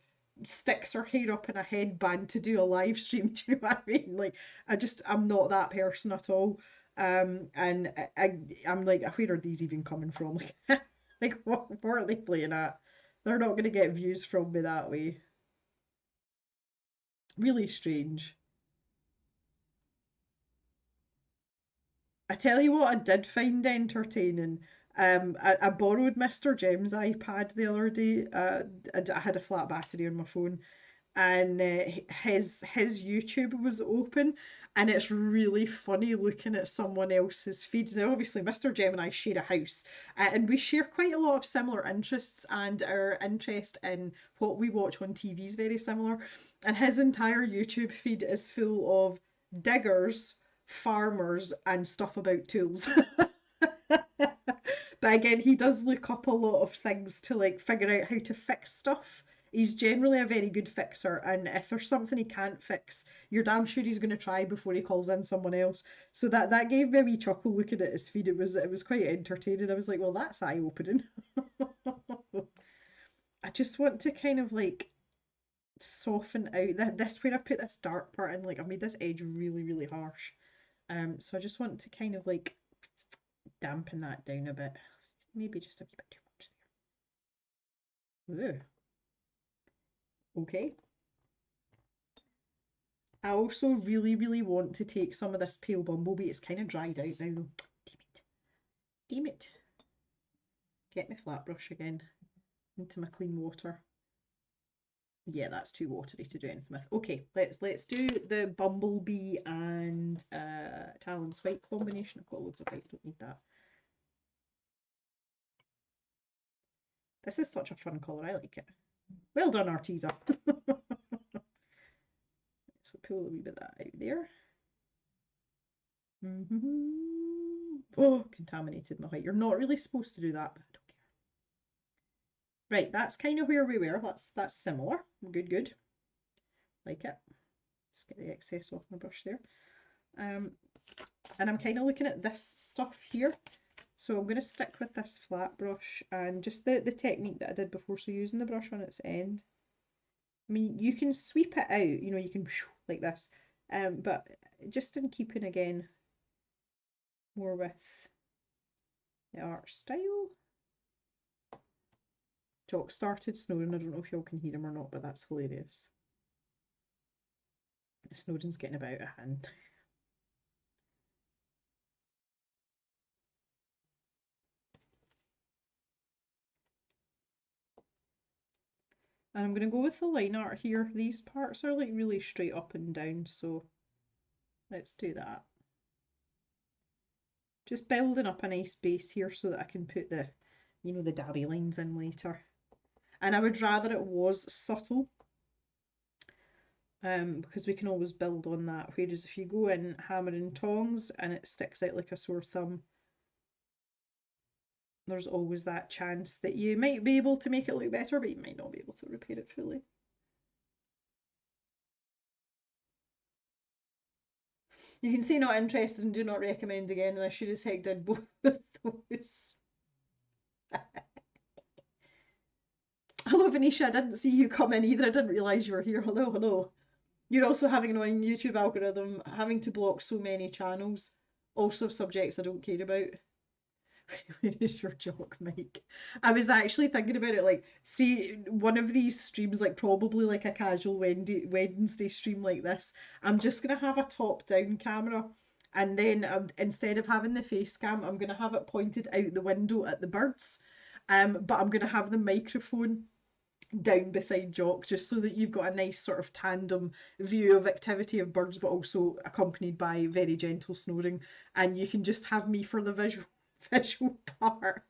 sticks her hair up in a headband to do a live stream. Do you know what I mean? I'm not that person at all. And I'm like, where are these even coming from? Like what are they playing at? They're not gonna get views from me that way. Really strange. I tell you what, I did find entertaining. I borrowed Mr. Jem's iPad the other day. I had a flat battery on my phone, and his YouTube was open, and it's really funny looking at someone else's feed. Now, obviously, Mr. Jem and I share a house, and we share quite a lot of similar interests, and our interest in what we watch on TV is very similar. And his entire YouTube feed is full of diggers, farmers, and stuff about tools. But again, he does look up a lot of things to like figure out how to fix stuff. He's generally a very good fixer, and if there's something he can't fix, you're damn sure he's going to try before he calls in someone else. So that gave me a wee chuckle looking at his feed. It was quite entertaining. I was like, well, that's eye opening. I just want to kind of like soften out this where I've put this dark part in. Like I've made this edge really really harsh. So I just want to kind of like dampen that down a bit. Maybe just a wee bit too much there. Ooh, okay. I also really, really want to take some of this pale bumblebee. It's kind of dried out now though. Damn it. Damn it. Get my flat brush again into my clean water. Yeah, that's too watery to do anything with. Okay, let's do the bumblebee and Talon's white combination. I've got loads of white, don't need that. This is such a fun colour, I like it. Well done, Arteza. So pull a wee bit of that out there. Oh, contaminated my white. You're not really supposed to do that, but I don't care. Right, that's kind of where we were. That's similar. Good, good. Like it. Just get the excess off my brush there. And I'm kind of looking at this stuff here. So I'm going to stick with this flat brush and just the technique that I did before. So using the brush on its end. I mean, you can sweep it out, you know, you can like this. But just in keeping again more with the art style. Jock started snoring. I don't know if y'all can hear him or not, but that's hilarious. Snowden's getting about a hand. And I'm going to go with the line art here. These parts are like really straight up and down, so let's do that. Just building up a nice base here so that I can put the, you know, the dabby lines in later. And I would rather it was subtle, because we can always build on that. Whereas if you go in hammer and tongs and it sticks out like a sore thumb, there's always that chance that you might be able to make it look better, but you might not be able to repair it fully. You can say not interested and do not recommend again, and I should as heck did both of those. Hello, Venetia. I didn't see you come in either. I didn't realise you were here. Hello, hello. You're also having an annoying YouTube algorithm, having to block so many channels, also subjects I don't care about. Where is your jock, Mike? I was actually thinking about it, like, see, one of these streams, like probably like a casual Wednesday stream like this, I'm just gonna have a top-down camera, and then instead of having the face cam, I'm gonna have it pointed out the window at the birds, but I'm gonna have the microphone down beside Jock, just so that you've got a nice sort of tandem view of activity of birds, but also accompanied by very gentle snoring. And you can just have me for the visual part.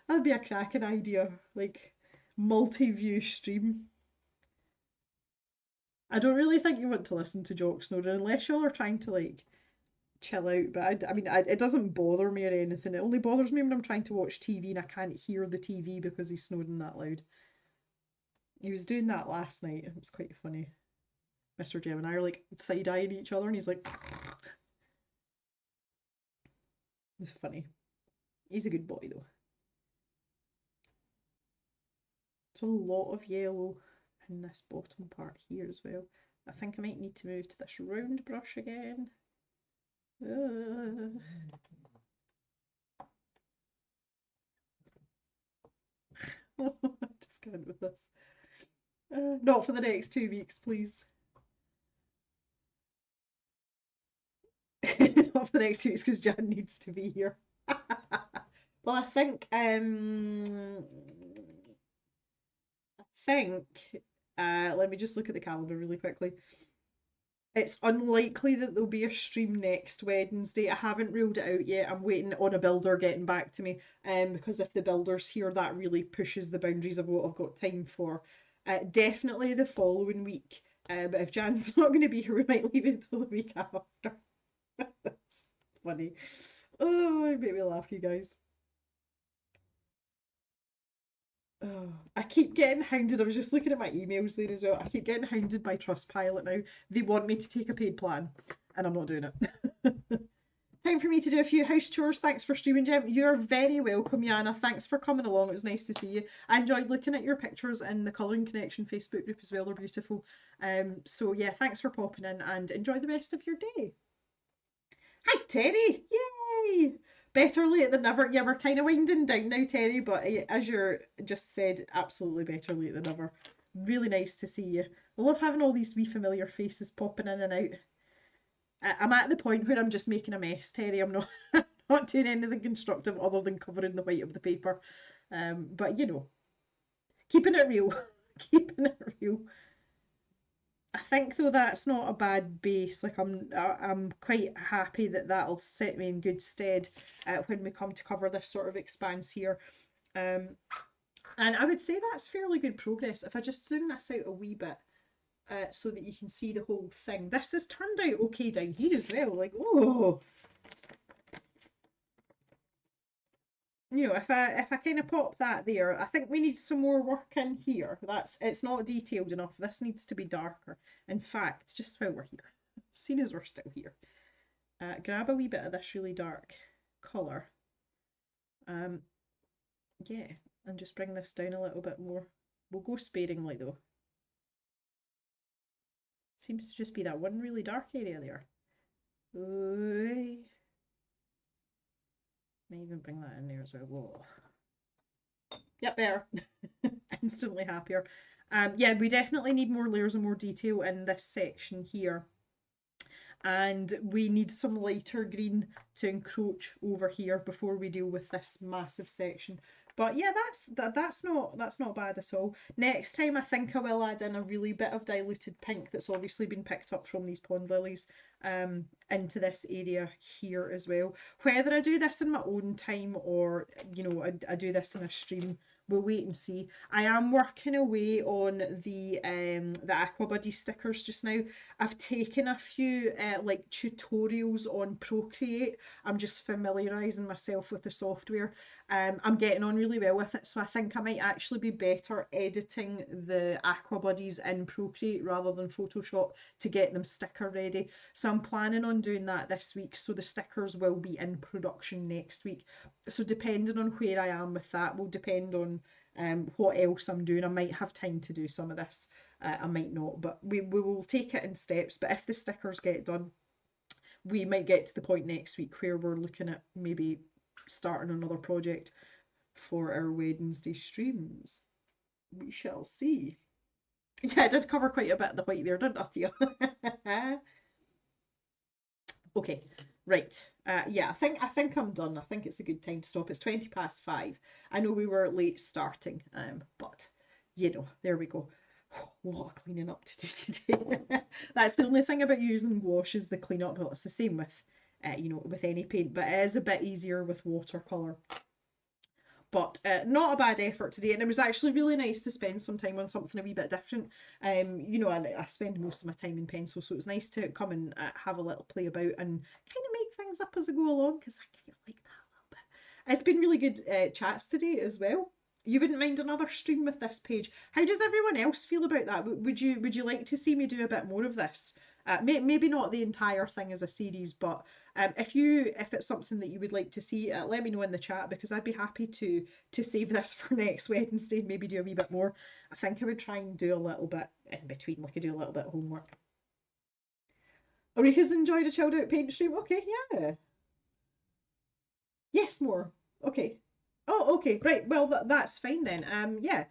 That'd be a cracking idea, like multi-view stream. I don't really think you want to listen to Jock snoring unless y'all are trying to like chill out. But it doesn't bother me or anything. It only bothers me when I'm trying to watch TV and I can't hear the TV because he's snoring that loud. He was doing that last night. It was quite funny. Mr. Jem and I are like side eyeing each other, and he's like, it's funny. He's a good boy though. It's a lot of yellow in this bottom part here as well. I think I might need to move to this round brush again. Just going with this. Not for the next 2 weeks, please. Not for the next 2 weeks because Jan needs to be here. Well, I think let me just look at the calendar really quickly. It's unlikely that there'll be a stream next Wednesday. I haven't ruled it out yet. I'm waiting on a builder getting back to me. Because if the builder's here, that really pushes the boundaries of what I've got time for. Definitely the following week. But if Jan's not going to be here, we might leave it until the week after. That's funny. Oh, it made me laugh, you guys. Oh, I keep getting hounded. I was just looking at my emails there as well. I keep getting hounded by Trustpilot now. They want me to take a paid plan, and I'm not doing it. Time for me to do a few house chores. Thanks for streaming, Jem. You're very welcome, Yana. Thanks for coming along. It was nice to see you. I enjoyed looking at your pictures in the Colouring Connection Facebook group as well. They're beautiful. So yeah, thanks for popping in and enjoy the rest of your day. Hi, Terry! Yay! Better late than never. Yeah, we're kind of winding down now, Terry, but as you're just said, absolutely better late than never. Really nice to see you. I love having all these wee familiar faces popping in and out. I'm at the point where I'm just making a mess, Terry. I'm not not doing anything constructive other than covering the white of the paper. But you know, keeping it real, keeping it real. I think though that's not a bad base. Like I'm quite happy that that'll set me in good stead when we come to cover this sort of expanse here. Um, and I would say that's fairly good progress. If I just zoom this out a wee bit, so that you can see the whole thing. This has turned out okay down here as well. Like, oh, you know, if I kind of pop that there, I think we need some more work in here. It's not detailed enough. This needs to be darker. In fact, just while we're here, seeing as we're still here, grab a wee bit of this really dark colour. Yeah, and just bring this down a little bit more. We'll go sparingly though. Seems to just be that one really dark area there. Oy. May even bring that in there as well. Whoa. Yep, there. Instantly happier. Yeah, we definitely need more layers and more detail in this section here. And we need some lighter green to encroach over here before we deal with this massive section. But yeah, that's not bad at all. Next time I think I will add in a really bit of diluted pink that's obviously been picked up from these pond lilies into this area here as well. Whether I do this in my own time or you know I do this in a stream, we'll wait and see. I am working away on the Aqua Buddy stickers just now. I've taken a few like tutorials on Procreate. I'm just familiarising myself with the software. I'm getting on really well with it, so I think I might actually be better editing the Aqua Buddies in Procreate rather than Photoshop to get them sticker ready. So I'm planning on doing that this week, so the stickers will be in production next week. So depending on where I am with that will depend on what else I'm doing. I might have time to do some of this. I might not, but we will take it in steps. But if the stickers get done, we might get to the point next week where we're looking at maybe starting another project for our Wednesday streams. We shall see. Yeah, I did cover quite a bit of the white there, didn't I, Thea? Okay, right. Yeah, I think I'm done. I think it's a good time to stop. It's 5:20. I know we were late starting, but there we go. A lot of cleaning up to do today. That's the only thing about using gouache is the cleanup. Well, it's the same with, with any paint, but it is a bit easier with watercolor. But not a bad effort today, and it was actually really nice to spend some time on something a wee bit different. I spend most of my time in pencil, so it's nice to come and have a little play about and kind of make things up as I go along, because I kind of like that a little bit. It's been really good chats today as well. You wouldn't mind another stream with this page? How does everyone else feel about that? Would you like to see me do a bit more of this? Maybe not the entire thing as a series, but if it's something that you would like to see, let me know in the chat, because I'd be happy to save this for next Wednesday and maybe do a wee bit more. I think I would try and do a little bit in between, like I do a little bit of homework. Eureka's enjoyed a chilled out paint stream. Okay, yeah. Yes, more. Okay. Oh, okay, right. Well, that's fine then. Yeah.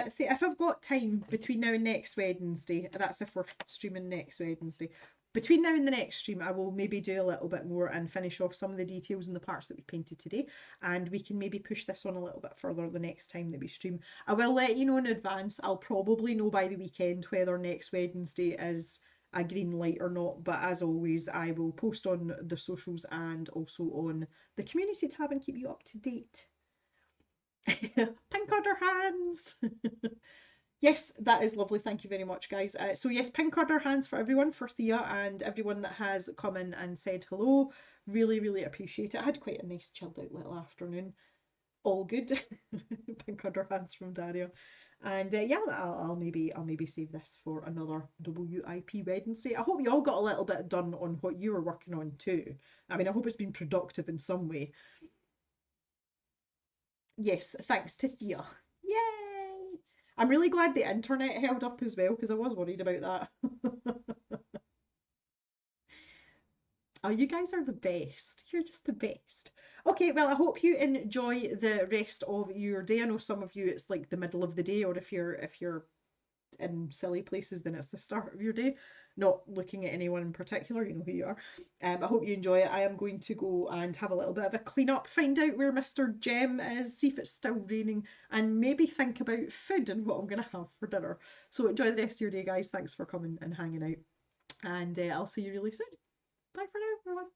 See, if I've got time between now and next Wednesday, that's if we're streaming next Wednesday. Between now and the next stream, I will maybe do a little bit more and finish off some of the details and the parts that we painted today, and we can maybe push this on a little bit further the next time that we stream. I will let you know in advance. I'll probably know by the weekend whether next Wednesday is a green light or not, but as always, I will post on the socials and also on the community tab and keep you up to date. Pink under hands. Yes, that is lovely. Thank you very much, guys. So yes, pink under hands for everyone, for Thea and everyone that has come in and said hello. Really, really appreciate it. I had quite a nice chilled out little afternoon. All good. Pink under hands from Daria. And yeah, I'll maybe save this for another WIP Wednesday. I hope you all got a little bit done on what you were working on too. I mean, I hope it's been productive in some way. Yes, thanks to Thea. Yay! I'm really glad the internet held up as well, because I was worried about that. Oh, you guys are the best. You're just the best. Okay, well, I hope you enjoy the rest of your day. I know some of you it's like the middle of the day, or if you're in silly places, then it's the start of your day. Not looking at anyone in particular, you know who you are. I hope you enjoy it. I am going to go and have a little bit of a clean up, find out where Mr. Jem is, see if it's still raining, and maybe think about food and what I'm going to have for dinner. So enjoy the rest of your day, guys. Thanks for coming and hanging out. And I'll see you really soon. Bye for now, everyone.